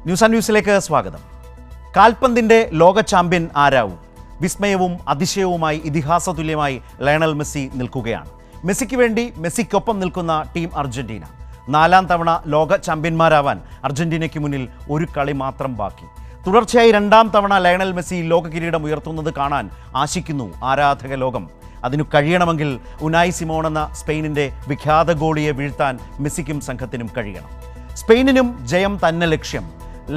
News and ന്യൂസിലേക്ക് സ്വാഗതം. കാൽപന്തിൻ്റെ ലോക ചാമ്പ്യൻ ആരാവും? വിസ്മയവും അതിശയവുമായി ഇതിഹാസതുല്യമായി ലയണൽ മെസ്സി നിൽക്കുകയാണ്. മെസ്സിക്ക് വേണ്ടി മെസ്സിക്കൊപ്പം നിൽക്കുന്ന ടീം അർജന്റീന. 4ാം തവണ ലോക ചാമ്പ്യന്മാരാവാൻ അർജന്റീനയ്ക്ക് മുന്നിൽ ഒരു കളി മാത്രം ബാക്കി. തുടർച്ചയായി 2ാം തവണ ലയണൽ മെസ്സി ലോക കിരീടം ഉയർത്തുന്നത് കാണാൻ ആശിക്കുന്നു ആരാധക ലോകം. അതിനു കഴിയണമെങ്കിൽ ഉനായ് സിമോൺ എന്ന സ്പെയിനിൻ്റെ വിഖ്യാത ഗോളിയെ വീഴ്ത്താൻ മെസ്സിക്കും സംഘത്തിനും കഴിയണം. സ്പെയിനിനും ജയം തന്നെ ലക്ഷ്യം.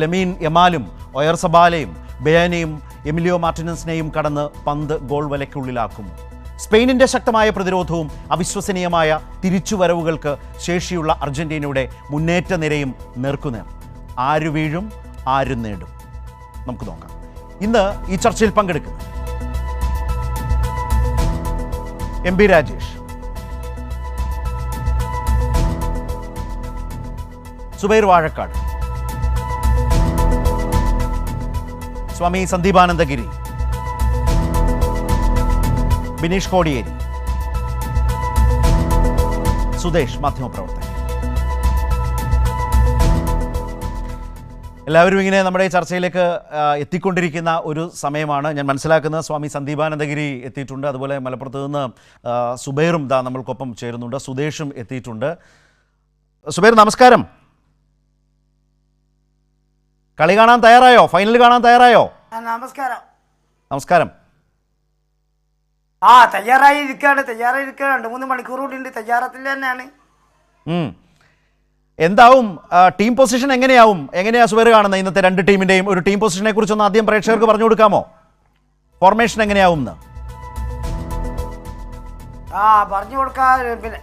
ലമീൻ യമാലും ഒയർസബാലയും ബയാനെയും എമിലിയോ മാർട്ടിനസിനെയും കടന്ന് പന്ത് ഗോൾ വലയ്ക്കുള്ളിലാക്കും. സ്പെയിനിൻ്റെ ശക്തമായ പ്രതിരോധവും അവിശ്വസനീയമായ തിരിച്ചുവരവുകൾക്ക് ശേഷിയുള്ള അർജന്റീനയുടെ മുന്നേറ്റ നിരയും നേർക്കുനേർ. ആര് വീഴും, ആര് നേടും? നമുക്ക് നോക്കാം. ഇന്ന് ഈ ചർച്ചയിൽ പങ്കെടുക്കുന്നത് MP രാജേഷ്, സുബൈർ വാഴക്കാട്, സ്വാമി സന്ദീപാനന്ദഗിരി, ബിനീഷ് കോടിയേരി, സുദേശ് മാധ്യമപ്രവർത്തകൻ. എല്ലാവരും ഇങ്ങനെ നമ്മുടെ ഈ ചർച്ചയിലേക്ക് എത്തിക്കൊണ്ടിരിക്കുന്ന ഒരു സമയമാണ്. ഞാൻ മനസ്സിലാക്കുന്നത് സ്വാമി സന്ദീപാനന്ദഗിരി എത്തിയിട്ടുണ്ട്. അതുപോലെ മലപ്പുറത്ത് നിന്ന് സുബൈറും നമ്മൾക്കൊപ്പം ചേരുന്നുണ്ട്. സുദേശും എത്തിയിട്ടുണ്ട്. സുബൈർ, നമസ്കാരം. കളി കാണാൻ തയ്യാറായോ? ഫൈനൽ കാണാൻ തയ്യാറായോ? നമസ്കാരം. നമസ്കാരം. തയ്യാറായിരിക്കുകയാണ്. 2-3 മണിക്കൂർ കൂടി ഉണ്ട്. തയ്യാറത്തിൽ തന്നെയാണ്. എന്താവും ടീം പൊസിഷൻ? എങ്ങനെയാ സുബൈർ കാണുന്നത് ഇന്നത്തെ രണ്ട് ടീമിന്റെയും? ഒരു ടീം പൊസിഷനെ കുറിച്ചൊന്ന് ആദ്യം പ്രേക്ഷകർക്ക് പറഞ്ഞു കൊടുക്കാമോ? ഫോർമേഷൻ എങ്ങനെയാവും? പറഞ്ഞു കൊടുക്കാം. പിന്നെ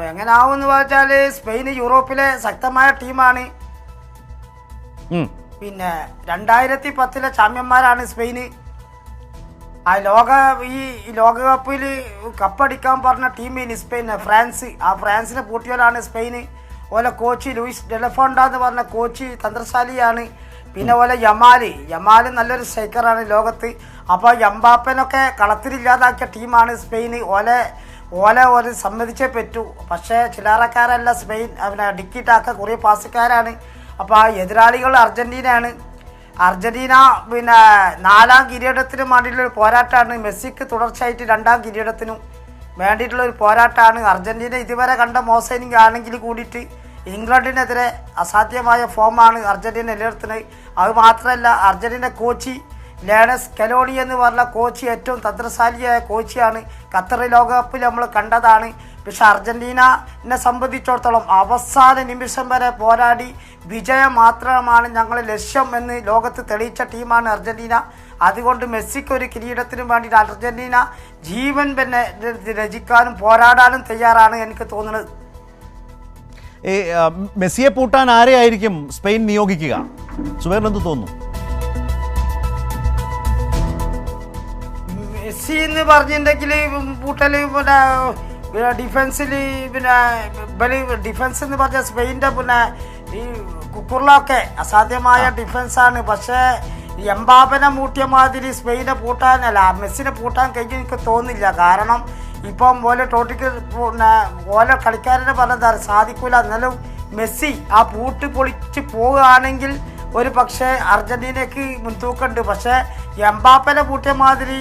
എങ്ങനെയാവും എന്ന് വെച്ചാൽ സ്പെയിൻ യൂറോപ്പിലെ ശക്തമായ ടീമാണ്. പിന്നെ 2010 ചാമ്പ്യന്മാരാണ് സ്പെയിന്. ഈ ലോകകപ്പിൽ കപ്പടിക്കാൻ പറഞ്ഞ ടീമിന് സ്പെയിൻ ഫ്രാൻസിനെ പൂട്ടിയവരാണ് സ്പെയിന്. ഓലെ കോച്ച് ലൂയിസ് ഡെലഫോണ്ട എന്ന് പറഞ്ഞ കോച്ച് തന്ത്രശാലിയാണ്. പിന്നെ ഓലെ യമാല് നല്ലൊരു സ്ട്രൈക്കറാണ് ലോകത്ത്. അപ്പോൾ എംബാപ്പനൊക്കെ കളത്തിലില്ലാതാക്കിയ ടീമാണ് സ്പെയിന്. ഓലെ സമ്മതിച്ചേ പറ്റൂ. പക്ഷേ ചില്ലറക്കാരല്ല സ്പെയിൻ. ഡിക്കിട്ടാക്ക കുറേ പാസുകാരാണ്. അപ്പോൾ എതിരാളികൾ അർജന്റീനയാണ്. അർജന്റീന പിന്നെ 4ാം കിരീടത്തിനും വേണ്ടിയിട്ടുള്ളൊരു പോരാട്ടമാണ്. മെസ്സിക്ക് തുടർച്ചയായിട്ട് 2ാം കിരീടത്തിനും വേണ്ടിയിട്ടുള്ളൊരു പോരാട്ടമാണ്. അർജന്റീന ഇതുവരെ കണ്ട മോശം ആണെങ്കിൽ കൂടിയിട്ട് ഇംഗ്ലണ്ടിനെതിരെ അസാധ്യമായ ഫോമാണ് അർജന്റീന നിലനിർത്തുന്നത്. അത് മാത്രമല്ല, അർജന്റീന കോച്ച് ലയണൽ സ്കലോണി എന്ന് പറഞ്ഞ കോച്ച് ഏറ്റവും തന്ത്രശാലിയായ കോച്ചാണ്. ഖത്തർ ലോകകപ്പിൽ നമ്മൾ കണ്ടതാണ്. പക്ഷെ അർജന്റീനയെ സംബന്ധിച്ചിടത്തോളം അവസാന നിമിഷം വരെ പോരാടി വിജയം മാത്രമാണ് ഞങ്ങളുടെ ലക്ഷ്യം എന്ന് ലോകത്ത് തെളിയിച്ച ടീമാണ് അർജന്റീന. അതുകൊണ്ട് മെസ്സിക്ക് ഒരു കിരീടത്തിനും വേണ്ടിയിട്ട് അർജന്റീന ജീവൻ തന്നെ രചിക്കാനും പോരാടാനും തയ്യാറാണ് എനിക്ക് തോന്നുന്നത്. മെസ്സിയെ പൂട്ടാൻ ആരെയായിരിക്കും സ്പെയിൻ നിയോഗിക്കുക? സുബൈറിന് എന്ത് തോന്നുന്നു? മെസ്സി എന്ന് പറഞ്ഞിട്ടുണ്ടെങ്കിൽ പൂട്ടൽ പിന്നെ ഡിഫൻസിൽ ഡിഫൻസ് എന്ന് പറഞ്ഞാൽ സ്പെയിൻ്റെ ഈ കുക്കുറിലൊക്കെ അസാധ്യമായ ഡിഫൻസാണ്. പക്ഷേ എംബാപ്പനെ മൂട്ടിയ മാതിരി സ്പെയിനെ മെസ്സിനെ പൂട്ടാൻ കഴിഞ്ഞ് എനിക്ക് തോന്നുന്നില്ല. കാരണം ഇപ്പം ഓലെ ഓലെ കളിക്കാരനെ പറഞ്ഞാൽ സാധിക്കില്ല. എന്നാലും മെസ്സി ആ പൂട്ട് പൊളിച്ച് പോവുകയാണെങ്കിൽ ഒരു പക്ഷേ അർജന്റീനയ്ക്ക് മുൻതൂക്കമുണ്ട്. പക്ഷേ എംബാപ്പനെ പൂട്ടിയ മാതിരി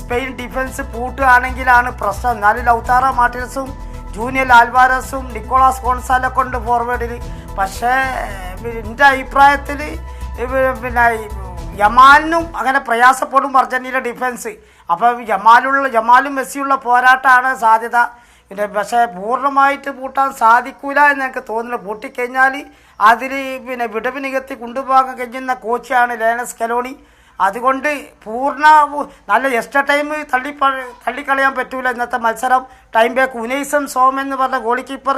സ്പെയിൻ ഡിഫൻസ് പൂട്ടുകയാണെങ്കിലാണ് പ്രശ്നം. എന്നാലും ലൗതാറോ മാർട്ടിനസും ജൂനിയർ ആൽവാരസും നിക്കോളാസ് ഗോൺസാലൊക്കെ ഉണ്ട് ഫോർവേഡിൽ. പക്ഷേ എൻ്റെ അഭിപ്രായത്തിൽ യമാലിനും അങ്ങനെ പ്രയാസപ്പെടും അർജന്റീന ഡിഫൻസ്. അപ്പം യമാലും മെസ്സിയുള്ള പോരാട്ടമാണ് സാധ്യത. പക്ഷേ പൂർണ്ണമായിട്ട് പൂട്ടാൻ സാധിക്കില്ല എന്ന് എനിക്ക് തോന്നുന്നു. പൂട്ടിക്കഴിഞ്ഞാൽ അതിൽ വിടവ് നികത്തി കൊണ്ടുപോകാൻ കഴിയുന്ന കോച്ചാണ് ലയണൽ സ്കലോണി. അതുകൊണ്ട് നല്ല എക്സ്ട്രാ ടൈം തള്ളിക്കളയാൻ പറ്റൂല ഇന്നത്തെ മത്സരം. ടൈം ബാക്ക് ഉനൈസം സോം എന്ന് പറഞ്ഞ ഗോൾ കീപ്പർ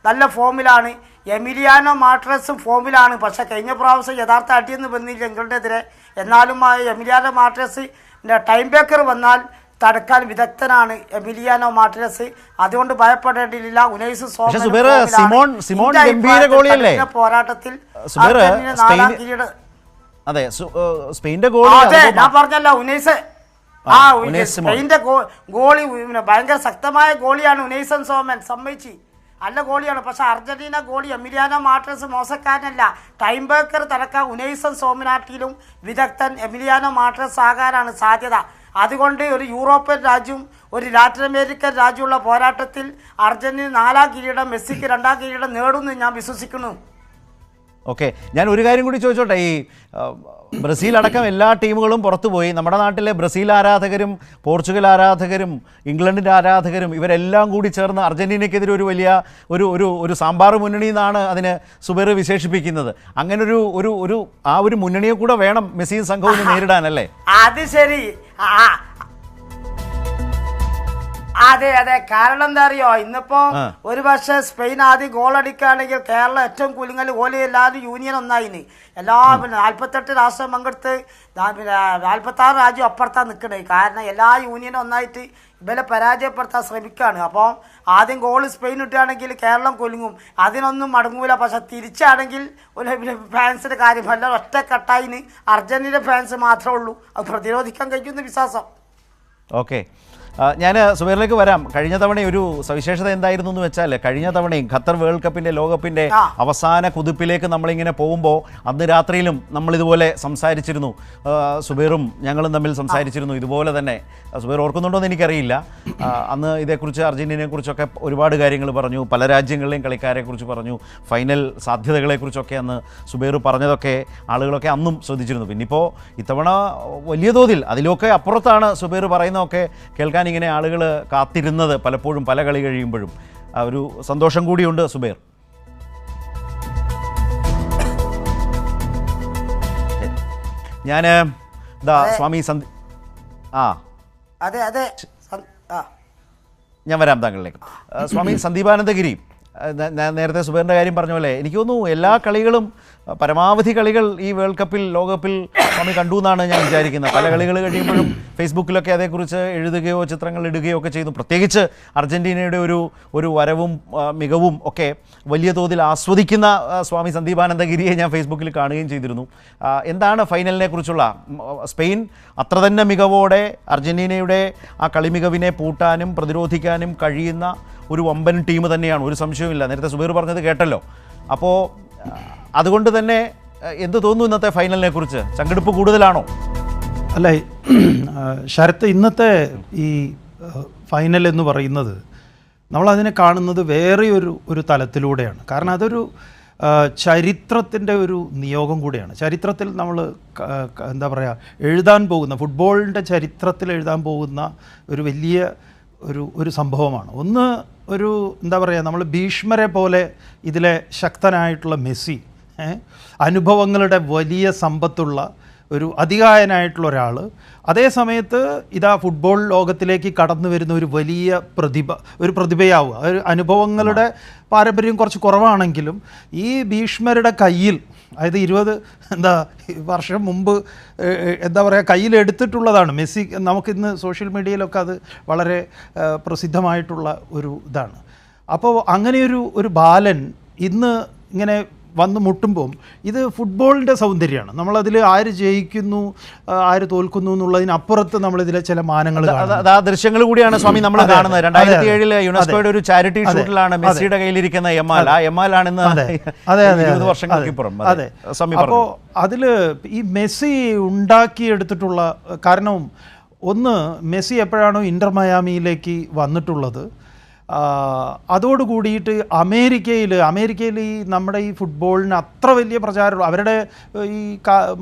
നല്ല ഫോമിലാണ്. എമിലിയാനോ മാർട്ടിനസും ഫോമിലാണ്. പക്ഷേ കഴിഞ്ഞ പ്രാവശ്യം യഥാർത്ഥ അടിയൊന്നും വന്നില്ല ഇംഗ്ലണ്ടിനെതിരെ. എന്നാലും എമിലിയാനോ മാർട്ടിനസ് ടൈം ബേക്കർ വന്നാൽ തടുക്കാൻ വിദഗ്ധനാണ് എമിലിയാനോ മാർട്ടിനസ്. അതുകൊണ്ട് ഭയപ്പെടേണ്ടിയില്ല. ഉനൈസ് പോരാട്ടത്തിൽ ഞാൻ പറഞ്ഞല്ലോ ഉനൈസ് സ്പെയിന്റെ ഗോളി ഭയങ്കര ശക്തമായ ഗോളിയാണ് ഉനൈസൻ സോമൻ. സമ്മതിച്ച് നല്ല ഗോളിയാണ്. പക്ഷെ അർജന്റീന ഗോളി എമിലിയാനോ മാർട്ടിനസ് മോശക്കാരനല്ല. ടൈം ബേക്കർ തലക്കാൻ ഉനൈസൻ സോമിനാട്ടിയിലും വിദഗ്ധൻ എമിലിയാനോ മാർട്ടിനസ് ആകാനാണ് സാധ്യത. അതുകൊണ്ട് ഒരു യൂറോപ്യൻ രാജ്യവും ഒരു ലാറ്റിൻ അമേരിക്കൻ രാജ്യമുള്ള പോരാട്ടത്തിൽ അർജന്റീന 4ാം കിരീടം, മെസ്സിക്ക് 2ാം കിരീടം നേടുമെന്ന് ഞാൻ വിശ്വസിക്കുന്നു. ഓക്കെ, ഞാൻ ഒരു കാര്യം കൂടി ചോദിച്ചോട്ടെ. ഈ ബ്രസീൽ അടക്കം എല്ലാ ടീമുകളും പുറത്തുപോയി. നമ്മുടെ നാട്ടിലെ ബ്രസീൽ ആരാധകരും പോർച്ചുഗൽ ആരാധകരും ഇംഗ്ലണ്ടിൻ്റെ ആരാധകരും ഇവരെല്ലാം കൂടി ചേർന്ന് അർജന്റീനയ്ക്കെതിരെ ഒരു വലിയ ഒരു സാമ്പാർ മുന്നണി എന്നാണ് അതിന് സുബൈർ വിശേഷിപ്പിക്കുന്നത്. അങ്ങനെ ഒരു മുന്നണിയെ കൂടെ വേണം മെസ്സിയും സംഘവും നേരിടാനല്ലേ? അത് ശരി. അതെ, കാരണം എന്താ അറിയോ, ഇന്നിപ്പോ ഒരു പക്ഷേ സ്പെയിൻ ആദ്യം ഗോൾ അടിക്കുകയാണെങ്കിൽ കേരളം ഏറ്റവും കുലുങ്ങൽ ഗോളി എല്ലാവരും യൂണിയൻ ഒന്നായിന്. എല്ലാ 48 രാഷ്ട്രം പങ്കെടുത്ത് 46 രാജ്യം അപ്പുറത്താണ് നിൽക്കണേ. കാരണം എല്ലാ യൂണിയനും ഒന്നായിട്ട് ഇവരെ പരാജയപ്പെടുത്താൻ ശ്രമിക്കുകയാണ്. അപ്പോൾ ആദ്യം ഗോൾ സ്പെയിൻ ഇട്ടുകയാണെങ്കിൽ കേരളം കുലുങ്ങും, അതിനൊന്നും മടങ്ങൂല. പക്ഷെ തിരിച്ചാണെങ്കിൽ ഒരു ഫാൻസിൻ്റെ കാര്യം എല്ലാം ഒറ്റക്കെട്ടായിന് അർജന്റീന ഫാൻസ് മാത്രമേ ഉള്ളൂ. അത് പ്രതിരോധിക്കാൻ കഴിയുമെന്ന് വിശ്വാസം. ഓക്കെ, ഞാൻ സുബൈറിലേക്ക് വരാം. കഴിഞ്ഞ തവണ ഒരു സവിശേഷത എന്തായിരുന്നു എന്ന് വെച്ചാൽ, കഴിഞ്ഞ തവണയും ഖത്തർ വേൾഡ് കപ്പിൻ്റെ ലോകകപ്പിൻ്റെ അവസാന കുതിപ്പിലേക്ക് നമ്മളിങ്ങനെ പോകുമ്പോൾ അന്ന് രാത്രിയിലും നമ്മളിതുപോലെ സംസാരിച്ചിരുന്നു. സുബൈറും ഞങ്ങളും തമ്മിൽ സംസാരിച്ചിരുന്നു ഇതുപോലെ തന്നെ. സുബൈർ ഓർക്കുന്നുണ്ടോ എന്ന് എനിക്കറിയില്ല. അന്ന് ഇതേക്കുറിച്ച് അർജന്റീനയെക്കുറിച്ചൊക്കെ ഒരുപാട് കാര്യങ്ങൾ പറഞ്ഞു, പല രാജ്യങ്ങളിലെയും കളിക്കാരെക്കുറിച്ച് പറഞ്ഞു, ഫൈനൽ സാധ്യതകളെക്കുറിച്ചൊക്കെ അന്ന് സുബൈർ പറഞ്ഞതൊക്കെ ആളുകളൊക്കെ അന്നും ശ്രദ്ധിച്ചിരുന്നു. പിന്നിപ്പോൾ ഇത്തവണ വലിയ തോതിൽ അതിലൊക്കെ അപ്പുറത്താണ് സുബൈർ പറയുന്നതൊക്കെ കേൾക്കാൻ ഇങ്ങനെ ആളുകൾ കാത്തിരുന്നത് പലപ്പോഴും പല കളി കഴിയുമ്പോഴും. ഒരു സന്തോഷം കൂടിയുണ്ട് സുബൈർ. ഞാൻ സ്വാമി ഞാൻ വരാം താങ്കളിലേക്ക്. സ്വാമി സന്ദീപാനന്ദഗിരി, നേരത്തെ സുബൈറിൻ്റെ കാര്യം പറഞ്ഞ പോലെ എനിക്ക് തോന്നുന്നു എല്ലാ കളികളും പരമാവധി കളികൾ ഈ വേൾഡ് കപ്പിൽ ലോകകപ്പിൽ സ്വാമി കണ്ടു എന്നാണ് ഞാൻ വിചാരിക്കുന്നത്. പല കളികൾ കഴിയുമ്പോഴും ഫേസ്ബുക്കിലൊക്കെ അതേക്കുറിച്ച് എഴുതുകയോ ചിത്രങ്ങൾ ഇടുകയോ ഒക്കെ ചെയ്തു. പ്രത്യേകിച്ച് അർജന്റീനയുടെ ഒരു വരവും മികവും ഒക്കെ വലിയ തോതിൽ ആസ്വദിക്കുന്ന സ്വാമി സന്ദീപാനന്ദഗിരിയെ ഞാൻ ഫേസ്ബുക്കിൽ കാണുകയും ചെയ്തിരുന്നു. എന്താണ് ഫൈനലിനെ കുറിച്ചുള്ള, സ്പെയിൻ അത്ര തന്നെ മികവോടെ അർജന്റീനയുടെ ആ കളി മികവിനെ പൂട്ടാനും പ്രതിരോധിക്കാനും കഴിയുന്ന ഒരു വമ്പൻ ടീം തന്നെയാണ്, ഒരു സംശയവുമില്ല. നേരത്തെ സുബൈർ പറഞ്ഞത് കേട്ടല്ലോ. അപ്പോൾ അതുകൊണ്ട് തന്നെ എന്ത് തോന്നുന്നു ഇന്നത്തെ ഫൈനലിനെ കുറിച്ച്? ചങ്കെടുപ്പ് കൂടുതലാണോ? അല്ല ശരത്ത്, ഇന്നത്തെ ഈ ഫൈനൽ എന്ന് പറയുന്നത് നമ്മളതിനെ കാണുന്നത് വേറെ ഒരു തലത്തിലൂടെയാണ്. കാരണം അതൊരു ചരിത്രത്തിൻ്റെ ഒരു നിയോഗം കൂടിയാണ്. ചരിത്രത്തിൽ നമ്മൾ എന്താ പറയുക, എഴുതാൻ പോകുന്ന ഫുട്ബോളിൻ്റെ ചരിത്രത്തിൽ എഴുതാൻ പോകുന്ന ഒരു വലിയ ഒരു സംഭവമാണ്. ഒന്ന് എന്താ പറയുക, നമ്മൾ ഭീഷ്മരെ പോലെ ഇതിലെ ശക്തനായിട്ടുള്ള മെസ്സി, അനുഭവങ്ങളുടെ വലിയ സമ്പത്തുള്ള ഒരു അതികായനായിട്ടുള്ള ഒരാൾ, അതേ സമയത്ത് ഇതാ ഫുട്ബോൾ ലോകത്തിലേക്ക് കടന്നു വരുന്ന ഒരു വലിയ പ്രതിഭയാവുക. ഒരു അനുഭവങ്ങളുടെ പാരമ്പര്യം കുറച്ച് കുറവാണെങ്കിലും ഈ ഭീഷ്മരുടെ കയ്യിൽ, അതായത് 20 വർഷം മുമ്പ് എന്താ പറയുക കയ്യിലെടുത്തിട്ടുള്ളതാണ് മെസ്സി. നമുക്കിന്ന് സോഷ്യൽ മീഡിയയിലൊക്കെ അത് വളരെ പ്രസിദ്ധമായിട്ടുള്ള ഒരു ഇതാണ്. അപ്പോൾ അങ്ങനെയൊരു ബാലൻ ഇന്ന് ഇങ്ങനെ വന്ന് മുട്ടുമ്പോൾ ഇത് ഫുട്ബോളിൻ്റെ സൗന്ദര്യമാണ്. നമ്മളതിൽ ആര് ജയിക്കുന്നു ആര് തോൽക്കുന്നു എന്നുള്ളതിനപ്പുറത്ത് നമ്മളിതിലെ ചില മാനങ്ങൾ ദൃശ്യങ്ങൾ കൂടിയാണ് സ്വാമി നമ്മൾ കാണുന്നത്. 2007 യുനെസ്കോയുടെ ഒരു ചാരിറ്റി ഷൂട്ടിലാണ് മെസ്സിയുടെ കയ്യിലിരിക്കുന്ന എമാൽ. ആ എമാലാണെന്ന് 20 വർഷങ്ങൾക്കിപ്പുറം. അതെ, അപ്പോൾ അതിൽ ഈ മെസ്സി ഉണ്ടാക്കിയെടുത്തിട്ടുള്ള കാരണം, ഒന്ന് മെസ്സി എപ്പോഴാണോ ഇന്റർ മയാമിയിലേക്ക് വന്നിട്ടുള്ളത്, അതോടുകൂടിയിട്ട് അമേരിക്കയിൽ ഈ നമ്മുടെ ഈ ഫുട്ബോളിന് അത്ര വലിയ പ്രചാരം, അവരുടെ ഈ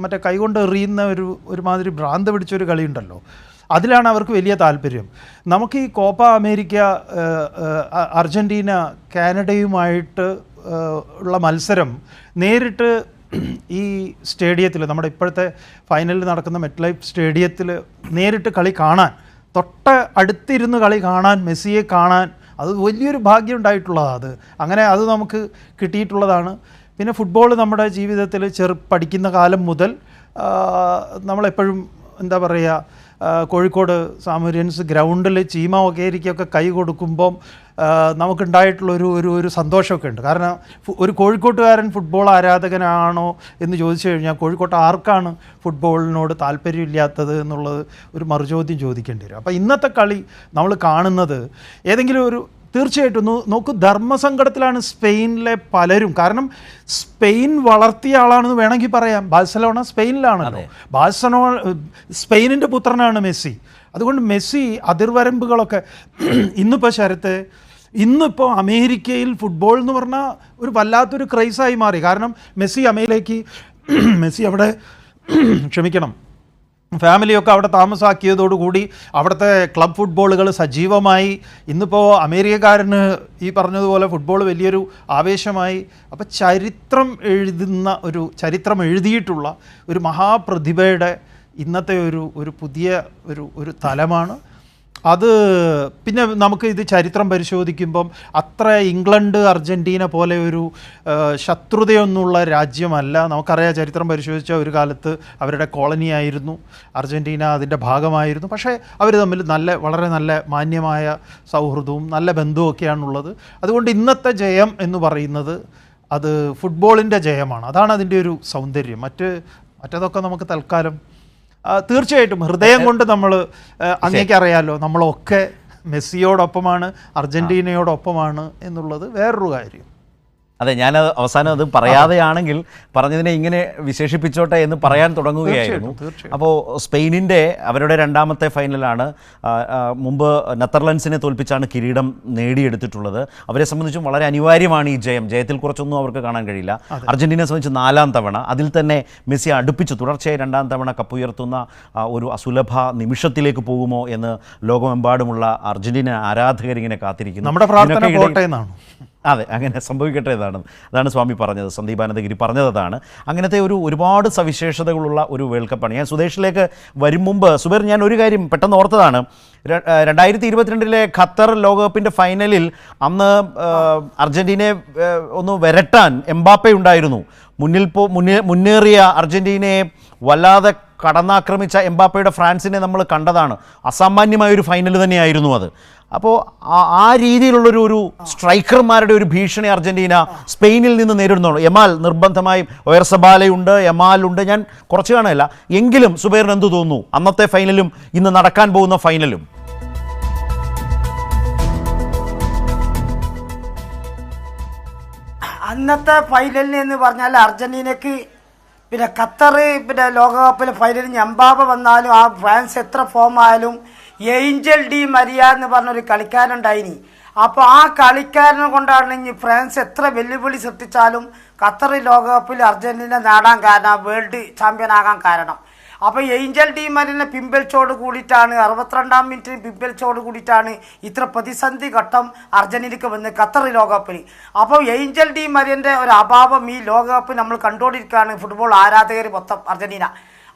മറ്റേ കൈകൊണ്ട് എറിയുന്ന ഒരുമാതിരി ഭ്രാന്ത് പിടിച്ചൊരു കളിയുണ്ടല്ലോ, അതിലാണ് അവർക്ക് വലിയ താല്പര്യം. നമുക്ക് ഈ കോപ്പ അമേരിക്ക, അർജന്റീന കാനഡയുമായിട്ട് ഉള്ള മത്സരം നേരിട്ട് ഈ സ്റ്റേഡിയത്തിൽ, നമ്മുടെ ഇപ്പോഴത്തെ ഫൈനലിൽ നടക്കുന്ന മെറ്റ്ലൈഫ് സ്റ്റേഡിയത്തിൽ നേരിട്ട് കളി കാണാൻ, അടുത്തിരുന്ന് കളി കാണാൻ, മെസ്സിയെ കാണാൻ, അത് വലിയൊരു ഭാഗ്യം ഉണ്ടായിട്ടുള്ളതാണ്. അത് നമുക്ക് കിട്ടിയിട്ടുള്ളതാണ്. പിന്നെ ഫുട്ബോൾ നമ്മുടെ ജീവിതത്തിൽ പഠിക്കുന്ന കാലം മുതൽ നമ്മളെപ്പോഴും എന്താ പറയുക, കോഴിക്കോട് സാമൂര്യൻസ് ഗ്രൗണ്ടിൽ ചീമ ഒക്കേരിക്കൊക്കെ കൈ കൊടുക്കുമ്പം നമുക്കുണ്ടായിട്ടുള്ള ഒരു സന്തോഷമൊക്കെ ഉണ്ട്. കാരണം ഒരു കോഴിക്കോട്ടുകാരൻ ഫുട്ബോൾ ആരാധകനാണോ എന്ന് ചോദിച്ചു കഴിഞ്ഞാൽ കോഴിക്കോട്ട് ആർക്കാണ് ഫുട്ബോളിനോട് താല്പര്യമില്ലാത്തത് എന്നുള്ളത് ഒരു മറുചോദ്യം ചോദിക്കേണ്ടി വരും. അപ്പോൾ ഇന്നത്തെ കളി നമ്മൾ കാണുന്നത് ഏതെങ്കിലും ഒരു തീർച്ചയായിട്ടും നോക്കൂ, ധർമ്മസങ്കടത്തിലാണ് സ്പെയിനിലെ പലരും. കാരണം സ്പെയിൻ വളർത്തിയ ആളാണെന്ന് വേണമെങ്കിൽ പറയാം. ബാഴ്സലോണ സ്പെയിനിലാണല്ലോ. സ്പെയിനിൻ്റെ പുത്രനാണ് മെസ്സി. അതുകൊണ്ട് മെസ്സി അതിർവരമ്പുകളൊക്കെ ഇന്നിപ്പോൾ ഇന്നിപ്പോൾ അമേരിക്കയിൽ ഫുട്ബോൾ എന്ന് പറഞ്ഞാൽ ഒരു വല്ലാത്തൊരു ക്രൈസായി മാറി. കാരണം മെസ്സി അവിടെ ക്ഷമിക്കണം, ഫാമിലിയൊക്കെ അവിടെ താമസാക്കിയതോടുകൂടി അവിടുത്തെ ക്ലബ് ഫുട്ബോളുകൾ സജീവമായി. ഇന്നിപ്പോൾ അമേരിക്കക്കാരന് ഈ പറഞ്ഞതുപോലെ ഫുട്ബോൾ വലിയൊരു ആവേശമായി. അപ്പോൾ ചരിത്രം എഴുതിയിട്ടുള്ള ഒരു മഹാപ്രതിഭയുടെ ഇന്നത്തെ ഒരു പുതിയ ഒരു തലമാണ് അത്. പിന്നെ നമുക്ക് ഇത് ചരിത്രം പരിശോധിക്കുമ്പം അത്ര ഇംഗ്ലണ്ട് അർജൻറ്റീന പോലെ ഒരു ശത്രുതയൊന്നുമുള്ള രാജ്യമല്ല. നമുക്കറിയാം, ചരിത്രം പരിശോധിച്ച ഒരു കാലത്ത് അവരുടെ കോളനിയായിരുന്നു അർജൻറ്റീന, അതിൻ്റെ ഭാഗമായിരുന്നു. പക്ഷേ അവർ തമ്മിൽ വളരെ നല്ല മാന്യമായ സൗഹൃദവും നല്ല ബന്ധവുമൊക്കെയാണുള്ളത്. അതുകൊണ്ട് ഇന്നത്തെ ജയം എന്ന് പറയുന്നത് അത് ഫുട്ബോളിൻ്റെ ജയമാണ്. അതാണ് അതിൻ്റെ ഒരു സൗന്ദര്യം. മറ്റതൊക്കെ നമുക്ക് തൽക്കാലം തീർച്ചയായിട്ടും ഹൃദയം കൊണ്ട് നമ്മൾ അങ്ങേക്കറിയാലോ, നമ്മളൊക്കെ മെസ്സിയോടൊപ്പമാണ്, അർജൻറ്റീനയോടൊപ്പമാണ് എന്നുള്ളത് വേറൊരു കാര്യം. അതെ, ഞാൻ അവസാനം അത് പറയാതെയാണെങ്കിൽ പറഞ്ഞതിനെ ഇങ്ങനെ വിശേഷിപ്പിച്ചോട്ടെ എന്ന് പറയാൻ തുടങ്ങുകയായിരുന്നു. അപ്പോൾ സ്പെയിനിൻ്റെ അവരുടെ രണ്ടാമത്തെ ഫൈനലാണ്. മുമ്പ് നെതർലൻഡ്സിനെ തോൽപ്പിച്ചാണ് കിരീടം നേടിയെടുത്തിട്ടുള്ളത്. അവരെ സംബന്ധിച്ചും വളരെ അനിവാര്യമാണ് ഈ ജയം. ജയത്തിൽ കുറച്ചൊന്നും അവർക്ക് കാണാൻ കഴിയില്ല. അർജൻറ്റീനയെ സംബന്ധിച്ച് 4ാം തവണ, അതിൽ തന്നെ മെസ്സി അടുപ്പിച്ച് തുടർച്ചയായി 2ാം തവണ കപ്പുയർത്തുന്ന ഒരു അസുലഭ നിമിഷത്തിലേക്ക് പോകുമോ എന്ന് ലോകമെമ്പാടുമുള്ള അർജൻറ്റീന ആരാധകരിങ്ങനെ കാത്തിരിക്കുന്നു. നമ്മുടെ പ്രാർത്ഥന പോട്ടെ എന്നാണ്. അതെ, അങ്ങനെ സംഭവിക്കട്ടെ അതാണ് സ്വാമി പറഞ്ഞത്, സന്ദീപാനന്ദഗിരി പറഞ്ഞതാണ്. അങ്ങനത്തെ ഒരുപാട് സവിശേഷതകളുള്ള ഒരു വേൾഡ് കപ്പാണ്. ഞാൻ സുദേശിലേക്ക് വരും മുമ്പ് സുബൈർ, ഞാൻ ഒരു കാര്യം പെട്ടെന്ന് ഓർത്തതാണ്. 2022 ഖത്തർ ലോകകപ്പിൻ്റെ ഫൈനലിൽ അന്ന് അർജൻറ്റീനയെ ഒന്ന് വരട്ടാൻ എംബാപ്പെ ഉണ്ടായിരുന്നു. മുന്നേറിയ അർജൻറ്റീനയെ വല്ലാതെ കടന്നാക്രമിച്ച എംബാപ്പയുടെ ഫ്രാൻസിനെ നമ്മൾ കണ്ടതാണ്. അസാമാന്യമായൊരു ഫൈനൽ തന്നെയായിരുന്നു അത്. അപ്പോൾ ആ രീതിയിലുള്ളൊരു സ്ട്രൈക്കർമാരുടെ ഒരു ഭീഷണി അർജൻറ്റീന സ്പെയിനിൽ നിന്ന് നേരിടുന്നുള്ളൂ. യമാൽ നിർബന്ധമായും, ഒയർസബാലയുണ്ട്, യമാലുണ്ട്, ഞാൻ കുറച്ച് കാണുകയല്ല. എങ്കിലും സുബൈറിന് എന്ത് തോന്നുന്നു അന്നത്തെ ഫൈനലും ഇന്ന് നടക്കാൻ പോകുന്ന ഫൈനലും? അന്നത്തെ ഫൈനലിന് എന്ന് പറഞ്ഞാൽ അർജന്റീനക്ക് പിന്നെ ഖത്തർ ലോകകപ്പിലെ ഫൈനലിൽ എംബാപ്പെ വന്നാലും ആ ഫ്രാൻസ് എത്ര ഫോം ആയാലും ഏഞ്ചൽ ഡി മരിയ എന്ന് പറഞ്ഞൊരു കളിക്കാരുണ്ടായിനി. അപ്പോൾ ആ കളിക്കാരനെ കൊണ്ടാണ് ഇനി ഫ്രാൻസ് എത്ര വെല്ലുവിളി സൃഷ്ടിച്ചാലും ഖത്തർ ലോകകപ്പിൽ അർജന്റീന നേടാൻ കാരണം, വേൾഡ് ചാമ്പ്യൻ ആകാൻ കാരണം. അപ്പോൾ ഏഞ്ചൽ ഡി മരിയനെ പിൻവലിച്ചോട് കൂടിയിട്ടാണ് 62ാം മിനിറ്റിന് പിൻവലിച്ചോട് കൂടിയിട്ടാണ് ഇത്ര പ്രതിസന്ധി ഘട്ടം അർജന്റീനയ്ക്ക് വന്ന് ഖത്തർ ലോകകപ്പിൽ. അപ്പോൾ ഏഞ്ചൽ ഡി മരിയൻ്റെ ഒരു അഭാവം ഈ ലോകകപ്പ് നമ്മൾ കണ്ടുകൊണ്ടിരിക്കുകയാണ് ഫുട്ബോൾ ആരാധകർ മൊത്തം അർജന്റീന.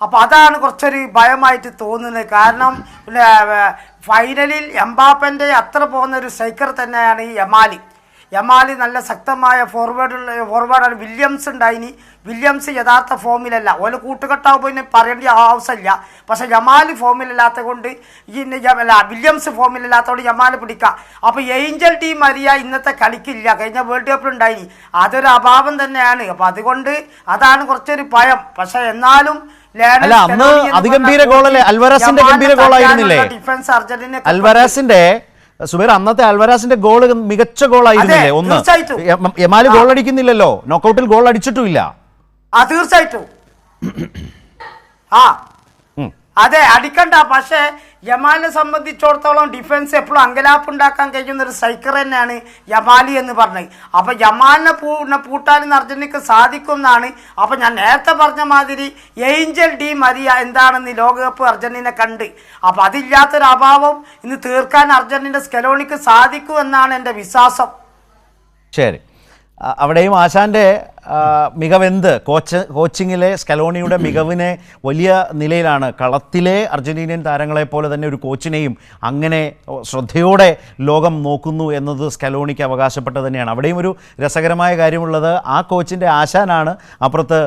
അപ്പോൾ അതാണ് കുറച്ചൊരു ഭയമായിട്ട് തോന്നുന്നത്. കാരണം പിന്നെ ഫൈനലിൽ എംബാപ്പൻ്റെ അത്ര പോകുന്ന ഒരു സ്ട്രൈക്കർ തന്നെയാണ് ഈ യമാലി നല്ല ശക്തമായ ഫോർവേഡാണ്. വില്യംസ് ഉണ്ടായിനി. വില്യംസ് യഥാർത്ഥ ഫോമിലല്ല. ഓരോ കൂട്ടുകെട്ടാവുമ്പോൾ പിന്നെ പറയേണ്ട ആവശ്യമില്ല. പക്ഷേ യമാലി ഫോമിലല്ലാത്ത കൊണ്ട് വില്യംസ് ഫോമിലല്ലാത്തതുകൊണ്ട് യമാലി പിടിക്കാം. അപ്പോൾ ഏഞ്ചൽ ഡി മരിയ ഇന്നത്തെ കളിക്കില്ല. കഴിഞ്ഞ വേൾഡ് കപ്പിൽ ഉണ്ടായിനി. അതൊരു അഭാവം തന്നെയാണ്. അപ്പോൾ അതുകൊണ്ട് അതാണ് കുറച്ചൊരു ഭയം. പക്ഷേ എന്നാലും അതിഗംഭീര ഗോളല്ലേ, അൽവരാസിന്റെ ഗംഭീര ഗോളായിരുന്നില്ലേ ഡിഫൻസ് അർജന്റീന. അൽവരാസിന്റെ സുബൈർ, അന്നത്തെ അൽവരാസിന്റെ ഗോള് മികച്ച ഗോളായിരുന്നില്ലേ? ഒന്ന്, യമാല് ഗോൾ അടിക്കുന്നില്ലല്ലോ, നോക്കൌട്ടിൽ ഗോൾ അടിച്ചിട്ടുമില്ല. തീർച്ചയായിട്ടും അതെ, അടിക്കണ്ട. പക്ഷേ യമാലിനെ സംബന്ധിച്ചിടത്തോളം ഡിഫൻസ് എപ്പോഴും അങ്കലാപ്പ് ഉണ്ടാക്കാൻ കഴിയുന്ന ഒരു സ്ട്രൈക്കർ തന്നെയാണ് യമാലി എന്ന് പറഞ്ഞത്. അപ്പോൾ യമാലിനെ പൂട്ടാൻ അർജന്റീനക്ക് സാധിക്കും എന്നാണ്. അപ്പോൾ ഞാൻ നേരത്തെ പറഞ്ഞ മാതിരി ഏഞ്ചൽ ഡി മരിയ എന്താണെന്ന് ലോകകപ്പ് അർജന്റീന കണ്ട്. അപ്പോൾ അതില്ലാത്തൊരു അഭാവം ഇന്ന് തീർക്കാൻ അർജന്റീന സ്കലോണിക്ക് സാധിക്കും എന്നാണ് എൻ്റെ വിശ്വാസം. ശരി, അവിടെയും ആശാന്റെ മികവെന്ത്, കോച്ചിങ്ങിലെ സ്കലോണിയുടെ മികവിനെ വലിയ നിലയിലാണ്. കളത്തിലെ അർജന്റീനിയൻ താരങ്ങളെപ്പോലെ തന്നെ ഒരു കോച്ചിനെയും അങ്ങനെ ശ്രദ്ധയോടെ ലോകം നോക്കുന്നു എന്നത് സ്കലോണിക്ക് അവകാശപ്പെട്ടത് തന്നെയാണ്. അവിടെയും ഒരു രസകരമായ കാര്യമുള്ളത്, ആ കോച്ചിൻ്റെ ആശാനാണ് അപ്പുറത്ത്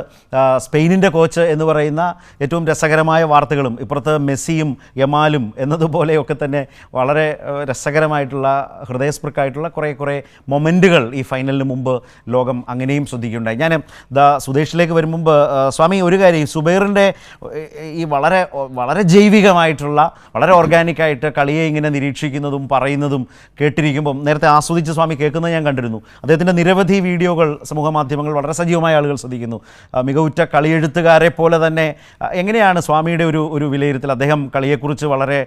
സ്പെയിനിൻ്റെ കോച്ച് എന്ന് പറയുന്ന ഏറ്റവും രസകരമായ വാർത്തകളും, ഇപ്പുറത്ത് മെസ്സിയും യമാലും എന്നതുപോലെയൊക്കെ തന്നെ വളരെ രസകരമായിട്ടുള്ള ഹൃദയസ്പൃക്കായിട്ടുള്ള കുറേ മൊമെൻറ്റുകൾ ഈ ഫൈനലിന് മുമ്പ് ലോകം അങ്ങനെയും ശ്രദ്ധിക്കുന്നുണ്ട്. ഉണ്ടായി. ഞാൻ സുദേശിലേക്ക് വരും മുമ്പ് സ്വാമി ഒരു കാര്യം, സുബൈറിൻ്റെ ഈ വളരെ വളരെ ജൈവികമായിട്ടുള്ള വളരെ ഓർഗാനിക്കായിട്ട് കളിയെ ഇങ്ങനെ നിരീക്ഷിക്കുന്നതും പറയുന്നതും കേട്ടിരിക്കുമ്പം നേരത്തെ ആസ്വദിച്ച് സ്വാമി കേൾക്കുന്നത് ഞാൻ കണ്ടിരുന്നു. അദ്ദേഹത്തിൻ്റെ നിരവധി വീഡിയോകൾ സമൂഹ മാധ്യമങ്ങൾ വളരെ സജീവമായ ആളുകൾ ശ്രദ്ധിക്കുന്നു. മികവുറ്റ കളിയെഴുത്തുകാരെ പോലെ തന്നെ എങ്ങനെയാണ് സ്വാമിയുടെ ഒരു വിലയിരുത്തൽ? അദ്ദേഹം കളിയെക്കുറിച്ച് വളരെ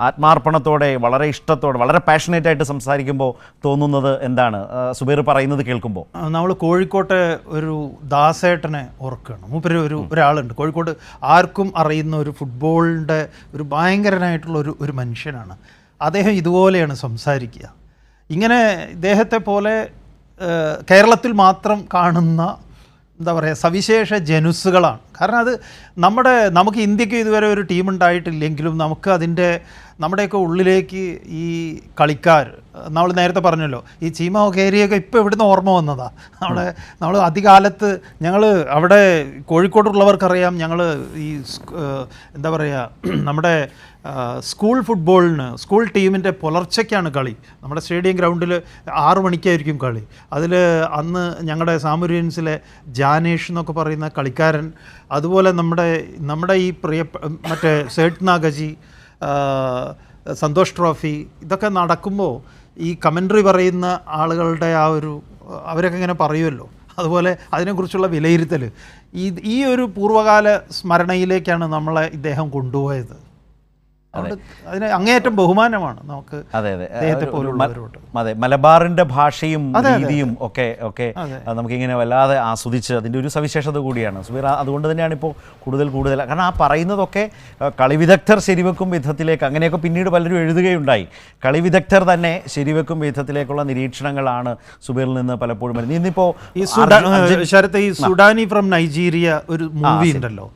ആത്മാർപ്പണത്തോടെ, വളരെ ഇഷ്ടത്തോടെ, വളരെ പാഷനേറ്റ് ആയിട്ട് സംസാരിക്കുമ്പോൾ തോന്നുന്നത് എന്താണ് സുബൈർ പറയുന്നത് കേൾക്കുമ്പോൾ? നമ്മൾ കോഴിക്കോട്ടെ ഒരു ദാസേട്ടനെ ഓർക്കുകയാണ്. മൂപ്പര് ഒരാളുണ്ട് കോഴിക്കോട്, ആർക്കും അറിയുന്ന ഒരു ഫുട്ബോളിൻ്റെ ഒരു ഭയങ്കരനായിട്ടുള്ള ഒരു മനുഷ്യനാണ് അദ്ദേഹം. ഇതുപോലെയാണ് സംസാരിക്കുക. ഇങ്ങനെ ഇദ്ദേഹത്തെ പോലെ കേരളത്തിൽ മാത്രം കാണുന്ന എന്താ പറയുക സവിശേഷ ജനുസുകളാണ്. കാരണം അത് നമുക്ക് ഇന്ത്യക്ക് ഇതുവരെ ഒരു ടീം ഉണ്ടായിട്ടില്ലെങ്കിലും നമുക്ക് നമ്മുടെയൊക്കെ ഉള്ളിലേക്ക് ഈ കളിക്കാർ, നമ്മൾ നേരത്തെ പറഞ്ഞല്ലോ ഈ ചീമ ഒക്കേരിയൊക്കെ ഇപ്പോൾ ഇവിടുന്ന് ഓർമ്മ വന്നതാണ്. നമ്മൾ അധികാലത്ത് ഞങ്ങൾ അവിടെ കോഴിക്കോടുള്ളവർക്കറിയാം, ഞങ്ങൾ ഈ എന്താ പറയുക നമ്മുടെ സ്കൂൾ ഫുട്ബോളിന് സ്കൂൾ ടീമിൻ്റെ പുലർച്ചയ്ക്കാണ് കളി. നമ്മുടെ സ്റ്റേഡിയം ഗ്രൗണ്ടിൽ 6 മണിക്കായിരിക്കും കളി. അതിൽ അന്ന് ഞങ്ങളുടെ സാമുര്യൻസിലെ ജാനേഷ് എന്നൊക്കെ പറയുന്ന കളിക്കാരൻ, അതുപോലെ നമ്മുടെ ഈ മറ്റേ സേഠ് നാഗജി, സന്തോഷ് ട്രോഫി, ഇതൊക്കെ നടക്കുമ്പോൾ ഈ കമൻട്രി പറയുന്ന ആളുകളുടെ അവരൊക്കെ ഇങ്ങനെ പറയുമല്ലോ, അതുപോലെ അതിനെക്കുറിച്ചുള്ള വിലയിരുത്തൽ ഈ ഒരു പൂർവ്വകാല സ്മരണയിലേക്കാണ് നമ്മളെ ഇദ്ദേഹം കൊണ്ടുപോയത്. അതിന് അങ്ങേയറ്റം ബഹുമാനമാണ് നമുക്ക്. അതെ, മലബാറിന്റെ ഭാഷയും രീതിയും ഒക്കെ നമുക്കിങ്ങനെ വല്ലാതെ ആസ്വദിച്ച് അതിൻ്റെ ഒരു സവിശേഷത കൂടിയാണ് സുബൈർ. അതുകൊണ്ട് തന്നെയാണ് ഇപ്പോൾ കൂടുതൽ കാരണം ആ പറയുന്നതൊക്കെ കളി വിദഗ്ധർ ശരിവെക്കും വിധത്തിലേക്ക്, അങ്ങനെയൊക്കെ പിന്നീട് പലരും എഴുതുകയുണ്ടായി. കളി വിദഗ്ധർ തന്നെ ശരിവെക്കും വിധത്തിലേക്കുള്ള നിരീക്ഷണങ്ങളാണ് സുബൈറിൽ നിന്ന് പലപ്പോഴും വരുന്നത്. ഇന്നിപ്പോൾ ഈ സുഡാനി ഫ്രം നൈജീരിയ ഒരു മൂവി ഉണ്ടല്ലോ,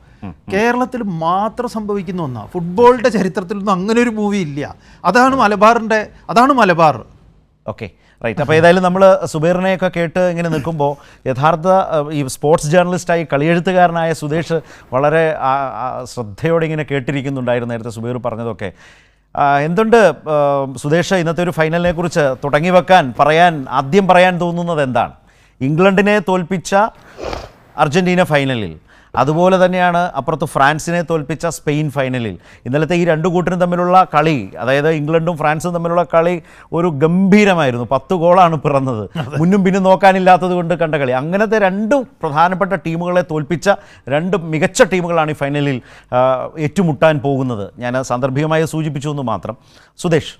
കേരളത്തിൽ മാത്രം സംഭവിക്കുന്ന ഒന്നാണ്. ഫുട്ബോളിൻ്റെ ചരിത്രത്തിലൊന്നും അങ്ങനെ ഒരു മൂവി ഇല്ല. അതാണ് മലബാർ. Okay, right. അപ്പോൾ ഏതായാലും നമ്മൾ സുബൈറിനെയൊക്കെ കേട്ട് ഇങ്ങനെ നിൽക്കുമ്പോൾ യഥാർത്ഥ ഈ സ്പോർട്സ് ജേർണലിസ്റ്റായി കളിയെഴുത്തുകാരനായ സുദേശ് വളരെ ശ്രദ്ധയോടെ ഇങ്ങനെ കേട്ടിരിക്കുന്നുണ്ടായിരുന്നു നേരത്തെ സുബൈർ പറഞ്ഞതൊക്കെ. എന്തുണ്ട് സുദേശ്, ഇന്നത്തെ ഒരു ഫൈനലിനെ കുറിച്ച് ആദ്യം പറയാൻ തോന്നുന്നത് എന്താണ്? ഇംഗ്ലണ്ടിനെ തോൽപ്പിച്ച അർജൻറ്റീന ഫൈനലിൽ, അതുപോലെ തന്നെയാണ് അപ്പുറത്ത് ഫ്രാൻസിനെ തോൽപ്പിച്ച സ്പെയിൻ ഫൈനലിൽ. ഇന്നലത്തെ ഈ രണ്ടു കൂട്ടരും തമ്മിലുള്ള കളി, അതായത് ഇംഗ്ലണ്ടും ഫ്രാൻസും തമ്മിലുള്ള കളി ഒരു ഗംഭീരമായിരുന്നു. 10 ഗോളാണ് പിറന്നത്. മുന്നും പിന്നും നോക്കാനില്ലാത്തത് കൊണ്ട് കണ്ട കളി. അങ്ങനത്തെ 2 പ്രധാനപ്പെട്ട ടീമുകളെ തോൽപ്പിച്ച 2 മികച്ച ടീമുകളാണ് ഈ ഫൈനലിൽ ഏറ്റുമുട്ടാൻ പോകുന്നത്. ഞാൻ സാന്ദർഭികമായി സൂചിപ്പിച്ചു എന്ന് മാത്രം. സുദേശ്.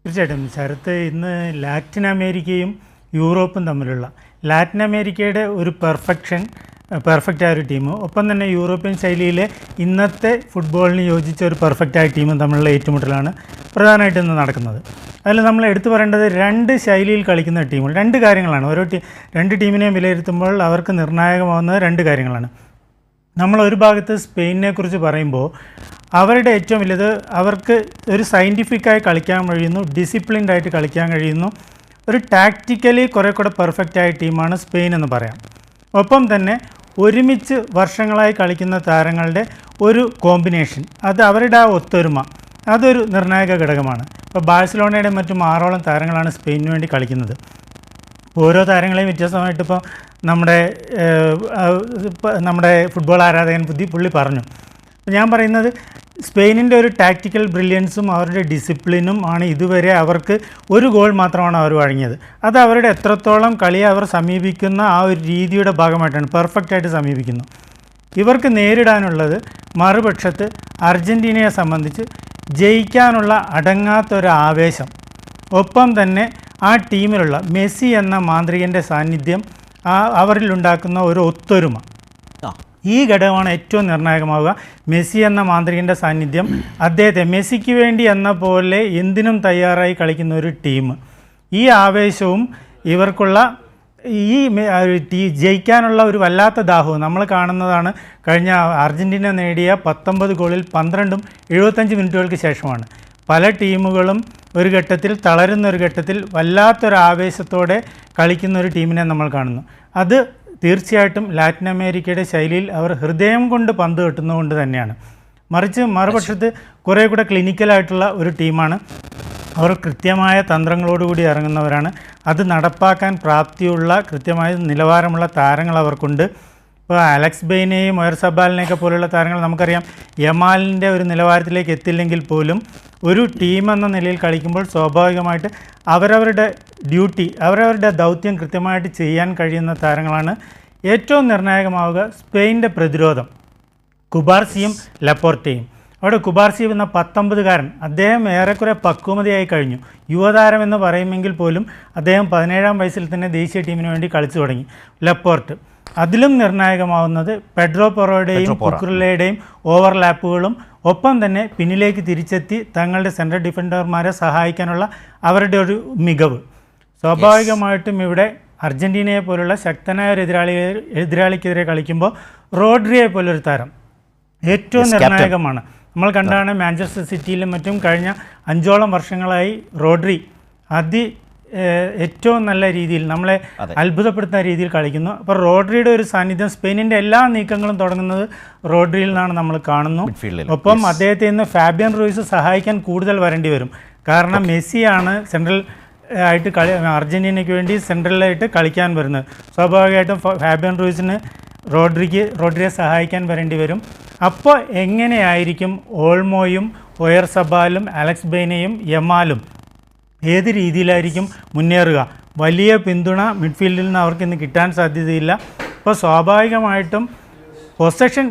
തീർച്ചയായിട്ടും ശരത്ത്, ഇന്ന് ലാറ്റിൻ അമേരിക്കയും യൂറോപ്പും തമ്മിലുള്ള ലാറ്റിൻ അമേരിക്കയുടെ ഒരു പെർഫെക്റ്റായ ഒരു ടീം, ഒപ്പം തന്നെ യൂറോപ്യൻ ശൈലിയിലെ ഇന്നത്തെ ഫുട്ബോളിന് യോജിച്ച ഒരു പെർഫെക്റ്റായ ടീമും തമ്മിലുള്ള ഏറ്റുമുട്ടലാണ് പ്രധാനമായിട്ട് ഇന്ന് നടക്കുന്നത്. അതിൽ നമ്മൾ എടുത്തു പറയേണ്ടത് 2 ശൈലിയിൽ കളിക്കുന്ന ടീമുകൾ, 2 കാര്യങ്ങളാണ്. രണ്ട് ടീമിനെയും വിലയിരുത്തുമ്പോൾ അവർക്ക് നിർണായകമാവുന്നത് 2 കാര്യങ്ങളാണ്. നമ്മൾ ഒരു ഭാഗത്ത് സ്പെയിനിനെ കുറിച്ച് പറയുമ്പോൾ അവരുടെ ഏറ്റവും വലുത് അവർക്ക് ഒരു സയൻറ്റിഫിക്കായി കളിക്കാൻ കഴിയുന്നു, ഡിസിപ്ലിൻഡ് ആയിട്ട് കളിക്കാൻ കഴിയുന്നു, ഒരു ടാക്റ്റിക്കലി കുറേ കൂടെ പെർഫെക്റ്റായ ടീമാണ് സ്പെയിൻ എന്ന് പറയാം. ഒപ്പം തന്നെ ഒരുമിച്ച് വർഷങ്ങളായി കളിക്കുന്ന താരങ്ങളുടെ ഒരു കോമ്പിനേഷൻ, അത് അവരുടെ ആ ഒത്തൊരുമ, അതൊരു നിർണായക ഘടകമാണ്. ഇപ്പോൾ ബാഴ്സലോണയുടെ മറ്റും 6ഓളം താരങ്ങളാണ് സ്പെയിനിന് വേണ്ടി കളിക്കുന്നത്. ഓരോ താരങ്ങളെയും വ്യത്യാസമായിട്ട് ഇപ്പോൾ നമ്മുടെ ഫുട്ബോൾ ആരാധകൻ പുള്ളി പറഞ്ഞു. ഞാൻ പറയുന്നത് സ്പെയിനിൻ്റെ ഒരു ടാക്റ്റിക്കൽ ബ്രില്യൻസും അവരുടെ ഡിസിപ്ലിനും ആണ് ഇതുവരെ അവർക്ക് 1 ഗോൾ മാത്രമാണ് അവർ വഴങ്ങിയത്. അത് അവരുടെ എത്രത്തോളം കളിയെ അവർ സമീപിക്കുന്ന ആ ഒരു രീതിയുടെ ഭാഗമായിട്ടാണ്, പെർഫെക്റ്റായിട്ട് സമീപിക്കുന്നു. ഇവർക്ക് നേരിടാനുള്ളത് മറുപക്ഷത്ത് അർജൻറ്റീനയെ സംബന്ധിച്ച് ജയിക്കാനുള്ള അടങ്ങാത്തൊരു ആവേശം, ഒപ്പം തന്നെ ആ ടീമിലുള്ള മെസ്സി എന്ന മാന്ത്രികൻ്റെ സാന്നിധ്യം, അവരിലുണ്ടാക്കുന്ന ഒരു ഒത്തൊരുമ, ഈ ഘടകമാണ് ഏറ്റവും നിർണായകമാവുക. മെസ്സി എന്ന മാന്ത്രികൻ്റെ സാന്നിധ്യം, അദ്ദേഹത്തെ മെസ്സിക്ക് വേണ്ടി എന്ന പോലെ എന്തിനും തയ്യാറായി കളിക്കുന്ന ഒരു ടീം, ഈ ആവേശവും ഇവർക്കുള്ള ജയിക്കാനുള്ള ഒരു വല്ലാത്ത ദാഹവും നമ്മൾ കാണുന്നതാണ്. കഴിഞ്ഞ അർജൻറ്റീന നേടിയ 19 ഗോളിൽ 12ഉം 75 മിനിറ്റുകൾക്ക് ശേഷമാണ്. പല ടീമുകളും ഒരു ഘട്ടത്തിൽ തളരുന്നൊരു ഘട്ടത്തിൽ വല്ലാത്തൊരു ആവേശത്തോടെ കളിക്കുന്ന ഒരു ടീമിനെ നമ്മൾ കാണുന്നു. അത് തീർച്ചയായിട്ടും ലാറ്റിൻ അമേരിക്കയുടെ ശൈലിയിൽ അവർ ഹൃദയം കൊണ്ട് പന്ത് കെട്ടുന്നതുകൊണ്ട് തന്നെയാണ്. മറുപക്ഷത്ത് കുറേ കൂടെ ക്ലിനിക്കലായിട്ടുള്ള ഒരു ടീമാണ്. അവർ കൃത്യമായ തന്ത്രങ്ങളോടുകൂടി ഇറങ്ങുന്നവരാണ്. അത് നടപ്പാക്കാൻ പ്രാപ്തിയുള്ള കൃത്യമായ നിലവാരമുള്ള താരങ്ങൾ അവർക്കുണ്ട്. ഇപ്പോൾ അലക്സ് ബെയ്നെയും ഒയർസബാലിനെയൊക്കെ പോലുള്ള താരങ്ങൾ നമുക്കറിയാം യമാലിൻ്റെ ഒരു നിലവാരത്തിലേക്ക് എത്തില്ലെങ്കിൽ പോലും ഒരു ടീം എന്ന നിലയിൽ കളിക്കുമ്പോൾ സ്വാഭാവികമായിട്ട് അവരവരുടെ ഡ്യൂട്ടി, അവരവരുടെ ദൗത്യം കൃത്യമായിട്ട് ചെയ്യാൻ കഴിയുന്ന താരങ്ങളാണ്. ഏറ്റവും നിർണായകമാവുക സ്പെയിൻ്റെ പ്രതിരോധം, കുബാർസിയും ലപ്പോർട്ടയും. അവിടെ കുബാർസി എന്ന 19കാരൻ, അദ്ദേഹം ഏറെക്കുറെ പക്വമതിയായി കഴിഞ്ഞു. യുവതാരം എന്ന് പറയുമെങ്കിൽ പോലും അദ്ദേഹം 17-ാം വയസ്സിൽ തന്നെ ദേശീയ ടീമിന് വേണ്ടി കളിച്ചു തുടങ്ങി. ലപ്പോർട്ട് അതിലും നിർണായകമാവുന്നത് പെഡ്രോ പൊറോയുടെയും കുക്കുറിലയുടെയും ഓവർലാപ്പുകളും ഒപ്പം തന്നെ പിന്നിലേക്ക് തിരിച്ചെത്തി തങ്ങളുടെ സെൻട്രൽ ഡിഫൻഡർമാരെ സഹായിക്കാനുള്ള അവരുടെ ഒരു മികവ്. സ്വാഭാവികമായിട്ടും ഇവിടെ അർജൻറ്റീനയെ പോലുള്ള ശക്തനായ ഒരു എതിരാളിക്കെതിരെ കളിക്കുമ്പോൾ റോഡ്രിയെ പോലൊരു താരം ഏറ്റവും നിർണായകമാണ്. നമ്മൾ കണ്ടാണ് മാഞ്ചസ്റ്റർ സിറ്റിയിലും മറ്റും കഴിഞ്ഞ 5ഓളം വർഷങ്ങളായി റോഡ്രി ഏറ്റവും നല്ല രീതിയിൽ നമ്മളെ അത്ഭുതപ്പെടുത്തുന്ന രീതിയിൽ കളിക്കുന്നു. അപ്പോൾ റോഡ്രിയുടെ ഒരു സാന്നിധ്യം, സ്പെയിനിൻ്റെ എല്ലാ നീക്കങ്ങളും തുടങ്ങുന്നത് റോഡ്രിയിൽ നിന്നാണ് നമ്മൾ കാണുന്നു. ഒപ്പം അദ്ദേഹത്തെ ഇന്ന് ഫാബിയൻ റൂയിസ് സഹായിക്കാൻ കൂടുതൽ വരേണ്ടി വരും. കാരണം മെസ്സിയാണ് സെൻട്രൽ ആയിട്ട് അർജൻറ്റീനയ്ക്ക് വേണ്ടി സെൻട്രലായിട്ട് കളിക്കാൻ വരുന്നത്. സ്വാഭാവികമായിട്ടും ഫാബിയൻ റൂയിസിന് റോഡ്രിയെ സഹായിക്കാൻ വരേണ്ടി വരും. അപ്പോൾ എങ്ങനെയായിരിക്കും ഓൾമോയും ഒയർസബാലും അലക്സ് ബെയ്നെയും യമാലും ഏത് രീതിയിലായിരിക്കും മുന്നേറുക? വലിയ പിന്തുണ മിഡ്ഫീൽഡിൽ നിന്ന് അവർക്ക് ഇന്ന് കിട്ടാൻ സാധ്യതയില്ല. അപ്പോൾ സ്വാഭാവികമായിട്ടും പൊസഷൻ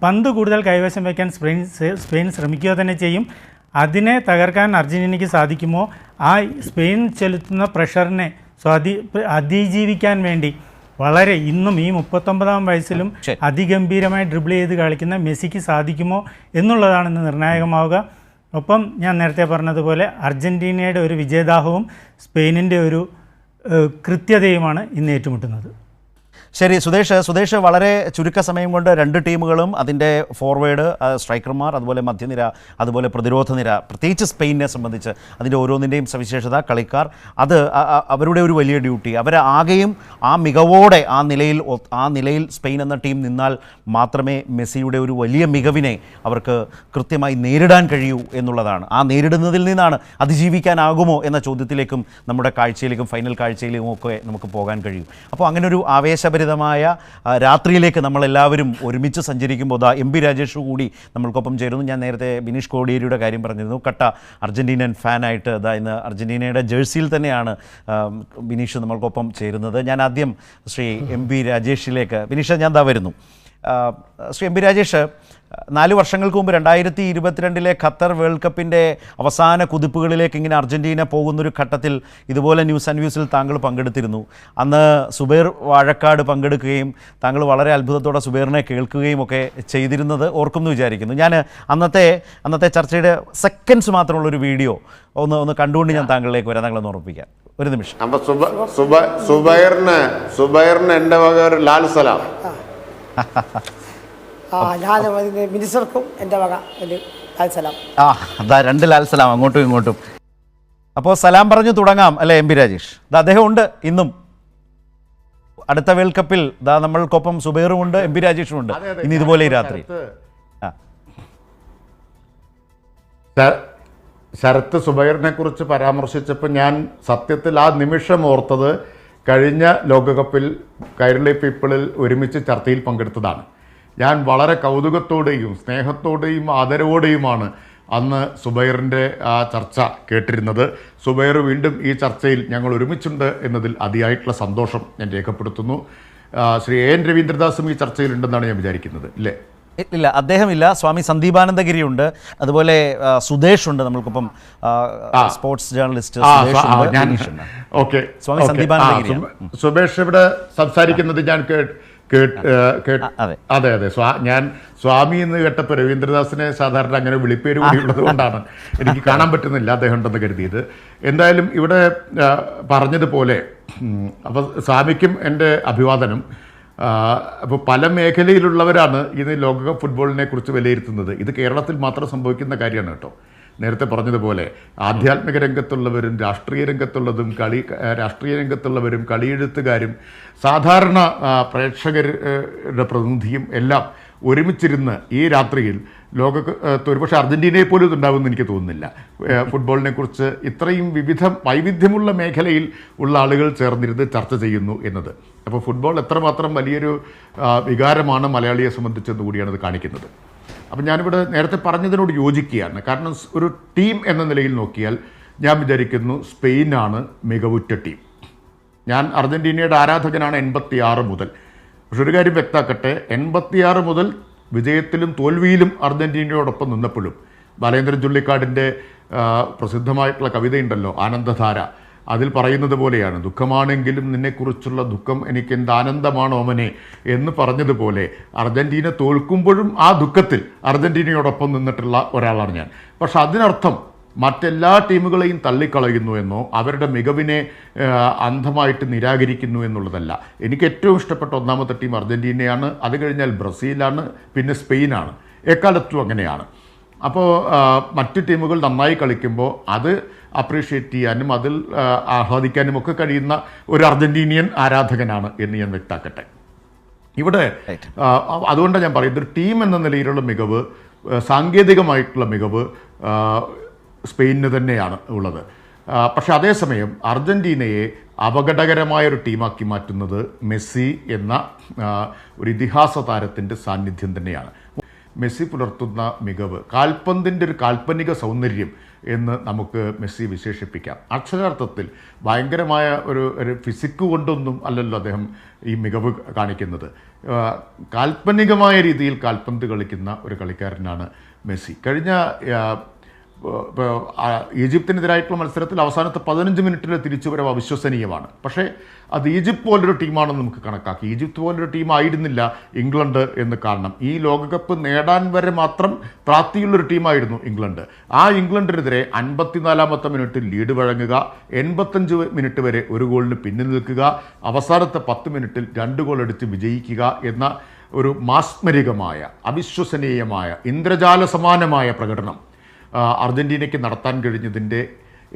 പന്ത് കൂടുതൽ കൈവശം വയ്ക്കാൻ സ്പെയിൻ ശ്രമിക്കുക തന്നെ ചെയ്യും. അതിനെ തകർക്കാൻ അർജൻറ്റീനയ്ക്ക് സാധിക്കുമോ? ആ സ്പെയിൻ ചെലുത്തുന്ന പ്രഷറിനെ അതിജീവിക്കാൻ വേണ്ടി ഇന്നും ഈ 39-ാം വയസ്സിലും അതിഗംഭീരമായി ഡ്രിബിൾ ചെയ്ത് കളിക്കുന്ന മെസ്സിക്ക് സാധിക്കുമോ എന്നുള്ളതാണ് ഇന്ന് നിർണായകമാവുക. ഒപ്പം ഞാൻ നേരത്തെ പറഞ്ഞതുപോലെ അർജൻറ്റീനയുടെ ഒരു വിജയദാഹവും സ്പെയിനിൻ്റെ ഒരു കൃത്യതയുമാണ് ഇന്ന് ഏറ്റുമുട്ടുന്നത്. ശരി സുദേശ് വളരെ ചുരുക്ക സമയം കൊണ്ട് 2 ടീമുകളും അതിൻ്റെ ഫോർവേഡ്, സ്ട്രൈക്കർമാർ, അതുപോലെ മധ്യനിര, അതുപോലെ പ്രതിരോധ നിര, പ്രത്യേകിച്ച് സ്പെയിനെ സംബന്ധിച്ച് അതിൻ്റെ ഓരോന്നിൻ്റെയും സവിശേഷത, കളിക്കാർ, അത് അവരുടെ ഒരു വലിയ ഡ്യൂട്ടി, ആകെയും ആ മികവോടെ ആ നിലയിൽ സ്പെയിൻ എന്ന ടീം നിന്നാൽ മാത്രമേ മെസ്സിയുടെ ഒരു വലിയ മികവിനെ അവർക്ക് കൃത്യമായി നേരിടാൻ കഴിയൂ എന്നുള്ളതാണ്. ആ നേരിടുന്നതിൽ നിന്നാണ് അതിജീവിക്കാനാകുമോ എന്ന ചോദ്യത്തിലേക്കും നമ്മുടെ കാഴ്ചയിലേക്കും ഫൈനൽ കാഴ്ചയിലേക്കും ഒക്കെ നമുക്ക് പോകാൻ കഴിയും. അപ്പോൾ അങ്ങനെ ഒരു ആവേശപരമായ രാത്രിയിലേക്ക് നമ്മളെല്ലാവരും ഒരുമിച്ച് സഞ്ചരിക്കുമ്പോൾ എം പി രാജേഷ് കൂടി നമ്മൾക്കൊപ്പം ചേരുന്നു. ഞാൻ നേരത്തെ ബിനീഷ് കോടിയേരിയുടെ കാര്യം പറഞ്ഞിരുന്നു. കട്ട അർജൻറ്റീനൻ ഫാനായിട്ട് ഇന്ന് അർജൻറ്റീനയുടെ ജേഴ്സിയിൽ തന്നെയാണ് ബിനീഷ് നമ്മൾക്കൊപ്പം ചേരുന്നത്. ഞാൻ ആദ്യം ശ്രീ എം പി രാജേഷിലേക്ക്. ബിനീഷ്, ഞാൻ വരുന്നു. ശ്രീ എം പി രാജേഷ്, 4 വർഷങ്ങൾക്ക് മുമ്പ് 2022 ഖത്തർ വേൾഡ് കപ്പിൻ്റെ അവസാന കുതിപ്പുകളിലേക്ക് ഇങ്ങനെ അർജൻറ്റീന പോകുന്നൊരു ഘട്ടത്തിൽ ഇതുപോലെ ന്യൂസ് ആൻഡ് വ്യൂസിൽ താങ്കൾ പങ്കെടുത്തിരുന്നു. അന്ന് സുബൈർ വാഴക്കാട് പങ്കെടുക്കുകയും താങ്കൾ വളരെ അത്ഭുതത്തോടെ സുബൈറിനെ കേൾക്കുകയും ഒക്കെ ചെയ്തിരുന്നത് ഓർക്കുമെന്ന് വിചാരിക്കുന്നു. ഞാൻ അന്നത്തെ ചർച്ചയുടെ സെക്കൻഡ്സ് മാത്രമുള്ളൊരു വീഡിയോ ഒന്ന് കണ്ടുകൊണ്ട് ഞാൻ താങ്കളിലേക്ക് വരാം. താങ്കളൊന്ന് ഉറപ്പിക്കാം, ഒരു നിമിഷം. അപ്പോൾ സുബൈറിന് എൻ്റെ വക ഒരു ലാൽ സലാം. ഞാൻ മിനിസ്റ്റർക്കും എൻ്റെ വക ഒരു ലാൽ സലാം. അതാ 2 ലാൽ സലാം അങ്ങോട്ടും ഇങ്ങോട്ടും. അപ്പോൾ സലാം പറഞ്ഞു തുടങ്ങാം അല്ലേ എം പി രാജേഷ്? അദ്ദേഹം ഉണ്ട് ഇന്നും അടുത്ത വേൾഡ് കപ്പിൽ. നമ്മൾക്കൊപ്പം സുബൈറും ഉണ്ട്, എം പി രാജേഷും ഉണ്ട് ഇന്ന് ഇതുപോലെ ഈ രാത്രി. ശരത്ത് സുബൈറിനെ കുറിച്ച് പരാമർശിച്ചപ്പോൾ ഞാൻ സത്യത്തിൽ ആ നിമിഷം ഓർത്തത് കഴിഞ്ഞ ലോകകപ്പിൽ കൈരളി പീപ്പിളിൽ ഒരുമിച്ച് ചർച്ചയിൽ പങ്കെടുത്തതാണ്. ഞാൻ വളരെ കൗതുകത്തോടെയും സ്നേഹത്തോടെയും ആദരവോടെയുമാണ് അന്ന് സുബൈറിൻ്റെ ആ ചർച്ച കേട്ടിരുന്നത്. സുബൈർ വീണ്ടും ഈ ചർച്ചയിൽ ഞങ്ങൾ ഒരുമിച്ചുണ്ട് എന്നതിൽ അതിയായിട്ടുള്ള സന്തോഷം ഞാൻ രേഖപ്പെടുത്തുന്നു. ശ്രീ എൻ രവീന്ദ്രദാസും ഈ ചർച്ചയിലുണ്ടെന്നാണ് ഞാൻ വിചാരിക്കുന്നത്. ഇല്ലേ? ഇല്ല, അദ്ദേഹമില്ല. സ്വാമി സന്ദീപാനന്ദഗിരി ഉണ്ട്, അതുപോലെ സുദേശ് ഉണ്ട് നമ്മൾക്കൊപ്പം, സ്പോർട്സ് ജേർണലിസ്റ്റ് ഓക്കെ. സ്വാമി സന്ദീപാനന്ദഗിരി. സുബേഷ് ഇവിടെ സംസാരിക്കുന്നത് ഞാൻ അതെ ഞാൻ സ്വാമി എന്ന് കേട്ടപ്പോൾ രവീന്ദ്രദാസിനെ സാധാരണ അങ്ങനെ വിളിപ്പേര് കൂടി ഉള്ളത് കൊണ്ടാണ് എനിക്ക് കാണാൻ പറ്റുന്നില്ല അദ്ദേഹം ഉണ്ടെന്ന് കരുതിയത്. എന്തായാലും ഇവിടെ പറഞ്ഞതുപോലെ അപ്പോൾ സ്വാമിക്കും എൻ്റെ അഭിവാദനം. അപ്പോൾ പല മേഖലയിലുള്ളവരാണ് ഇന്ന് ലോകകപ്പ് ഫുട്ബോളിനെ കുറിച്ച് വിലയിരുത്തുന്നത്. ഇത് കേരളത്തിൽ മാത്രം സംഭവിക്കുന്ന കാര്യമാണ് കേട്ടോ. നേരത്തെ പറഞ്ഞതുപോലെ ആധ്യാത്മിക രംഗത്തുള്ളവരും രാഷ്ട്രീയ രംഗത്തുള്ളവരും കളിയെഴുത്തുകാരും സാധാരണ പ്രേക്ഷകരുടെ പ്രതിനിധിയും എല്ലാം ഒരുമിച്ചിരുന്ന് ഈ രാത്രിയിൽ ഒരുപക്ഷെ അർജൻറ്റീനയെ പോലും ഇതുണ്ടാവുമെന്ന് എനിക്ക് തോന്നുന്നില്ല. ഫുട്ബോളിനെ കുറിച്ച് ഇത്രയും വൈവിധ്യമുള്ള മേഖലയിൽ ഉള്ള ആളുകൾ ചേർന്നിരുന്ന് ചർച്ച ചെയ്യുന്നു എന്നത്. അപ്പോൾ ഫുട്ബോൾ എത്രമാത്രം വലിയൊരു വികാരമാണ് മലയാളിയെ സംബന്ധിച്ചെന്ന് കൂടിയാണ് ഇത് കാണിക്കുന്നത്. അപ്പം ഞാനിവിടെ നേരത്തെ പറഞ്ഞതിനോട് യോജിക്കുകയാണ്. കാരണം ഒരു ടീം എന്ന നിലയിൽ നോക്കിയാൽ ഞാൻ വിചാരിക്കുന്നു സ്പെയിനാണ് മികവുറ്റ ടീം. ഞാൻ അർജൻറ്റീനയുടെ ആരാധകനാണ് 86 മുതൽ. പക്ഷെ ഒരു കാര്യം വ്യക്തമാക്കട്ടെ, 86 മുതൽ വിജയത്തിലും തോൽവിയിലും അർജൻറ്റീനയോടൊപ്പം നിന്നപ്പോഴും ബാലേന്ദ്രൻ ചുള്ളിക്കാടിൻ്റെ പ്രസിദ്ധമായിട്ടുള്ള കവിതയുണ്ടല്ലോ ആനന്ദധാര, അതിൽ പറയുന്നത് പോലെയാണ്, ദുഃഖമാണെങ്കിലും നിന്നെക്കുറിച്ചുള്ള ദുഃഖം എനിക്ക് എന്ത് ആനന്ദമാണ് ഓമനെ എന്ന് പറഞ്ഞതുപോലെ അർജൻറ്റീന തോൽക്കുമ്പോഴും ആ ദുഃഖത്തിൽ അർജൻറ്റീനയോടൊപ്പം നിന്നിട്ടുള്ള ഒരാളാണ് ഞാൻ. പക്ഷെ അതിനർത്ഥം മറ്റെല്ലാ ടീമുകളെയും തള്ളിക്കളയുന്നു എന്നോ അവരുടെ മികവിനെ അന്ധമായിട്ട് നിരാകരിക്കുന്നു എന്നുള്ളതല്ല. എനിക്ക് ഏറ്റവും ഇഷ്ടപ്പെട്ട ഒന്നാമത്തെ ടീം അർജൻറ്റീനയാണ്, അത് കഴിഞ്ഞാൽ ബ്രസീലാണ്, പിന്നെ സ്പെയിനാണ്. എക്കാലത്തും അങ്ങനെയാണ്. അപ്പോൾ മറ്റ് ടീമുകൾ നന്നായി കളിക്കുമ്പോൾ അത് അപ്രീഷിയേറ്റ് ചെയ്യാനും അതിൽ ആഹ്ലാദിക്കാനും ഒക്കെ കഴിയുന്ന ഒരു അർജൻറ്റീനിയൻ ആരാധകനാണ് എന്ന് ഞാൻ വ്യക്തമാക്കട്ടെ. ഇവിടെ അതുകൊണ്ടാണ് ഞാൻ പറയുന്നത്, ഒരു ടീം എന്ന നിലയിലുള്ള മികവ്, സാങ്കേതികമായിട്ടുള്ള മികവ് സ്പെയിനിന് തന്നെയാണ് ഉള്ളത്. പക്ഷെ അതേസമയം അർജൻറ്റീനയെ അപകടകരമായ ഒരു ടീമാക്കി മാറ്റുന്നത് മെസ്സി എന്ന ഒരു ഇതിഹാസ താരത്തിൻ്റെ സാന്നിധ്യം തന്നെയാണ്. മെസ്സി പുലർത്തുന്ന മികവ്, കാൽപന്തിൻ്റെ ഒരു കാൽപ്പനിക സൗന്ദര്യം എന്ന് നമുക്ക് മെസ്സി വിശേഷിപ്പിക്കാം. അക്ഷരാർത്ഥത്തിൽ ഭയങ്കരമായ ഒരു ഫിസിക്ക് കൊണ്ടൊന്നും അല്ലല്ലോ അദ്ദേഹം ഈ മികവ് കാണിക്കുന്നത്. കാൽപ്പനികമായ രീതിയിൽ കാൽപന്ത് കളിക്കുന്ന ഒരു കളിക്കാരനാണ് മെസ്സി. കഴിഞ്ഞ ഈജിപ്തിനെതിരായിട്ടുള്ള മത്സരത്തിൽ അവസാനത്തെ 15 മിനിറ്റിലെ തിരിച്ചുവരവ് അവിശ്വസനീയമാണ്. പക്ഷേ അത് ഈജിപ്ത് പോലൊരു ടീമാണെന്ന് നമുക്ക് കണക്കാക്കി. ഈജിപ്ത് പോലൊരു ടീമായിരുന്നില്ല ഇംഗ്ലണ്ട് എന്ന് കാണണം. ഈ ലോകകപ്പ് നേടാൻ വരെ മാത്രം പ്രാപ്തിയുള്ളൊരു ടീമായിരുന്നു ഇംഗ്ലണ്ട്. ആ ഇംഗ്ലണ്ടിനെതിരെ 54-ാമത്തെ മിനിറ്റിൽ ലീഡ് വഴങ്ങുക, 85 മിനിറ്റ് വരെ ഒരു ഗോളിന് പിന്നിൽ നിൽക്കുക, അവസാനത്തെ 10 മിനിറ്റിൽ 2 ഗോൾ അടിച്ച് വിജയിക്കുക എന്ന ഒരു മാസ്മരികമായ, അവിശ്വസനീയമായ, ഇന്ദ്രജാല സമാനമായ പ്രകടനം അർജൻറ്റീനയ്ക്ക് നടത്താൻ കഴിഞ്ഞതിൻ്റെ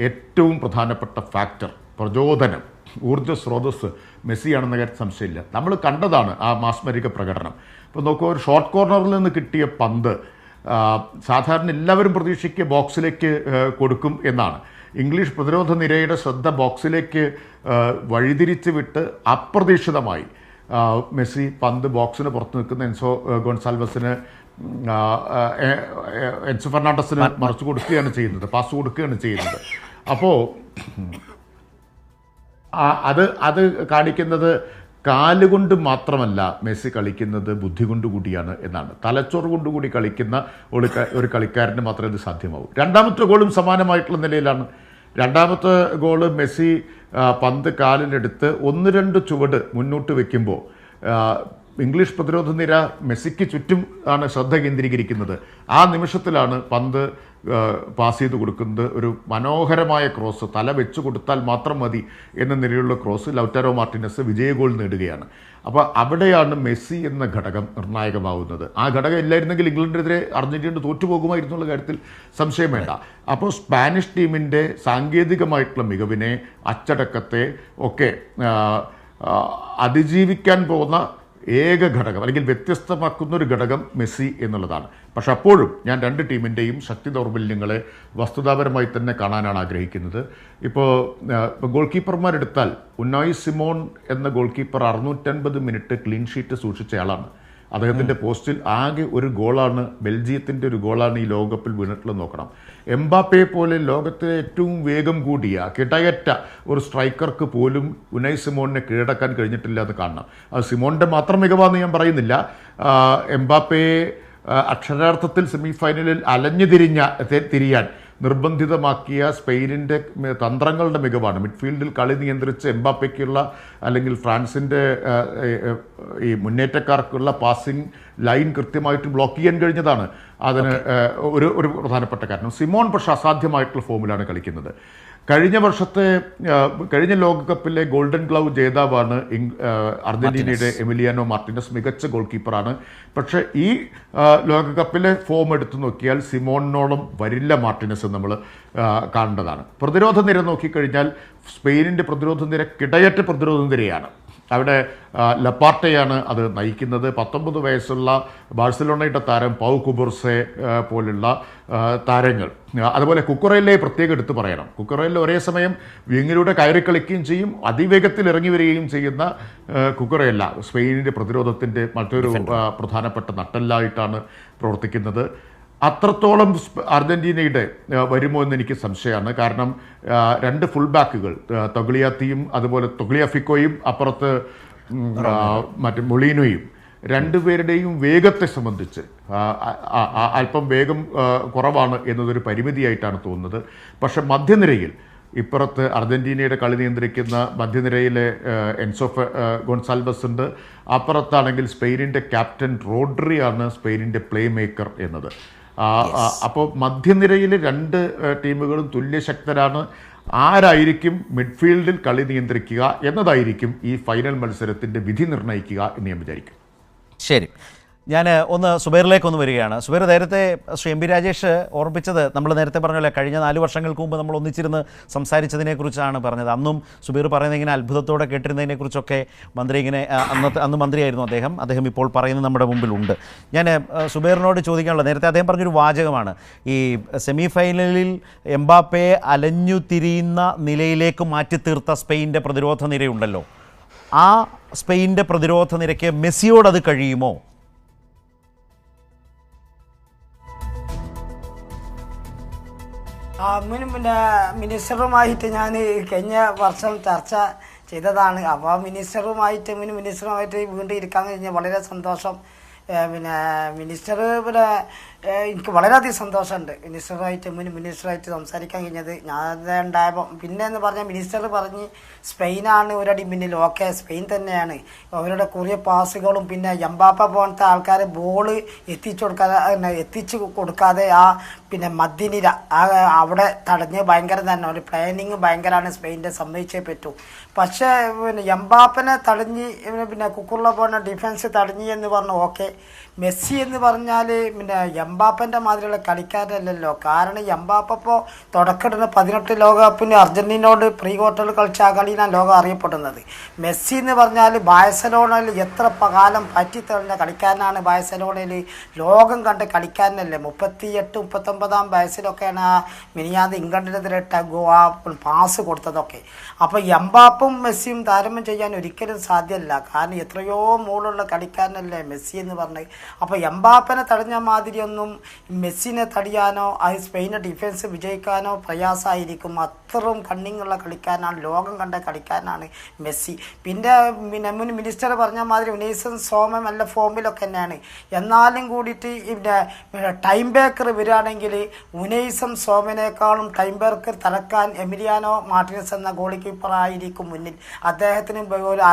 ഏറ്റവും പ്രധാനപ്പെട്ട ഫാക്ടർ, പ്രചോദനം, ഊർജ്ജ സ്രോതസ് മെസ്സിയാണെന്ന കാര്യത്തിൽ സംശയമില്ല. നമ്മൾ കണ്ടതാണ് ആ മാസ്മരിക പ്രകടനം. ഇപ്പോൾ നോക്കുക, ഒരു ഷോർട്ട് കോർണറിൽ നിന്ന് കിട്ടിയ പന്ത് സാധാരണ എല്ലാവരും പ്രതീക്ഷിക്കുക ബോക്സിലേക്ക് കൊടുക്കും എന്നാണ്. ഇംഗ്ലീഷ് പ്രതിരോധ നിരയുടെ ശ്രദ്ധ ബോക്സിലേക്ക് വഴിതിരിച്ച് വിട്ട് അപ്രതീക്ഷിതമായി മെസ്സി പന്ത് ബോക്സിന് പുറത്ത് നിൽക്കുന്ന എൻസോ ഗോൺസാൽവസിന്, എൻസോ ഫെർണാണ്ടസിന് മറിച്ച് കൊടുക്കുകയാണ് ചെയ്യുന്നത്, പാസ് കൊടുക്കുകയാണ് ചെയ്യുന്നത്. അപ്പോൾ അത് കാണിക്കുന്നത് കാലുകൊണ്ട് മാത്രമല്ല മെസ്സി കളിക്കുന്നത്, ബുദ്ധി കൊണ്ട് കൂടിയാണ് എന്നാണ്. തലച്ചോറ് കൊണ്ടുകൂടി കളിക്കുന്ന ഒരു കളിക്കാരന് മാത്രമേ ഇത് സാധ്യമാവൂ. രണ്ടാമത്തെ ഗോളും സമാനമായിട്ടുള്ള നിലയിലാണ്. രണ്ടാമത്തെ ഗോള് മെസ്സി പന്ത് കാലിലെടുത്ത് 1-2 ചുവട് മുന്നോട്ട് വയ്ക്കുമ്പോൾ ഇംഗ്ലീഷ് പ്രതിരോധ നിര മെസ്സിക്ക് ചുറ്റും ആണ് ശ്രദ്ധ കേന്ദ്രീകരിക്കുന്നത്. ആ നിമിഷത്തിലാണ് പന്ത് പാസ് ചെയ്ത് കൊടുക്കുന്നത്. ഒരു മനോഹരമായ ക്രോസ്, തല വെച്ച് കൊടുത്താൽ മാത്രം മതി എന്ന നിലയിലുള്ള ക്രോസ് ലൗറ്റാരോ മാർട്ടിനസ് വിജയ ഗോൾ നേടുകയാണ്. അപ്പോൾ അവിടെയാണ് മെസ്സി എന്ന ഘടകം നിർണായകമാവുന്നത്. ആ ഘടകം ഇല്ലായിരുന്നെങ്കിൽ ഇംഗ്ലണ്ടിനെതിരെ അർജൻറ്റീന തോറ്റുപോകുമായിരുന്നു എന്നുള്ള കാര്യത്തിൽ സംശയം വേണ്ട. അപ്പോൾ സ്പാനിഷ് ടീമിൻ്റെ സാങ്കേതികമായിട്ടുള്ള മികവിനെ, അച്ചടക്കത്തെ ഒക്കെ അതിജീവിക്കാൻ പോകുന്ന ഏക ഘടകം അല്ലെങ്കിൽ വ്യത്യസ്തമാക്കുന്ന ഒരു ഘടകം മെസ്സി എന്നുള്ളതാണ്. പക്ഷെ അപ്പോഴും ഞാൻ രണ്ട് ടീമിൻ്റെയും ശക്തി ദൗർബല്യങ്ങളെ വസ്തുതാപരമായി തന്നെ കാണാനാണ് ആഗ്രഹിക്കുന്നത്. ഇപ്പോൾ ഗോൾ കീപ്പർമാരെടുത്താൽ ഉനായ് സിമോൺ എന്ന goal keeper 650 minute clean sheet സൂക്ഷിച്ചയാളാണ്. അദ്ദേഹത്തിൻ്റെ പോസ്റ്റിൽ ആകെ ഒരു ഗോളാണ്, ബെൽജിയത്തിൻ്റെ ഒരു ഗോളാണ് ഈ ലോകകപ്പിൽ വീണിട്ടുള്ളത് നോക്കണം. എംബാപ്പയെ പോലെ ലോകത്തിലെ ഏറ്റവും വേഗം കൂടിയ കിടയറ്റ ഒരു സ്ട്രൈക്കർക്ക് പോലും ഉനായ് സിമോണിനെ കീഴടക്കാൻ കഴിഞ്ഞിട്ടില്ല എന്ന് കാണണം. അത് സിമോണിൻ്റെ മാത്രം മികവാന്ന് ഞാൻ പറയുന്നില്ല. എംബാപ്പയെ അക്ഷരാർത്ഥത്തിൽ സെമിഫൈനലിൽ അലഞ്ഞു തിരിയാൻ നിർബന്ധിതമാക്കിയ സ്പെയിനിൻ്റെ തന്ത്രങ്ങളുടെ മികവാണ്. മിഡ്ഫീൽഡിൽ കളി നിയന്ത്രിച്ച് എംബാപ്പയ്ക്കുള്ള അല്ലെങ്കിൽ ഫ്രാൻസിൻ്റെ ഈ മുന്നേറ്റക്കാർക്കുള്ള പാസിംഗ് ലൈൻ കൃത്യമായിട്ട് ബ്ലോക്ക് ചെയ്യാൻ കഴിഞ്ഞതാണ് അതിന് ഒരു പ്രധാനപ്പെട്ട കാരണം. സിമോൺ പക്ഷേ അസാധ്യമായിട്ടുള്ള ഫോമിലാണ് കളിക്കുന്നത്. കഴിഞ്ഞ ലോകകപ്പിലെ ഗോൾഡൻ ഗ്ലൗ ജേതാവാണ് അർജന്റീനയുടെ എമിലിയാനോ മാർട്ടിനസ്. മികച്ച ഗോൾ കീപ്പറാണ്. പക്ഷേ ഈ ലോകകപ്പിലെ ഫോം എടുത്തു നോക്കിയാൽ സിമോണിനോളം വരില്ല മാർട്ടിനസ് നമ്മൾ കാണേണ്ടതാണ്. പ്രതിരോധ നിര നോക്കിക്കഴിഞ്ഞാൽ സ്പെയിനിൻ്റെ പ്രതിരോധ നിര കിടയറ്റ പ്രതിരോധ നിരയാണ്. അവിടെ ലപ്പാർട്ടയാണ് അത് നയിക്കുന്നത്. 19 വയസ്സുള്ള ബാഴ്സലോണയുടെ താരം പൗ കുബുർസെ പോലുള്ള താരങ്ങൾ. അതുപോലെ കുക്കുറെല്ലയെ പ്രത്യേകം എടുത്ത് പറയണം. കുക്കുറെല്ല ഒരേ സമയം വിങ്ങിലൂടെ കയറി കളിക്കുകയും ചെയ്യും, അതിവേഗത്തിൽ ഇറങ്ങി വരികയും ചെയ്യുന്ന കുക്കുറെല്ല സ്പെയിനിൻ്റെ പ്രതിരോധത്തിൻ്റെ മറ്റൊരു പ്രധാനപ്പെട്ട നട്ടെല്ലായിട്ടാണ് പ്രവർത്തിക്കുന്നത്. അത്രത്തോളം അർജൻറ്റീനയുടെ വരുമോ എന്ന് എനിക്ക് സംശയമാണ്. കാരണം 2 ഫുൾ ബാക്കുകൾ തൊഗ്ലിയാത്തിയും അതുപോലെ തൊഗ്ലിയാഫിക്കോയും അപ്പുറത്ത് മറ്റേ മൊളീനോയും, രണ്ടുപേരുടെയും വേഗത്തെ സംബന്ധിച്ച് അല്പം വേഗം കുറവാണ് എന്നതൊരു പരിമിതിയായിട്ടാണ് തോന്നുന്നത്. പക്ഷെ മധ്യനിരയിൽ ഇപ്പുറത്ത് അർജൻറ്റീനയുടെ കളി നിയന്ത്രിക്കുന്ന മധ്യനിരയിലെ എൻസോ ഗോൺസാൽവസ് ഉണ്ട്. അപ്പുറത്താണെങ്കിൽ സ്പെയിനിൻ്റെ ക്യാപ്റ്റൻ റോഡ്രിയാണ് സ്പെയിനിൻ്റെ പ്ലേ മേക്കർ എന്നത്. അപ്പോൾ മധ്യനിരയിൽ 2 ടീമുകളും തുല്യശക്തരാണ്. ആരായിരിക്കും മിഡ്ഫീൽഡിൽ കളി നിയന്ത്രിക്കുക എന്നതായിരിക്കും ഈ ഫൈനൽ മത്സരത്തിൻ്റെ വിധി നിർണ്ണയിക്കുക എന്ന് ഞാൻ വിചാരിക്കും. ശരി, ഞാൻ ഒന്ന് സുബൈറിലേക്ക് ഒന്ന് വരികയാണ്. സുബൈർ, നേരത്തെ ശ്രീ എം പി രാജേഷ് ഓർമ്മിച്ചത് നമ്മൾ നേരത്തെ പറഞ്ഞല്ലേ, കഴിഞ്ഞ 4 വർഷങ്ങൾക്ക് മുമ്പ് നമ്മൾ ഒന്നിച്ചിരുന്ന് സംസാരിച്ചതിനെക്കുറിച്ചാണ് പറഞ്ഞത്. അന്നും സുബൈർ പറയുന്നത് ഇങ്ങനെ അത്ഭുതത്തോടെ കേട്ടിരുന്നതിനെക്കുറിച്ചൊക്കെ മന്ത്രി ഇങ്ങനെ അന്ന് മന്ത്രിയായിരുന്നു അദ്ദേഹം ഇപ്പോൾ പറയുന്നത് നമ്മുടെ മുമ്പിലുണ്ട്. ഞാൻ സുബൈറിനോട് ചോദിക്കാനുള്ളത്, നേരത്തെ അദ്ദേഹം പറഞ്ഞൊരു വാചകമാണ്, ഈ സെമി ഫൈനലിൽ എംബാപ്പയെ അലഞ്ഞു തിരിയുന്ന നിലയിലേക്ക് മാറ്റി തീർത്ത സ്പെയിൻ്റെ പ്രതിരോധ നിരയുണ്ടല്ലോ, ആ സ്പെയിൻ്റെ പ്രതിരോധ നിരയ്ക്ക് മെസ്സിയോടത് കഴിയുമോ? പിന്നെ മിനിസ്റ്ററുമായിട്ട് ഞാൻ കഴിഞ്ഞ വർഷം ചർച്ച ചെയ്തതാണ്. അപ്പോൾ മിനിസ്റ്ററുമായിട്ട് വീണ്ടും ഇരിക്കാൻ കഴിഞ്ഞാൽ വളരെ സന്തോഷം. പിന്നെ മിനിസ്റ്റർ പിന്നെ എനിക്ക് വളരെയധികം സന്തോഷമുണ്ട് മിനിസ്റ്ററായിട്ട് സംസാരിക്കാൻ കഴിഞ്ഞത്. ഞാൻ ഉണ്ടായപ്പോൾ പിന്നെ എന്ന് പറഞ്ഞാൽ മിനിസ്റ്റർ പറഞ്ഞ് സ്പെയിനാണ് ഒരടി മുന്നിൽ. ഓക്കെ, സ്പെയിൻ തന്നെയാണ്. അവരുടെ കുറേ പാസുകളും പിന്നെ എംബാപ്പ പോലത്തെ ആൾക്കാർ ബോള് എത്തിച്ചു കൊടുക്കാതെ ആ പിന്നെ മധ്യനിര അവിടെ തടഞ്ഞ് ഭയങ്കര തന്നെ ഒരു പ്ലാനിങ് ഭയങ്കരമാണ് സ്പെയിൻ്റെ, സമ്മതിച്ചേ പറ്റൂ. പക്ഷേ പിന്നെ എംബാപ്പനെ തടഞ്ഞ് പിന്നെ കുക്കുള്ള പോണ ഡിഫൻസ് തടഞ്ഞി എന്ന് പറഞ്ഞു. ഓക്കെ, മെസ്സി എന്ന് പറഞ്ഞാൽ പിന്നെ എംബാപ്പൻ്റെ മാതിരിയുള്ള കളിക്കാരല്ലല്ലോ. കാരണം എംബാപ്പ ഇപ്പോൾ തുടക്കമിടുന്ന 18 ലോകകപ്പിന് അർജൻറ്റീനയോട് പ്രീ ക്വാർട്ടറിൽ കളിച്ച ആ കളിയിലാണ് ലോകം അറിയപ്പെടുന്നത്. മെസ്സി എന്ന് പറഞ്ഞാൽ ബാഴ്സലോണയിൽ എത്ര കാലം പറ്റിത്തെളിഞ്ഞ കളിക്കാരനാണ്. ബാഴ്സലോണയിൽ ലോകം കണ്ട കളിക്കാരനല്ലേ. 38-39 വയസ്സിലൊക്കെയാണ് ആ മിനിയാന്ന് ഇംഗ്ലണ്ടിനെതിരെ പാസ് കൊടുത്തതൊക്കെ. അപ്പോൾ എംബാപ്പും മെസ്സിയും താരതമ്യം ചെയ്യാൻ ഒരിക്കലും സാധ്യമല്ല. കാരണം എത്രയോ മുകളിലുള്ള കളിക്കാരനല്ലേ മെസ്സി എന്ന് പറഞ്ഞത്. അപ്പോൾ എംബാപ്പനെ തടഞ്ഞ മാതിരിയൊന്നും മെസ്സിനെ തടിയാനോ അത് സ്പെയിനെ ഡിഫൻസ് വിജയിക്കാനോ പ്രയാസമായിരിക്കും. അത്രയും കണ്ണിങ്ങുള്ള കളിക്കാരനാണ്, ലോകം കണ്ട കളിക്കാരനാണ് മെസ്സി. പിന്നെ മുൻ മിനിസ്റ്റർ പറഞ്ഞ മാതിരി ഉനൈസും സോമൻ നല്ല ഫോമിലൊക്കെ തന്നെയാണ്. എന്നാലും കൂടിയിട്ട് പിന്നെ ടൈം ബേക്കർ വരികയാണെങ്കിൽ ഉനൈസും സോമനേക്കാളും ടൈം ബേക്കർ തലക്കാൻ എമിലിയാനോ മാർട്ടിനസ് എന്ന ഗോൾ കീപ്പറായിരിക്കും മുന്നിൽ. അദ്ദേഹത്തിന്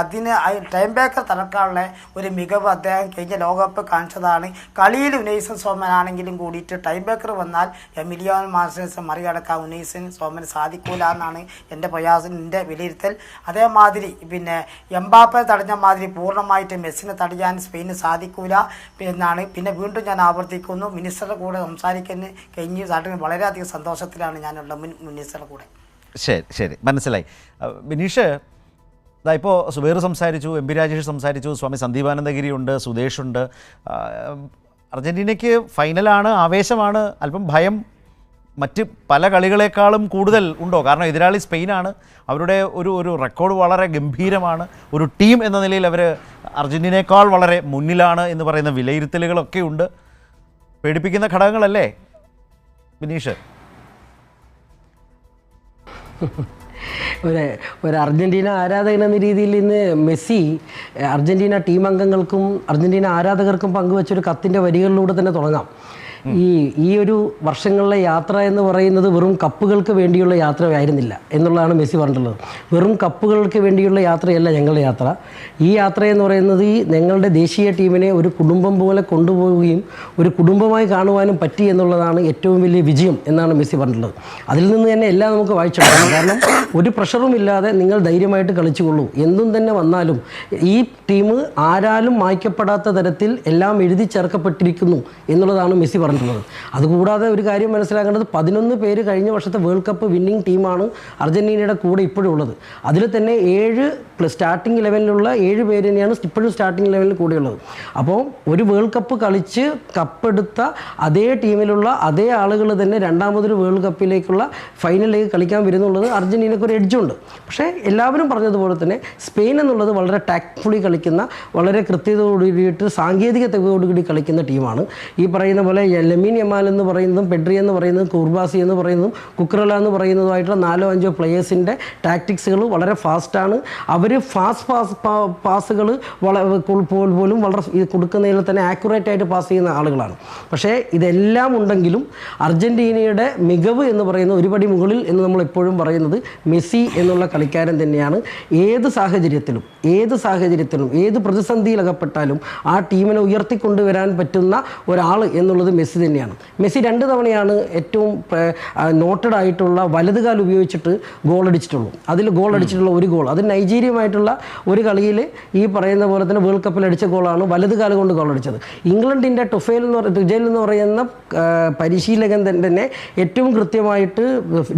അതിന് ടൈം ബേക്കർ തലക്കാനുള്ള ഒരു മികവ് അദ്ദേഹം കഴിഞ്ഞ ലോകകപ്പ് കാണിച്ചതാണ്. കളിയിൽ ഉനൈസും സോമൻ ആണെങ്കിലും കൂടിയിട്ട് ടൈം ബേക്കർ വന്നാൽ എമിലിയാനോ മാർട്ടിനസ് മറികടക്കാൻ ഉനൈസിന് സോമന് സാധിക്കൂല എന്നാണ് എൻ്റെ വിലയിരുത്തൽ. അതേമാതിരി പിന്നെ എംബാപ്പെ തടഞ്ഞ മാതിരി പൂർണ്ണമായിട്ട് മെസ്സിനെ തടയാൻ സ്പെയിന് സാധിക്കൂല എന്നാണ്. പിന്നെ വീണ്ടും ഞാൻ ആവർത്തിക്കുന്നു, മിനിസ്റ്ററുടെ കൂടെ സംസാരിക്കുന്ന കഴിഞ്ഞ് വളരെയധികം സന്തോഷത്തിലാണ് ഞാനുള്ള മിനിസ്റ്ററുടെ കൂടെ. ശരി, മനസ്സിലായി. ബിനീഷ്, ഇപ്പോൾ സുബൈർ സംസാരിച്ചു, എം പി രാജേഷ് സംസാരിച്ചു, സ്വാമി സന്ദീപാനന്ദഗിരി ഉണ്ട്, സുദേശ് ഉണ്ട്. അർജൻറ്റീനയ്ക്ക് ഫൈനലാണ്, ആവേശമാണ്, അല്പം ഭയം മറ്റ് പല കളികളെക്കാളും കൂടുതൽ ഉണ്ടോ? കാരണം എതിരാളി സ്പെയിനാണ്, അവരുടെ ഒരു റെക്കോർഡ് വളരെ ഗംഭീരമാണ്. ഒരു ടീം എന്ന നിലയിൽ അവർ അർജൻറ്റീനയേക്കാൾ വളരെ മുന്നിലാണ് എന്ന് പറയുന്ന വിലയിരുത്തലുകളൊക്കെ ഉണ്ട്. പേടിപ്പിക്കുന്ന ഘടകങ്ങളല്ലേ ബിനീഷ്? ഒരു അർജൻറ്റീന ആരാധകൻ എന്ന രീതിയിൽ ഇന്ന് മെസ്സി അർജൻറ്റീന ടീം അംഗങ്ങൾക്കും അർജൻറ്റീന ആരാധകർക്കും പങ്കുവച്ചൊരു കത്തിൻ്റെ വരികളിലൂടെ തന്നെ തുടങ്ങാം. ഈ ഒരു വർഷങ്ങളിലെ യാത്ര എന്ന് പറയുന്നത് വെറും കപ്പുകൾക്ക് വേണ്ടിയുള്ള യാത്രയായിരുന്നില്ല എന്നുള്ളതാണ് മെസ്സി പറഞ്ഞിട്ടുള്ളത്. വെറും കപ്പുകൾക്ക് വേണ്ടിയുള്ള യാത്രയല്ല ഞങ്ങളുടെ യാത്ര. ഈ യാത്ര എന്ന് പറയുന്നത് ഞങ്ങളുടെ ദേശീയ ടീമിനെ ഒരു കുടുംബം പോലെ കൊണ്ടുപോവുകയും ഒരു കുടുംബമായി കാണുവാനും പറ്റി എന്നുള്ളതാണ് ഏറ്റവും വലിയ വിജയം എന്നാണ് മെസ്സി പറഞ്ഞിട്ടുള്ളത്. അതിൽ നിന്ന് തന്നെ എല്ലാം നമുക്ക് വായിച്ചെടുക്കണം. കാരണം ഒരു പ്രഷറും ഇല്ലാതെ നിങ്ങൾ ധൈര്യമായിട്ട് കളിച്ചുകൊള്ളൂ, എന്തും തന്നെ വന്നാലും ഈ ടീം ആരാലും മായ്ക്കപ്പെടാത്ത തരത്തിൽ എല്ലാം എഴുതി ചേർക്കപ്പെട്ടിരിക്കുന്നു എന്നുള്ളതാണ് മെസ്സി പറഞ്ഞത്. പറഞ്ഞിട്ടുള്ളത്. അതുകൂടാതെ ഒരു കാര്യം മനസ്സിലാക്കേണ്ടത് 11 പേര് കഴിഞ്ഞ വർഷത്തെ വേൾഡ് കപ്പ് വിന്നിംഗ് ടീമാണ് അർജൻറ്റീനയുടെ കൂടെ ഇപ്പോഴും ഉള്ളത്. അതിൽ തന്നെ 7 സ്റ്റാർട്ടിംഗ് ലെവലിലുള്ള 7 പേര് തന്നെയാണ് ഇപ്പോഴും സ്റ്റാർട്ടിംഗ് ലെവലിൽ കൂടെയുള്ളത്. അപ്പോൾ ഒരു വേൾഡ് കപ്പ് കളിച്ച് കപ്പെടുത്ത അതേ ടീമിലുള്ള അതേ ആളുകൾ തന്നെ രണ്ടാമതൊരു വേൾഡ് കപ്പിലേക്കുള്ള ഫൈനലിലേക്ക് കളിക്കാൻ വരുന്നുള്ളത് അർജൻറ്റീനയ്ക്ക് ഒരു എഡ്ജുണ്ട്. പക്ഷേ എല്ലാവരും പറഞ്ഞതുപോലെ തന്നെ സ്പെയിൻ എന്നുള്ളത് വളരെ ടാക്ട്ഫുള്ളി കളിക്കുന്ന, വളരെ കൃത്യതയോടുകൂടിയിട്ട് സാങ്കേതികതയോടുകൂടി കളിക്കുന്ന ടീമാണ്. ഈ പറയുന്ന പോലെ ലെമീൻ യമാൽ എന്ന് പറയുന്നതും പെഡ്രി എന്ന് പറയുന്നതും കുർബാസി എന്ന് പറയുന്നതും കുക്രല എന്ന് പറയുന്നതുമായിട്ടുള്ള 4-5 പ്ലേയേഴ്സിൻ്റെ ടാക്ടിക്സുകൾ വളരെ ഫാസ്റ്റാണ്. അവർ ഫാസ്റ്റ് പാസുകൾ പോലും വളരെ കൊടുക്കുന്നതിൽ തന്നെ ആക്യുറേറ്റ് ആയിട്ട് പാസ് ചെയ്യുന്ന ആളുകളാണ്. പക്ഷേ ഇതെല്ലാം ഉണ്ടെങ്കിലും അർജൻറ്റീനയുടെ മികവ് എന്ന് പറയുന്ന ഒരുപടി മുകളിൽ എന്ന് നമ്മൾ എപ്പോഴും പറയുന്നത് മെസ്സി എന്നുള്ള കളിക്കാരൻ തന്നെയാണ്. ഏത് സാഹചര്യത്തിലും ഏത് പ്രതിസന്ധിയിലകപ്പെട്ടാലും ആ ടീമിനെ ഉയർത്തിക്കൊണ്ടുവരാൻ പറ്റുന്ന ഒരാൾ എന്നുള്ളത് മെസ്സി തന്നെയാണ്. മെസ്സി 2 തവണയാണ് ഏറ്റവും നോട്ടഡ് ആയിട്ടുള്ള വലതുകാൽ ഉപയോഗിച്ചിട്ട് ഗോൾ അടിച്ചിട്ടുള്ളൂ. അതിൽ ഗോൾ അടിച്ചിട്ടുള്ള ഒരു ഗോൾ അത് നൈജീരിയയുമായിട്ടുള്ള ഒരു കളിയിൽ ഈ പറയുന്ന പോലെ തന്നെ വേൾഡ് കപ്പിൽ അടിച്ച ഗോളാണ് വലതുകാല കൊണ്ട് ഗോൾ അടിച്ചത്. ഇംഗ്ലണ്ടിൻ്റെ ടുജെൽ എന്ന് പറയുന്ന പരിശീലകൻ തന്നെ ഏറ്റവും കൃത്യമായിട്ട്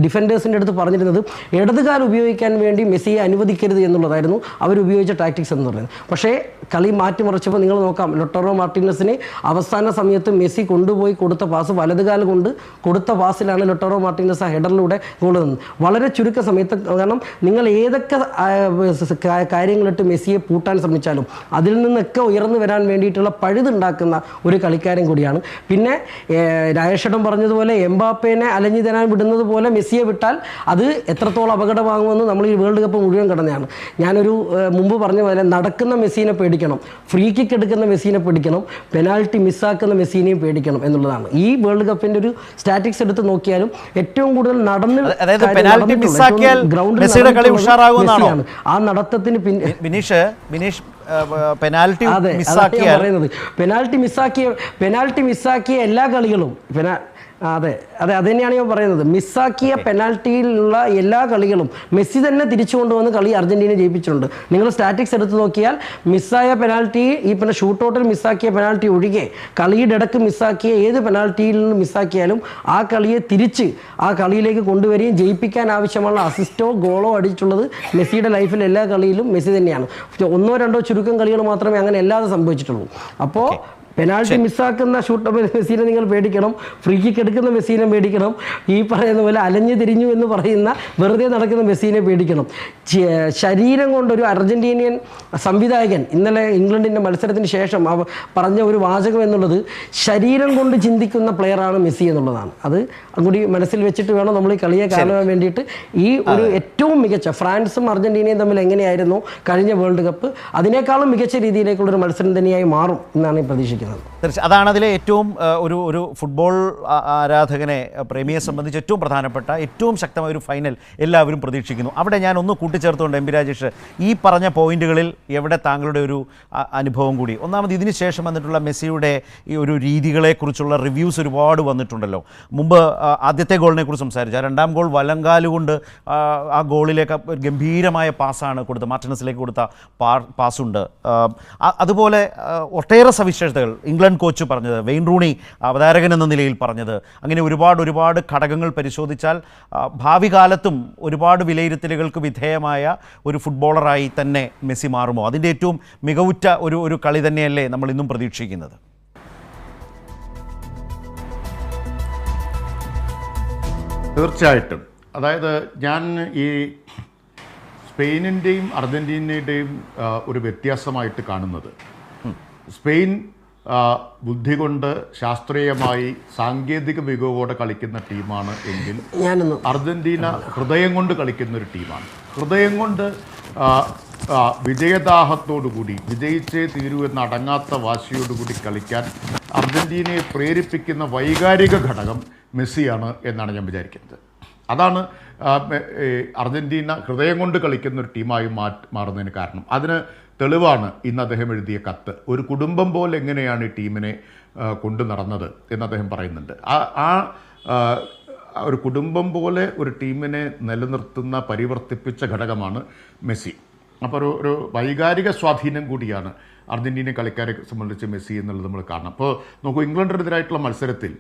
ഡിഫൻഡേഴ്സിൻ്റെ അടുത്ത് പറഞ്ഞിരുന്നത് ഇടതുകാൽ ഉപയോഗിക്കാൻ വേണ്ടി മെസ്സിയെ അനുവദിക്കരുത് എന്നുള്ളതായിരുന്നു അവർ ഉപയോഗിച്ച ടാക്ടിക്സ് എന്ന് പറയുന്നത്. പക്ഷേ കളി മാറ്റിമറിച്ചപ്പോൾ നിങ്ങൾ നോക്കാം, ലൊട്ടാറോ മാർട്ടിനസിന് അവസാന സമയത്ത് മെസ്സി കൊണ്ടുപോയി കൊടുത്ത പാസ് വലതുകാൽ കൊണ്ട് കൊടുത്ത പാസിലാണ് ലൊട്ടാറോ മാർട്ടിനസ് ആ ഹെഡറിലൂടെ ഗോൾ തന്നത്. വളരെ ചുരുക്ക സമയത്ത്, കാരണം നിങ്ങൾ ഏതൊക്കെ കാര്യങ്ങളിട്ട് മെസ്സിയെ പൂട്ടാൻ ശ്രമിച്ചാലും അതിൽ നിന്നൊക്കെ ഉയർന്നു വരാൻ വേണ്ടിയിട്ടുള്ള പഴുതുണ്ടാക്കുന്ന ഒരു കളിക്കാരൻ കൂടിയാണ്. പിന്നെ രാജേഷേട്ടൻ പറഞ്ഞതുപോലെ എംബാപ്പേനെ അലഞ്ഞു തരാൻ വിടുന്നത് പോലെ മെസ്സിയെ വിട്ടാൽ അത് എത്രത്തോളം അപകടമാകുമെന്ന് നമ്മൾ ഈ വേൾഡ് കപ്പ് മുഴുവൻ കടന്നതാണ്. ഞാനൊരു മുമ്പ് പറഞ്ഞ പോലെ നടക്കുന്ന മെസ്സിനെ പേടിക്കണം, ഫ്രീ കിക്ക് എടുക്കുന്ന മെസ്സിനെ പേടിക്കണം, പെനാൽറ്റി മിസ്സാക്കുന്ന മെസ്സിനെയും പേടിക്കണം എന്നുള്ളതാണ്. ഈ വേൾഡ് കപ്പിന്റെ ഒരു സ്റ്റാറ്റിക്സ് എടുത്ത് നോക്കിയാലും ഏറ്റവും കൂടുതൽ ഗ്രൗണ്ടിലാണ് ആ നടത്തത്തിന് പെനാൽറ്റി മിസ്സാക്കിയ എല്ലാ കളികളും അതെ തന്നെയാണ് ഞാൻ പറയുന്നത്. മിസ്സാക്കിയ പെനാൽറ്റിയിലുള്ള എല്ലാ കളികളും മെസ്സി തന്നെ തിരിച്ചു കൊണ്ടുവന്ന് കളി അർജന്റീന ജയിപ്പിച്ചിട്ടുണ്ട്. നിങ്ങൾ സ്റ്റാറ്റിക്സ് എടുത്ത് നോക്കിയാൽ മിസ്സായ പെനാൽറ്റി, ഈ പിന്നെ ഷൂട്ടൗട്ടിൽ മിസ്സാക്കിയ പെനാൽറ്റി ഒഴികെ കളിയുടെ ഇടക്ക് മിസ്സാക്കിയ ഏത് പെനാൽറ്റിയിൽ നിന്ന് മിസ്സാക്കിയാലും ആ കളിയെ തിരിച്ച് ആ കളിയിലേക്ക് കൊണ്ടുവരികയും ജയിപ്പിക്കാൻ ആവശ്യമുള്ള അസിസ്റ്റോ ഗോളോ അടിച്ചിട്ടുള്ളത് മെസ്സിയുടെ ലൈഫിൽ എല്ലാ കളിയിലും മെസ്സി തന്നെയാണ്. 1-2 ചുരുക്കം കളികൾ മാത്രമേ അങ്ങനെ അല്ലാതെ സംഭവിച്ചിട്ടുള്ളൂ. അപ്പോൾ പെനാൽറ്റി മിസ്സാക്കുന്ന മെസ്സിനെ നിങ്ങൾ പേടിക്കണം, ഫ്രീ കിക്ക് എടുക്കുന്ന മെസ്സിനെ പേടിക്കണം, ഈ പറയുന്ന പോലെ അലഞ്ഞു തിരിഞ്ഞു എന്ന് പറയുന്ന വെറുതെ നടക്കുന്ന മെസ്സിനെ പേടിക്കണം. ശരീരം കൊണ്ടൊരു അർജന്റീനിയൻ സംവിധായകൻ ഇന്നലെ ഇംഗ്ലണ്ടിൻ്റെ മത്സരത്തിന് ശേഷം പറഞ്ഞ ഒരു വാചകം എന്നുള്ളത് ശരീരം കൊണ്ട് ചിന്തിക്കുന്ന പ്ലെയറാണ് മെസ്സി എന്നുള്ളതാണ്. അത് കൂടി മനസ്സിൽ വെച്ചിട്ട് വേണം നമ്മൾ ഈ കളിയെ കാണുവാൻ വേണ്ടിയിട്ട്. ഈ ഒരു ഏറ്റവും മികച്ച ഫ്രാൻസും അർജന്റീനയും തമ്മിൽ എങ്ങനെയായിരുന്നു കഴിഞ്ഞ വേൾഡ് കപ്പ്, അതിനേക്കാളും മികച്ച രീതിയിലേക്കുള്ളൊരു മത്സരം തന്നെയായി മാറും എന്നാണ് ഈ പ്രതീക്ഷിക്കുന്നത്. അതാണ് അതിലെ ഏറ്റവും ഒരു ഫുട്ബോൾ ആരാധകനെ, പ്രേമിയെ സംബന്ധിച്ച് ഏറ്റവും പ്രധാനപ്പെട്ട ഏറ്റവും ശക്തമായ ഒരു ഫൈനൽ എല്ലാവരും പ്രതീക്ഷിക്കുന്നു. അവിടെ ഞാൻ ഒന്ന് കൂട്ടിച്ചേർത്തുകൊണ്ട് എം പി രാജേഷ്, ഈ പറഞ്ഞ പോയിന്റുകളിൽ എവിടെ താങ്കളുടെ ഒരു അനുഭവം കൂടി? ഒന്നാമത് ഇതിന് ശേഷം വന്നിട്ടുള്ള മെസ്സിയുടെ ഈ ഒരു രീതികളെക്കുറിച്ചുള്ള റിവ്യൂസ് ഒരുപാട് വന്നിട്ടുണ്ടല്ലോ. മുമ്പ് ആദ്യത്തെ ഗോളിനെ കുറിച്ച് സംസാരിച്ചു, ആ 2ാം ഗോൾ വലങ്കാലുകൊണ്ട് ആ ഗോളിലേക്ക് ഗംഭീരമായ പാസ്സാണ് കൊടുത്തത്, മാർട്ടിനസിലേക്ക് കൊടുത്ത പാസ്സുണ്ട്. അതുപോലെ ഒട്ടേറെ സവിശേഷതകൾ ഇംഗ്ലണ്ട് കോച്ച് പറഞ്ഞത്, വെയിൻ റൂണി അവതാരകൻ എന്ന നിലയിൽ പറഞ്ഞത്, അങ്ങനെ ഒരുപാട് ഘടകങ്ങൾ പരിശോധിച്ചാൽ ഭാവി കാലത്തും ഒരുപാട് വിലയിരുത്തലുകൾക്ക് വിധേയമായ ഒരു ഫുട്ബോളറായി തന്നെ മെസ്സി മാറുമോ? അതിൻ്റെ ഏറ്റവും മികവുറ്റ ഒരു കളി തന്നെയല്ലേ നമ്മൾ ഇന്നും പ്രതീക്ഷിക്കുന്നത്? തീർച്ചയായിട്ടും. അതായത് ഞാൻ ഈ സ്പെയിനിൻ്റെയും അർജൻറ്റീനയുടെയും ഒരു വ്യത്യാസമായിട്ട് കാണുന്നത്, സ്പെയിൻ ബുദ്ധി കൊണ്ട് ശാസ്ത്രീയമായി സാങ്കേതിക മികവോടെ കളിക്കുന്ന ടീമാണ് എങ്കിൽ അർജന്റീന ഹൃദയം കൊണ്ട് കളിക്കുന്ന ഒരു ടീമാണ്. ഹൃദയം കൊണ്ട് വിജയദാഹത്തോടുകൂടി വിജയിച്ചേ തീരൂ എന്ന അടങ്ങാത്ത വാശിയോടുകൂടി കളിക്കാൻ അർജന്റീനയെ പ്രേരിപ്പിക്കുന്ന വൈകാരിക ഘടകം മെസ്സിയാണ് എന്നാണ് ഞാൻ വിചാരിക്കുന്നത്. അതാണ് അർജന്റീന ഹൃദയം കൊണ്ട് കളിക്കുന്ന ഒരു ടീമായി മാറുന്നതിന് കാരണം. അതിന് തെളിവാണ് ഇന്ന് അദ്ദേഹം എഴുതിയ കത്ത്. ഒരു കുടുംബം പോലെ എങ്ങനെയാണ് ഈ ടീമിനെ കൊണ്ടു നടന്നത് എന്ന് അദ്ദേഹം പറയുന്നുണ്ട്. ഒരു കുടുംബം പോലെ ഒരു ടീമിനെ നിലനിർത്തുന്ന പരിവർത്തിപ്പിച്ച ഘടകമാണ് മെസ്സി. അപ്പോൾ ഒരു വൈകാരിക സ്വാധീനം കൂടിയാണ് അർജൻറ്റീന കളിക്കാരെ സംബന്ധിച്ച് മെസ്സി എന്നുള്ളത് നമ്മൾ കാണണം. അപ്പോൾ നോക്കൂ, ഇംഗ്ലണ്ടിനെതിരായിട്ടുള്ള മത്സരത്തിൽ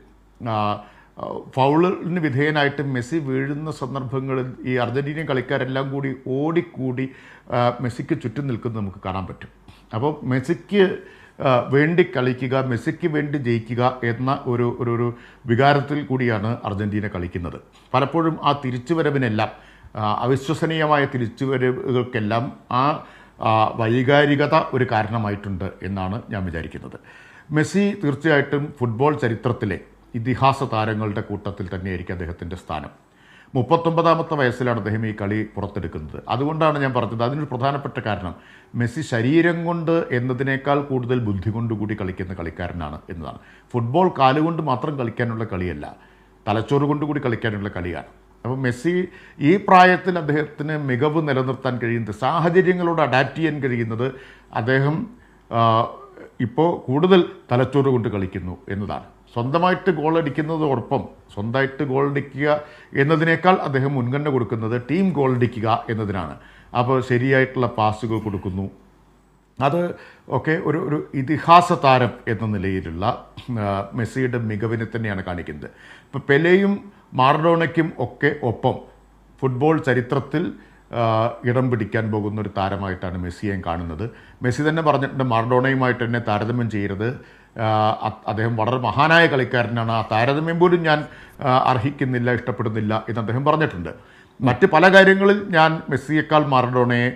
ഫൗളിന് വിധേയനായിട്ട് മെസ്സി വീഴുന്ന സന്ദർഭങ്ങളിൽ ഈ അർജൻറ്റീനിയൻ കളിക്കാരെല്ലാം കൂടി ഓടിക്കൂടി മെസ്സിക്ക് ചുറ്റും നിൽക്കുന്നത് നമുക്ക് കാണാൻ പറ്റും. അപ്പോൾ മെസ്സിക്ക് വേണ്ടി കളിക്കുക, മെസ്സിക്ക് വേണ്ടി ജയിക്കുക എന്ന ഒരു വികാരത്തിൽ കൂടിയാണ് അർജൻറ്റീന കളിക്കുന്നത്. പലപ്പോഴും ആ തിരിച്ചുവരവിനെല്ലാം, അവിശ്വസനീയമായ തിരിച്ചുവരവുകൾക്കെല്ലാം ആ വൈകാരികത ഒരു കാരണമായിട്ടുണ്ട് എന്നാണ് ഞാൻ വിചാരിക്കുന്നത്. മെസ്സി തീർച്ചയായിട്ടും ഫുട്ബോൾ ചരിത്രത്തിലെ ഇതിഹാസ താരങ്ങളുടെ കൂട്ടത്തിൽ തന്നെയായിരിക്കും അദ്ദേഹത്തിൻ്റെ സ്ഥാനം. 39ാമത്തെ വയസ്സിലാണ് അദ്ദേഹം ഈ കളി പുറത്തെടുക്കുന്നത്. അതുകൊണ്ടാണ് ഞാൻ പറഞ്ഞത്, അതിനൊരു പ്രധാനപ്പെട്ട കാരണം മെസ്സി ശരീരം കൊണ്ട് എന്നതിനേക്കാൾ കൂടുതൽ ബുദ്ധി കൊണ്ടുകൂടി കളിക്കുന്ന കളിക്കാരനാണ് എന്നതാണ്. ഫുട്ബോൾ കാലുകൊണ്ട് മാത്രം കളിക്കാനുള്ള കളിയല്ല, തലച്ചോറ് കൊണ്ടുകൂടി കളിക്കാനുള്ള കളിയാണ്. അപ്പോൾ മെസ്സി ഈ പ്രായത്തിൽ അദ്ദേഹത്തിന് മികവ് നിലനിർത്താൻ കഴിയുന്നത്, സാഹചര്യങ്ങളോട് അഡാപ്റ്റ് ചെയ്യാൻ കഴിയുന്നത് അദ്ദേഹം ഇപ്പോൾ കൂടുതൽ തലച്ചോറ് കൊണ്ട് കളിക്കുന്നു എന്നതാണ്. സ്വന്തമായിട്ട് ഗോളടിക്കുന്നതോടൊപ്പം സ്വന്തമായിട്ട് ഗോളടിക്കുക എന്നതിനേക്കാൾ അദ്ദേഹം മുൻഗണന കൊടുക്കുന്നത് ടീം ഗോളടിക്കുക എന്നതിനാണ്. അപ്പോൾ ശരിയായിട്ടുള്ള പാസുകൾ കൊടുക്കുന്നു. അത് ഒക്കെ ഒരു ഇതിഹാസ താരം എന്ന നിലയിലുള്ള മെസ്സിയുടെ മികവിനെ തന്നെയാണ് കാണിക്കുന്നത്. ഇപ്പോൾ പെലെയും മാറഡോണയ്ക്കും ഒക്കെ ഒപ്പം ഫുട്ബോൾ ചരിത്രത്തിൽ ഇടം പിടിക്കാൻ പോകുന്ന ഒരു താരമായിട്ടാണ് മെസ്സിയെ കാണുന്നത്. മെസ്സി തന്നെ പറഞ്ഞിട്ടുണ്ട്, മാറഡോണയുമായിട്ട് എന്നെ താരതമ്യം ചെയ്യരുത്, അദ്ദേഹം വളരെ മഹാനായ കളിക്കാരനാണ്, ആ താരതമ്യം പോലും ഞാൻ അർഹിക്കുന്നില്ല, ഇഷ്ടപ്പെടുന്നില്ല എന്ന് അദ്ദേഹം പറഞ്ഞിട്ടുണ്ട്. മറ്റ് പല കാര്യങ്ങളിൽ ഞാൻ മെസ്സിയേക്കാൾ മാറഡോണയെ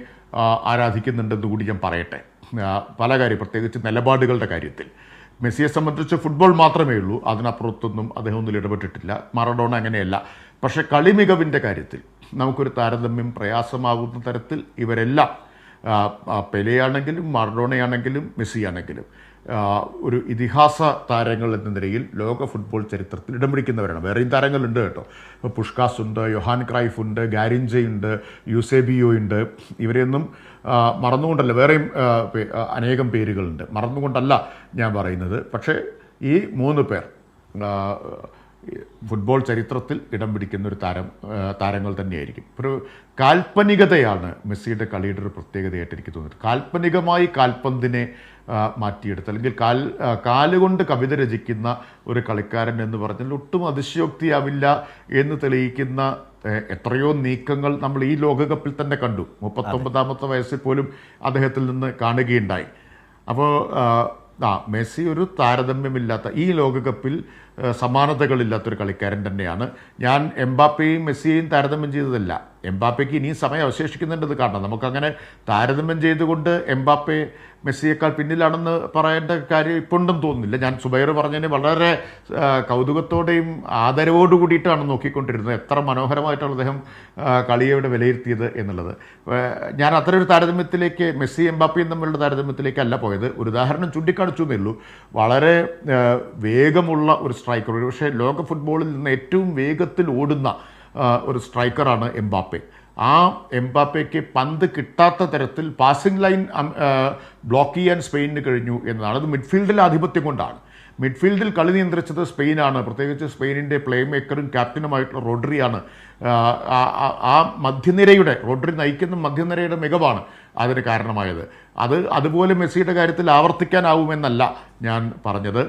ആരാധിക്കുന്നുണ്ടെന്ന് കൂടി ഞാൻ പറയട്ടെ. പല കാര്യം, പ്രത്യേകിച്ച് നിലപാടുകളുടെ കാര്യത്തിൽ. മെസ്സിയെ സംബന്ധിച്ച് ഫുട്ബോൾ മാത്രമേ ഉള്ളൂ, അതിനപ്പുറത്തൊന്നും അദ്ദേഹം ഒന്നും ഇടപെട്ടിട്ടില്ല. മാറഡോണ അങ്ങനെയല്ല. പക്ഷേ കളി മികവിൻ്റെ കാര്യത്തിൽ നമുക്കൊരു താരതമ്യം പ്രയാസമാകുന്ന തരത്തിൽ ഇവരെല്ലാം, പെലെയാണെങ്കിലും മാറഡോണയാണെങ്കിലും മെസ്സിയാണെങ്കിലും, ഒരു ഇതിഹാസ താരങ്ങൾ എന്ന നിലയിൽ ലോക ഫുട്ബോൾ ചരിത്രത്തിൽ ഇടം പിടിക്കുന്നവരാണ്. വേറെയും താരങ്ങളുണ്ട് കേട്ടോ. ഇപ്പോൾ പുഷ്കാസ് ഉണ്ട്, യോഹാൻ ക്രൈഫ് ഉണ്ട്, ഗാരിഞ്ചയുണ്ട്, യൂസേബിയോ ഉണ്ട്. ഇവരെയൊന്നും മറന്നുകൊണ്ടല്ല, വേറെയും അനേകം പേരുകളുണ്ട്, മറന്നുകൊണ്ടല്ല ഞാൻ പറയുന്നത്. പക്ഷേ ഈ 3 പേർ ഫുട്ബോൾ ചരിത്രത്തിൽ ഇടം പിടിക്കുന്ന ഒരു താരങ്ങൾ തന്നെയായിരിക്കും. ഒരു കാൽപ്പനികതയാണ് മെസ്സിയുടെ കളിയുടെ ഒരു പ്രത്യേകതയായിട്ട് എനിക്ക് തോന്നുന്നത്. കാൽപ്പനികമായി കാൽപന്തിനെ മാറ്റിയെടുത്ത്, അല്ലെങ്കിൽ കാലുകൊണ്ട് കവിത രചിക്കുന്ന ഒരു കളിക്കാരൻ എന്ന് പറഞ്ഞാൽ ഒട്ടും അതിശയോക്തിയാവില്ല എന്ന് തെളിയിക്കുന്ന എത്രയോ നീക്കങ്ങൾ നമ്മൾ ഈ ലോകകപ്പിൽ തന്നെ കണ്ടു. 39ാമത്തെ വയസ്സിൽ പോലും അദ്ദേഹത്തിൽ നിന്ന് കാണുകയുണ്ടായി. അപ്പോൾ മെസ്സി ഒരു താരതമ്യമില്ലാത്ത, ഈ ലോകകപ്പിൽ സമാനതകളില്ലാത്തൊരു കളിക്കാരൻ തന്നെയാണ്. ഞാൻ എംബാപ്പയെയും മെസ്സിയെയും താരതമ്യം ചെയ്തതല്ല. എംബാപ്പയ്ക്ക് ഇനിയും സമയം അവശേഷിക്കുന്നുണ്ടെന്ന് കാണണം. നമുക്കങ്ങനെ താരതമ്യം ചെയ്തുകൊണ്ട് എംബാപ്പെ മെസ്സിയേക്കാൾ പിന്നിലാണെന്ന് പറയേണ്ട കാര്യം ഇപ്പോൾ ഉണ്ടെന്ന് തോന്നുന്നില്ല. ഞാൻ സുബൈർ പറഞ്ഞതിന് വളരെ കൗതുകത്തോടെയും ആദരവോടു കൂടിയിട്ടാണ് നോക്കിക്കൊണ്ടിരുന്നത്. എത്ര മനോഹരമായിട്ടാണ് അദ്ദേഹം കളിയോടെ വിലയിരുത്തിയത് എന്നുള്ളത്. ഞാൻ അത്തരൊരു താരതമ്യത്തിലേക്ക്, മെസ്സി എംബാപ്പയും തമ്മിലുള്ള താരതമ്യത്തിലേക്കല്ല പോയത്. ഒരു ഉദാഹരണം ചൂണ്ടിക്കാണിച്ചു എന്നേ ഉള്ളൂ. വളരെ വേഗമുള്ള ഒരു സ്ട്രൈക്കർ, ഒരുപക്ഷെ ലോക ഫുട്ബോളിൽ നിന്ന് ഏറ്റവും വേഗത്തിൽ ഓടുന്ന ഒരു സ്ട്രൈക്കറാണ് എംബാപ്പെ. ആ എംബാപ്പയ്ക്ക് പന്ത് കിട്ടാത്ത തരത്തിൽ പാസിംഗ് ലൈൻ ബ്ലോക്ക് ചെയ്യാൻ സ്പെയിനിന് കഴിഞ്ഞു എന്നതാണ്. അത് മിഡ്ഫീൽഡിലെ ആധിപത്യം കൊണ്ടാണ്. മിഡ്ഫീൽഡിൽ കളി നിയന്ത്രിച്ചത് സ്പെയിനാണ്. പ്രത്യേകിച്ച് സ്പെയിനിൻ്റെ പ്ലേ മേക്കറും ക്യാപ്റ്റനുമായിട്ടുള്ള റോഡ്രിയാണ്. ആ മധ്യനിരയുടെ, റോഡ്രി നയിക്കുന്ന മധ്യനിരയുടെ മികവാണ് അതിന് കാരണമായത്. അതുപോലെ മെസ്സിയുടെ കാര്യത്തിൽ ആവർത്തിക്കാനാവുമെന്നല്ല ഞാൻ പറഞ്ഞത്.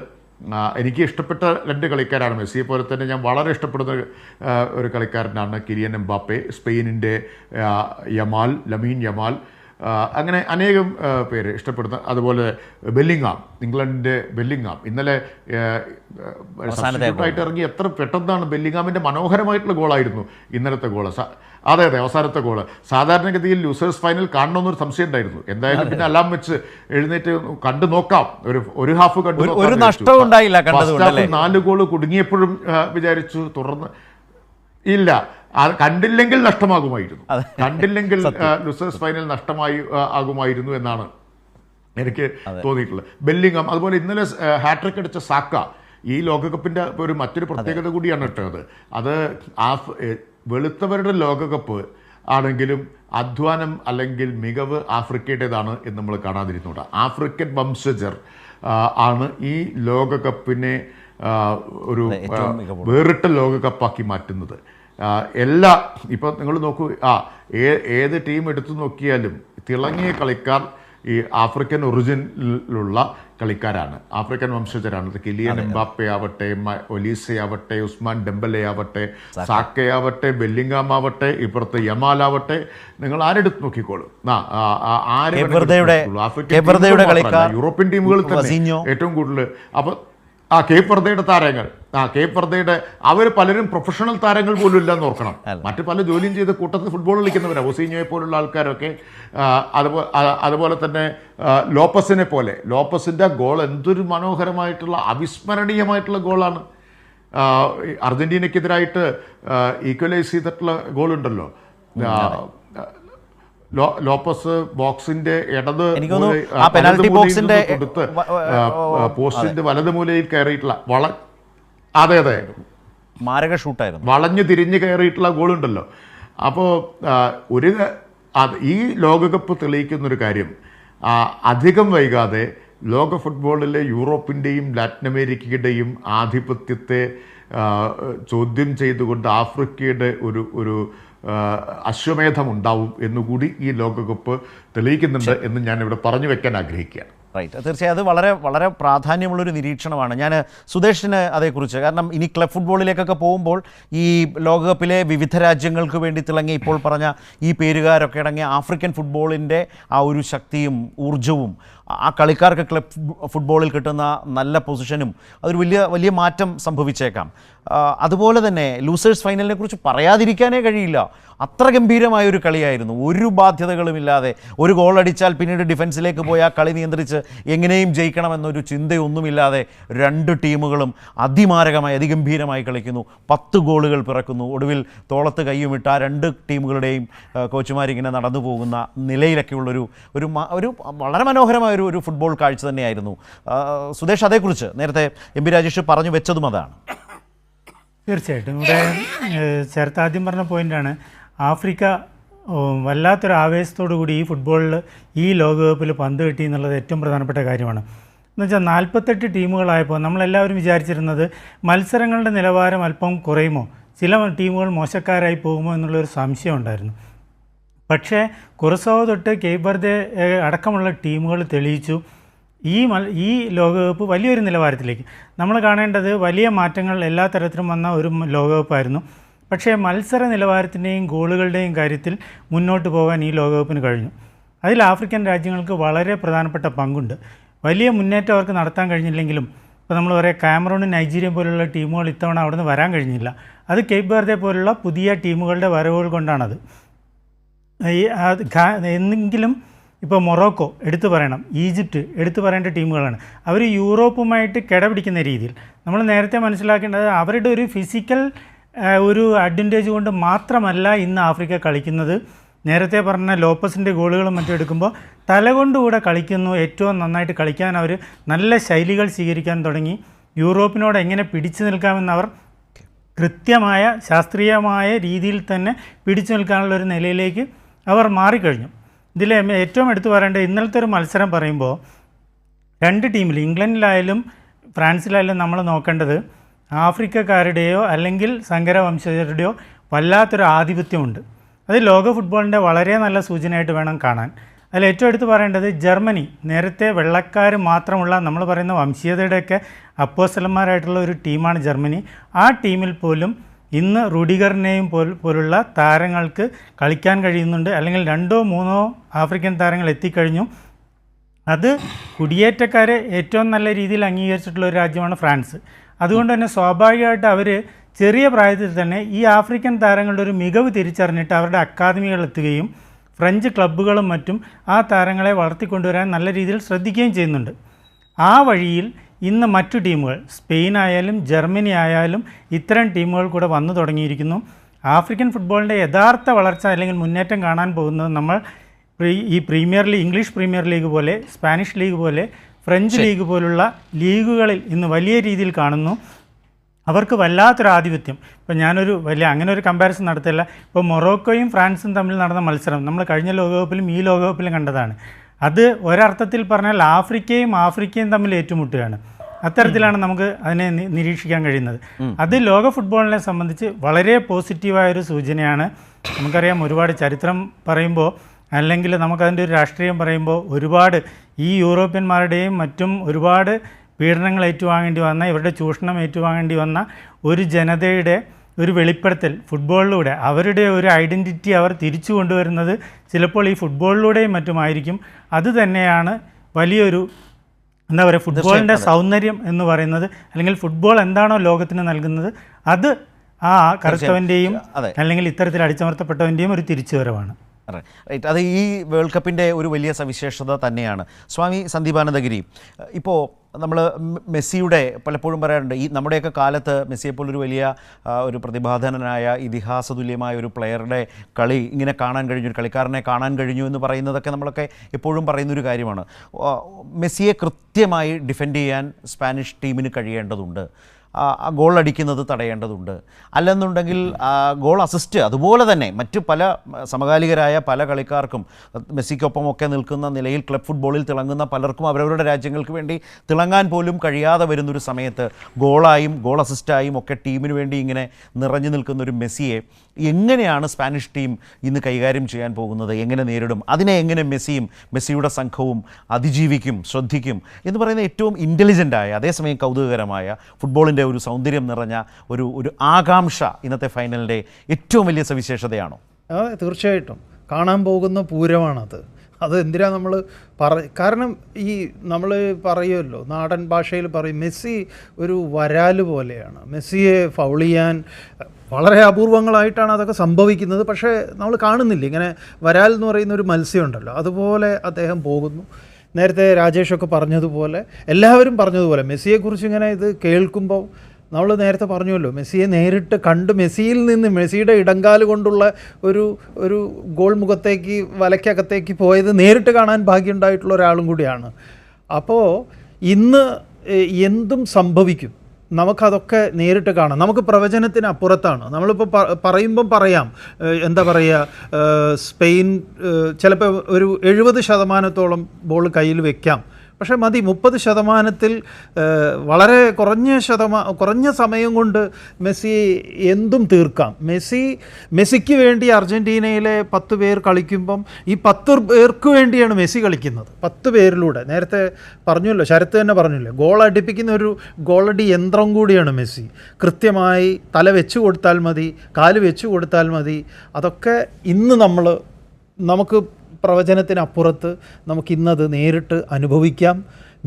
എനിക്ക് ഇഷ്ടപ്പെട്ട 2 കളിക്കാരാണ്. മെസ്സിയെ പോലെ തന്നെ ഞാൻ വളരെ ഇഷ്ടപ്പെടുന്ന ഒരു കളിക്കാരനാണ് കിലിയൻ എംബാപ്പെ. സ്പെയിനിൻ്റെ ലമീൻ യമാൽ, അങ്ങനെ അനേകം പേര് ഇഷ്ടപ്പെടുന്ന. അതുപോലെ ബെല്ലിങ്ങാം, ഇംഗ്ലണ്ടിൻ്റെ ബെല്ലിങ്ങാം ഇന്നലെ സബ്സ്റ്റിറ്റ്യൂട്ടായിട്ട് ഇറങ്ങി. എത്ര പെട്ടെന്നാണ് ബെല്ലിങ്ങാമിൻ്റെ മനോഹരമായിട്ടുള്ള ഗോളായിരുന്നു ഇന്നലത്തെ ഗോള്. അതെ, അവസാനത്തെ ഗോള്. സാധാരണഗതിയിൽ ലൂസേഴ്സ് ഫൈനൽ കാണണമെന്നൊരു സംശയം ഉണ്ടായിരുന്നു. എന്തായാലും പിന്നെ അലാം വെച്ച് എഴുന്നേറ്റ് കണ്ടു നോക്കാം. ഒരു ഹാഫ് കണ്ടു, 4 ഗോള് കുടുങ്ങിയപ്പോഴും വിചാരിച്ചു, തുടർന്ന് ഇല്ല, കണ്ടില്ലെങ്കിൽ നഷ്ടമാകുമായിരുന്നു. കണ്ടില്ലെങ്കിൽ ലൂസേഴ്സ് ഫൈനൽ ആകുമായിരുന്നു എന്നാണ് എനിക്ക് തോന്നിയിട്ടുള്ളത്. ബെല്ലിങ്ങാം, അതുപോലെ ഇന്നലെ ഹാട്രിക് അടിച്ച സാക്ക ഈ ലോകകപ്പിൻ്റെ മറ്റൊരു പ്രത്യേകത കൂടിയാണ് കേട്ടത്. അത് വെളുത്തവരുടെ ലോകകപ്പ് ആണെങ്കിലും അധ്വാനം അല്ലെങ്കിൽ മികവ് ആഫ്രിക്കയുടേതാണ് എന്ന് നമ്മൾ കാണാതിരുന്നുണ്ട്. ആഫ്രിക്കൻ വംശജർ ആണ് ഈ ലോകകപ്പിനെ ഒരു വേറിട്ട ലോകകപ്പാക്കി മാറ്റുന്നത്. ഇപ്പോൾ നിങ്ങൾ നോക്കൂ, ഏത് ടീം എടുത്തു നോക്കിയാലും തിളങ്ങിയ കളിക്കാർ ഈ ആഫ്രിക്കൻ ഒറിജിനിലുള്ള കളിക്കാരാണ്, ആഫ്രിക്കൻ വംശജരാണ്. കിലിയൻ എംബാപ്പെ ആവട്ടെ, ഒലീസെ ആവട്ടെ, ഉസ്മാൻ ഡെമ്പലെ ആവട്ടെ, സാക്കെ ആവട്ടെ, ബെല്ലിംഗാം ആവട്ടെ, ഇപ്പുറത്ത് യമാൽ ആവട്ടെ, നിങ്ങൾ ആരെടുത്ത് നോക്കിക്കോളൂ. യൂറോപ്യൻ ടീമുകളിൽ തന്നെ ഏറ്റവും കൂടുതൽ. അപ്പോൾ കേപ്പ് വെർദയുടെ താരങ്ങൾ, കേപ്പ് വെർദയുടെ അവർ പലരും പ്രൊഫഷണൽ താരങ്ങൾ പോലും ഇല്ലെന്ന് ഓർക്കണം. മറ്റു പല ജോലിയും ചെയ്ത് കൂട്ടത്തിൽ ഫുട്ബോൾ കളിക്കുന്നവരാണ്. ഒസീഞ്ഞോയെ പോലുള്ള ആൾക്കാരൊക്കെ. അതുപോലെ തന്നെ ലോപ്പസിനെ പോലെ, ലോപ്പസിൻ്റെ ഗോൾ എന്തൊരു മനോഹരമായിട്ടുള്ള അവിസ്മരണീയമായിട്ടുള്ള ഗോളാണ്. അർജന്റീനയ്ക്കെതിരായിട്ട് ഈക്വലൈസ് ചെയ്തിട്ടുള്ള ഗോളുണ്ടല്ലോ. ലോപ്പസ് ബോക്സിന്റെ കൊടുത്ത് പോസ്റ്റിന്റെ വലത് മൂലയിൽ കയറിയിട്ടുള്ള അതെ മാരക ഷൂട്ടായിരുന്നു, വളഞ്ഞു തിരിഞ്ഞ് കയറിയിട്ടുള്ള ഗോളുണ്ടല്ലോ. അപ്പോൾ ഈ ലോകകപ്പ് തെളിയിക്കുന്നൊരു കാര്യം, അധികം വൈകാതെ ലോക ഫുട്ബോളിലെ യൂറോപ്പിൻ്റെയും ലാറ്റിൻ അമേരിക്കയുടെയും ആധിപത്യത്തെ ചോദ്യം ചെയ്തുകൊണ്ട് ആഫ്രിക്കയുടെ ഒരു അശ്വമേധമുണ്ടാവും എന്നുകൂടി ഈ ലോകകപ്പ് തെളിയിക്കുന്നുണ്ട് എന്ന് ഞാൻ ഇവിടെ പറഞ്ഞു വെക്കാൻ ആഗ്രഹിക്കുകയാണ്. റൈറ്റ്, തീർച്ചയായും അത് വളരെ വളരെ പ്രാധാന്യമുള്ളൊരു നിരീക്ഷണമാണ്. ഞാൻ സുദേശിന് അതേക്കുറിച്ച്, കാരണം ഇനി ക്ലബ് ഫുട്ബോളിലേക്കൊക്കെ പോകുമ്പോൾ ഈ ലോകകപ്പിലെ വിവിധ രാജ്യങ്ങൾക്ക് വേണ്ടി തിളങ്ങിയ ഇപ്പോൾ പറഞ്ഞ ഈ പേരുകാരൊക്കെ അടങ്ങിയ ആഫ്രിക്കൻ ഫുട്ബോളിൻ്റെ ആ ഒരു ശക്തിയും ഊർജ്ജവും ആ കളിക്കാർക്ക് ക്ലബ് ഫുട്ബോളിൽ കിട്ടുന്ന നല്ല പൊസിഷനും അതൊരു വലിയ മാറ്റം സംഭവിച്ചേക്കാം. അതുപോലെ തന്നെ ലൂസേഴ്സ് ഫൈനലിനെ കുറിച്ച് പറയാതിരിക്കാനേ കഴിയില്ല. അത്ര ഗംഭീരമായൊരു കളിയായിരുന്നു, ഒരു ബാധ്യതകളുമില്ലാതെ. ഒരു ഗോൾ അടിച്ചാൽ പിന്നീട് ഡിഫൻസിലേക്ക് പോയി ആ കളി നിയന്ത്രിച്ച് എങ്ങനെയും ജയിക്കണമെന്നൊരു ചിന്തയൊന്നുമില്ലാതെ രണ്ട് ടീമുകളും അതിമാരകമായി അതിഗംഭീരമായി കളിക്കുന്നു. 10 ഗോളുകൾ പിറക്കുന്നു. ഒടുവിൽ തോളത്ത് കയ്യുമിട്ട് ആ രണ്ട് ടീമുകളുടെയും കോച്ചുമാരിങ്ങനെ നടന്നു പോകുന്ന നിലയിലൊക്കെയുള്ളൊരു ഒരു വളരെ മനോഹരമായ ഒരു ഫുട്ബോൾ കാഴ്ച തന്നെയായിരുന്നു. സുദേശ്, അതേക്കുറിച്ച് നേരത്തെ എം പി രാജേഷ് പറഞ്ഞു വെച്ചതും അതാണ്. തീർച്ചയായിട്ടും ഇവിടെ ചേർത്ത് ആദ്യം പറഞ്ഞ പോയിൻ്റാണ്. ആഫ്രിക്ക വല്ലാത്തൊരു ആവേശത്തോടു കൂടി ഈ ഫുട്ബോളിൽ ഈ ലോകകപ്പിൽ പന്ത് കിട്ടി എന്നുള്ളത് ഏറ്റവും പ്രധാനപ്പെട്ട കാര്യമാണ്. എന്നുവെച്ചാൽ 48 ടീമുകളായപ്പോൾ നമ്മളെല്ലാവരും വിചാരിച്ചിരുന്നത് മത്സരങ്ങളുടെ നിലവാരം അല്പം കുറയുമോ, ചില ടീമുകൾ മോശക്കാരായി പോകുമോ എന്നുള്ളൊരു സംശയം ഉണ്ടായിരുന്നു. പക്ഷേ കുറസോവ തൊട്ട് കേപ്പ് വെർദെ അടക്കമുള്ള ടീമുകൾ തെളിയിച്ചു ഈ ലോകകപ്പ് വലിയൊരു നിലവാരത്തിലേക്ക്. നമ്മൾ കാണേണ്ടത് വലിയ മാറ്റങ്ങൾ എല്ലാ തരത്തിലും വന്ന ഒരു ലോകകപ്പായിരുന്നു. പക്ഷേ മത്സര നിലവാരത്തിൻ്റെയും ഗോളുകളുടെയും കാര്യത്തിൽ മുന്നോട്ട് പോകാൻ ഈ ലോകകപ്പിന് കഴിഞ്ഞു. അതിൽ ആഫ്രിക്കൻ രാജ്യങ്ങൾക്ക് വളരെ പ്രധാനപ്പെട്ട പങ്കുണ്ട്. വലിയ മുന്നേറ്റം അവർക്ക് നടത്താൻ കഴിഞ്ഞില്ലെങ്കിലും, ഇപ്പോൾ നമ്മൾ പറയാം കാമറൂണും നൈജീരിയയും പോലുള്ള ടീമുകൾ ഇത്തവണ അവിടെ നിന്ന് വരാൻ കഴിഞ്ഞില്ല. അത് കേപ്പ് വെർദെ പോലുള്ള പുതിയ ടീമുകളുടെ വരവുകൾ കൊണ്ടാണത്. എന്നെങ്കിലും ഇപ്പോൾ മൊറോക്കോ എടുത്തു പറയണം, ഈജിപ്റ്റ് എടുത്തു പറയേണ്ട ടീമുകളാണ്. അവർ യൂറോപ്പുമായിട്ട് കിടപിടിക്കുന്ന രീതിയിൽ നമ്മൾ നേരത്തെ മനസ്സിലാക്കേണ്ടത് അവരുടെ ഒരു ഫിസിക്കൽ ഒരു അഡ്വാൻറ്റേജ് കൊണ്ട് മാത്രമല്ല ഇന്ന് ആഫ്രിക്ക കളിക്കുന്നത്. നേരത്തെ പറഞ്ഞ ലോപ്പസിൻ്റെ ഗോളുകളും മറ്റും എടുക്കുമ്പോൾ തലകൊണ്ടുകൂടെ കളിക്കുന്നു. ഏറ്റവും നന്നായിട്ട് കളിക്കാൻ അവർ നല്ല ശൈലികൾ സ്വീകരിക്കാൻ തുടങ്ങി. യൂറോപ്പിനോട് എങ്ങനെ പിടിച്ചു നിൽക്കാമെന്ന് അവർ കൃത്യമായ ശാസ്ത്രീയമായ രീതിയിൽ തന്നെ പിടിച്ചു നിൽക്കാനുള്ളൊരു നിലയിലേക്ക് അവർ മാറിക്കഴിഞ്ഞു. ഇതിൽ ഏറ്റവും എടുത്തു പറയേണ്ടത് ഇന്നലത്തെ ഒരു മത്സരം പറയുമ്പോൾ രണ്ട് ടീമിൽ ഇംഗ്ലണ്ടിലായാലും ഫ്രാൻസിലായാലും നമ്മൾ നോക്കേണ്ടത് ആഫ്രിക്കക്കാരുടെയോ അല്ലെങ്കിൽ സങ്കരവംശജരുടെയോ വല്ലാത്തൊരു ആധിപത്യമുണ്ട്. അത് ലോക ഫുട്ബോളിൻ്റെ വളരെ നല്ല സൂചനയായിട്ട് വേണം കാണാൻ. അതിൽ ഏറ്റവും എടുത്ത് പറയേണ്ടത് ജർമ്മനി, നേരത്തെ വെള്ളക്കാർ മാത്രമുള്ള നമ്മൾ പറയുന്ന വംശീയതയുടെയൊക്കെ അപ്പോസ്തലന്മാരായിട്ടുള്ള ഒരു ടീമാണ് ജർമ്മനി. ആ ടീമിൽ പോലും ഇന്ന് റുഡിഗറിനെയും പോലുള്ള താരങ്ങൾക്ക് കളിക്കാൻ കഴിയുന്നുണ്ട്. അല്ലെങ്കിൽ 2-3 ആഫ്രിക്കൻ താരങ്ങൾ എത്തിക്കഴിഞ്ഞു. അത് കുടിയേറ്റക്കാരെ ഏറ്റവും നല്ല രീതിയിൽ അംഗീകരിച്ചിട്ടുള്ള ഒരു രാജ്യമാണ് ഫ്രാൻസ്. അതുകൊണ്ട് തന്നെ സ്വാഭാവികമായിട്ട് അവർ ചെറിയ പ്രായത്തിൽ തന്നെ ഈ ആഫ്രിക്കൻ താരങ്ങളുടെ ഒരു മികവ് തിരിച്ചറിഞ്ഞിട്ട് അവരുടെ അക്കാദമികൾ എത്തുകയും ഫ്രഞ്ച് ക്ലബ്ബുകളും മറ്റും ആ താരങ്ങളെ വളർത്തിക്കൊണ്ടുവരാൻ നല്ല രീതിയിൽ ശ്രദ്ധിക്കുകയും ചെയ്യുന്നുണ്ട്. ആ വഴിയിൽ ഇന്ന് മറ്റു ടീമുകൾ, സ്പെയിൻ ആയാലും ജർമ്മനി ആയാലും ഇത്തരം ടീമുകൾ കൂടെ വന്നു തുടങ്ങിയിരിക്കുന്നു. ആഫ്രിക്കൻ ഫുട്ബോളിൻ്റെ യഥാർത്ഥ വളർച്ച അല്ലെങ്കിൽ മുന്നേറ്റം കാണാൻ പോകുന്നത് നമ്മൾ ഈ premier league, English premier league പോലെ, സ്പാനിഷ് ലീഗ് പോലെ, ഫ്രഞ്ച് ലീഗ് പോലുള്ള ലീഗുകളിൽ ഇന്ന് വലിയ രീതിയിൽ കാണുന്നു. അവർക്ക് വല്ലാത്തൊരു ആധിപത്യം. ഇപ്പോൾ ഞാനൊരു അങ്ങനെ ഒരു കമ്പാരിസൺ നടത്തില്ല. ഇപ്പോൾ മൊറോക്കോയും ഫ്രാൻസും തമ്മിൽ നടന്ന മത്സരം നമ്മൾ കഴിഞ്ഞ ലോകകപ്പിലും ഈ ലോകകപ്പിലും കണ്ടതാണ്. അത് ഒരർത്ഥത്തിൽ പറഞ്ഞാൽ ആഫ്രിക്കയും തമ്മിൽ ഏറ്റുമുട്ടുകയാണ്. അത്തരത്തിലാണ് നമുക്ക് അതിനെ നിരീക്ഷിക്കാൻ കഴിയുന്നത്. അത് ലോക ഫുട്ബോളിനെ സംബന്ധിച്ച് വളരെ പോസിറ്റീവായൊരു സൂചനയാണ്. നമുക്കറിയാം, ഒരുപാട് ചരിത്രം പറയുമ്പോൾ അല്ലെങ്കിൽ നമുക്കതിൻ്റെ ഒരു രാഷ്ട്രീയം പറയുമ്പോൾ ഒരുപാട് ഈ യൂറോപ്യന്മാരുടെയും മറ്റും ഒരുപാട് പീഡനങ്ങൾ ഏറ്റുവാങ്ങേണ്ടി വന്ന, ഇവരുടെ ചൂഷണം ഏറ്റുവാങ്ങേണ്ടി വന്ന ഒരു ജനതയുടെ ഒരു വെളിപ്പെടുത്തൽ ഫുട്ബോളിലൂടെ, അവരുടെ ഒരു ഐഡൻറ്റിറ്റി അവർ തിരിച്ചു കൊണ്ടുവരുന്നത് ചിലപ്പോൾ ഈ ഫുട്ബോളിലൂടെയും മറ്റുമായിരിക്കും. അത് തന്നെയാണ് വലിയൊരു എന്താ പറയുക, ഫുട്ബോളിൻ്റെ സൗന്ദര്യം എന്ന് പറയുന്നത്. അല്ലെങ്കിൽ ഫുട്ബോൾ എന്താണോ ലോകത്തിന് നൽകുന്നത് അത് ആ കറുത്തവൻ്റെയും അല്ലെങ്കിൽ ഇത്തരത്തിൽ അടിച്ചമർത്തപ്പെട്ടവൻ്റെയും ഒരു തിരിച്ചുവരവാണ്. റൈറ്റ്, അത് ഈ വേൾഡ് കപ്പിൻ്റെ ഒരു വലിയ സവിശേഷത തന്നെയാണ്. സ്വാമി സന്ദീപാനന്ദഗിരി, ഇപ്പോൾ നമ്മൾ മെസ്സിയുടെ പലപ്പോഴും പറയാറുണ്ട്, ഈ നമ്മുടെയൊക്കെ കാലത്ത് മെസ്സിയെപ്പോലൊരു വലിയ ഒരു പ്രതിഭാധനനായ ഇതിഹാസതുല്യമായ ഒരു പ്ലെയറുടെ കളി ഇങ്ങനെ കാണാൻ കഴിഞ്ഞു, ഒരു കളിക്കാരനെ കാണാൻ കഴിഞ്ഞു എന്ന് പറയുന്നതൊക്കെ നമ്മളൊക്കെ എപ്പോഴും പറയുന്നൊരു കാര്യമാണ്. മെസ്സിയെ കൃത്യമായി ഡിഫെൻഡ് ചെയ്യാൻ സ്പാനിഷ് ടീമിന് കഴിയേണ്ടതുണ്ട്, ഗോൾ അടിക്കുന്നത് തടയേണ്ടതുണ്ട്. അല്ലെന്നുണ്ടെങ്കിൽ ഗോൾ അസിസ്റ്റ് അതുപോലെ തന്നെ മറ്റ് പല സമകാലികരായ പല കളിക്കാർക്കും മെസ്സിക്കൊപ്പമൊക്കെ നിൽക്കുന്ന നിലയിൽ ക്ലബ് ഫുട്ബോളിൽ തിളങ്ങുന്ന പലർക്കും അവരവരുടെ രാജ്യങ്ങൾക്ക് വേണ്ടി തിളങ്ങാൻ പോലും കഴിയാതെ വരുന്നൊരു സമയത്ത് ഗോളായും ഗോൾ അസിസ്റ്റായും ഒക്കെ ടീമിന് വേണ്ടി ഇങ്ങനെ നിറഞ്ഞു നിൽക്കുന്നൊരു മെസ്സിയെ എങ്ങനെയാണ് സ്പാനിഷ് ടീം ഇന്ന് കൈകാര്യം ചെയ്യാൻ പോകുന്നത്, എങ്ങനെ നേരിടും, അതിനെ എങ്ങനെ മെസ്സിയും മെസ്സിയുടെ സംഘവും അതിജീവിക്കും, ശ്രദ്ധിക്കും എന്ന് പറയുന്ന ഏറ്റവും ഇൻ്റലിജൻ്റായ അതേസമയം കൗതുകകരമായ ഫുട്ബോളിൻ്റെ ഒരു സൗന്ദര്യം നിറഞ്ഞ ഒരു ആകാംക്ഷ ഇന്നത്തെ ഫൈനലിൻ്റെ ഏറ്റവും വലിയ സവിശേഷതയാണോ? തീർച്ചയായിട്ടും കാണാൻ പോകുന്ന പൂരമാണത്. അത് എന്തിനാ നമ്മൾ കാരണം ഈ നമ്മൾ പറയുമല്ലോ, നാടൻ ഭാഷയിൽ പറയും മെസ്സി ഒരു വരാല് പോലെയാണ്. മെസ്സിയെ ഫൗൾ ചെയ്യാൻ വളരെ അപൂർവങ്ങളായിട്ടാണ് അതൊക്കെ സംഭവിക്കുന്നത്. പക്ഷേ നമ്മൾ കാണുന്നില്ല, ഇങ്ങനെ വരാൽ എന്ന് പറയുന്ന ഒരു മത്സ്യമുണ്ടല്ലോ, അതുപോലെ അദ്ദേഹം പോകുന്നു. നേരത്തെ രാജേഷൊക്കെ പറഞ്ഞതുപോലെ, എല്ലാവരും പറഞ്ഞതുപോലെ മെസ്സിയെക്കുറിച്ച് ഇങ്ങനെ ഇത് കേൾക്കുമ്പോൾ നമ്മൾ നേരത്തെ പറഞ്ഞുവല്ലോ, മെസ്സിയെ നേരിട്ട് കണ്ട് മെസ്സിയിൽ നിന്ന് മെസ്സിയുടെ ഇടങ്കാല് കൊണ്ടുള്ള ഒരു ഗോൾ മുഖത്തേക്ക് വലയ്ക്കകത്തേക്ക് പോയത് നേരിട്ട് കാണാൻ ഭാഗ്യമുണ്ടായിട്ടുള്ള ഒരാളും കൂടിയാണ്. അപ്പോൾ ഇന്ന് എന്തും സംഭവിക്കും, നമുക്കതൊക്കെ നേരിട്ട് കാണാം. നമുക്ക് പ്രവചനത്തിന് അപ്പുറത്താണ്. നമ്മളിപ്പോൾ പറയുമ്പം പറയാം, എന്താ പറയുക, സ്പെയിൻ ചിലപ്പോൾ ഒരു 70% ബോൾ കയ്യിൽ വെക്കാം. പക്ഷേ മതി 30% വളരെ കുറഞ്ഞ സമയം കൊണ്ട് മെസ്സി എന്തും തീർക്കാം. മെസ്സിക്ക് വേണ്ടി അർജൻറ്റീനയിലെ 10 പേർ കളിക്കുമ്പം ഈ 10 പേർക്ക് വേണ്ടിയാണ് മെസ്സി കളിക്കുന്നത്. 10 പേരിലൂടെ നേരത്തെ പറഞ്ഞല്ലോ, ശരത്ത് തന്നെ പറഞ്ഞില്ലേ, ഗോൾ അടിപ്പിക്കുന്ന ഒരു ഗോളടി യന്ത്രം കൂടിയാണ് മെസ്സി. കൃത്യമായി തല വെച്ച് കൊടുത്താൽ മതി, കാല് വെച്ച് കൊടുത്താൽ മതി. അതൊക്കെ ഇന്ന് നമുക്ക് പ്രവചനത്തിനപ്പുറത്ത് നമുക്കിന്നത് നേരിട്ട് അനുഭവിക്കാം.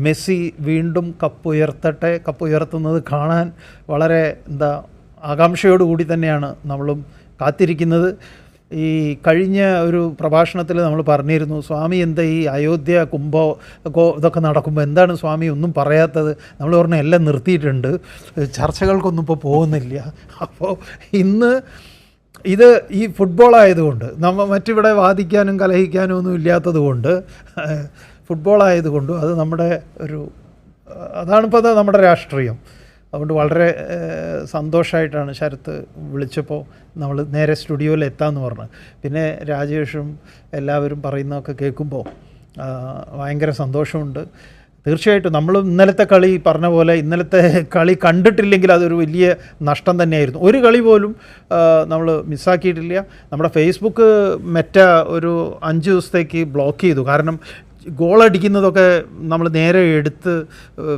മെസ്സി വീണ്ടും കപ്പുയർത്തട്ടെ. കപ്പുയർത്തുന്നത് കാണാൻ വളരെ ആകാംക്ഷയോടുകൂടി തന്നെയാണ് നമ്മളും കാത്തിരിക്കുന്നത്. ഈ കഴിഞ്ഞ ഒരു പ്രഭാഷണത്തിൽ നമ്മൾ പറഞ്ഞിരുന്നു, സ്വാമി എന്താ ഈ അയോധ്യ ഇതൊക്കെ നടക്കുമ്പോൾ എന്താണ് സ്വാമി ഒന്നും പറയാത്തത്? നമ്മൾ പറഞ്ഞ എല്ലാം നിർത്തിയിട്ടുണ്ട്, ചർച്ചകൾക്കൊന്നും ഇപ്പോൾ പോകുന്നില്ല. അപ്പോൾ ഇന്ന് ഇത് ഈ ഫുട്ബോൾ ആയതുകൊണ്ട്, മറ്റിവിടെ വാദിക്കാനും കലഹിക്കാനും ഒന്നും ഇല്ലാത്തത് കൊണ്ട്, ഫുട്ബോൾ ആയതുകൊണ്ടും അത് നമ്മുടെ അതാണിപ്പോൾ നമ്മുടെ രാഷ്ട്രീയം. അതുകൊണ്ട് വളരെ സന്തോഷമായിട്ടാണ് ശരത്ത് വിളിച്ചപ്പോൾ നമ്മൾ നേരെ സ്റ്റുഡിയോയിൽ എത്താമെന്ന് പറഞ്ഞു. പിന്നെ രാജേഷും എല്ലാവരും പറയുന്നതൊക്കെ കേൾക്കുമ്പോൾ ഭയങ്കര സന്തോഷമുണ്ട്. തീർച്ചയായിട്ടും നമ്മൾ ഇന്നലത്തെ കളി പറഞ്ഞ പോലെ ഇന്നലത്തെ കളി കണ്ടിട്ടില്ലെങ്കിൽ അതൊരു വലിയ നഷ്ടം തന്നെയായിരുന്നു. ഒരു കളി പോലും നമ്മൾ മിസ്സാക്കിയിട്ടില്ല. നമ്മുടെ ഫേസ്ബുക്ക് മെറ്റ ഒരു 5 ദിവസത്തേക്ക് ബ്ലോക്ക് ചെയ്തു. കാരണം ഗോളടിക്കുന്നതൊക്കെ നമ്മൾ നേരെ എടുത്ത്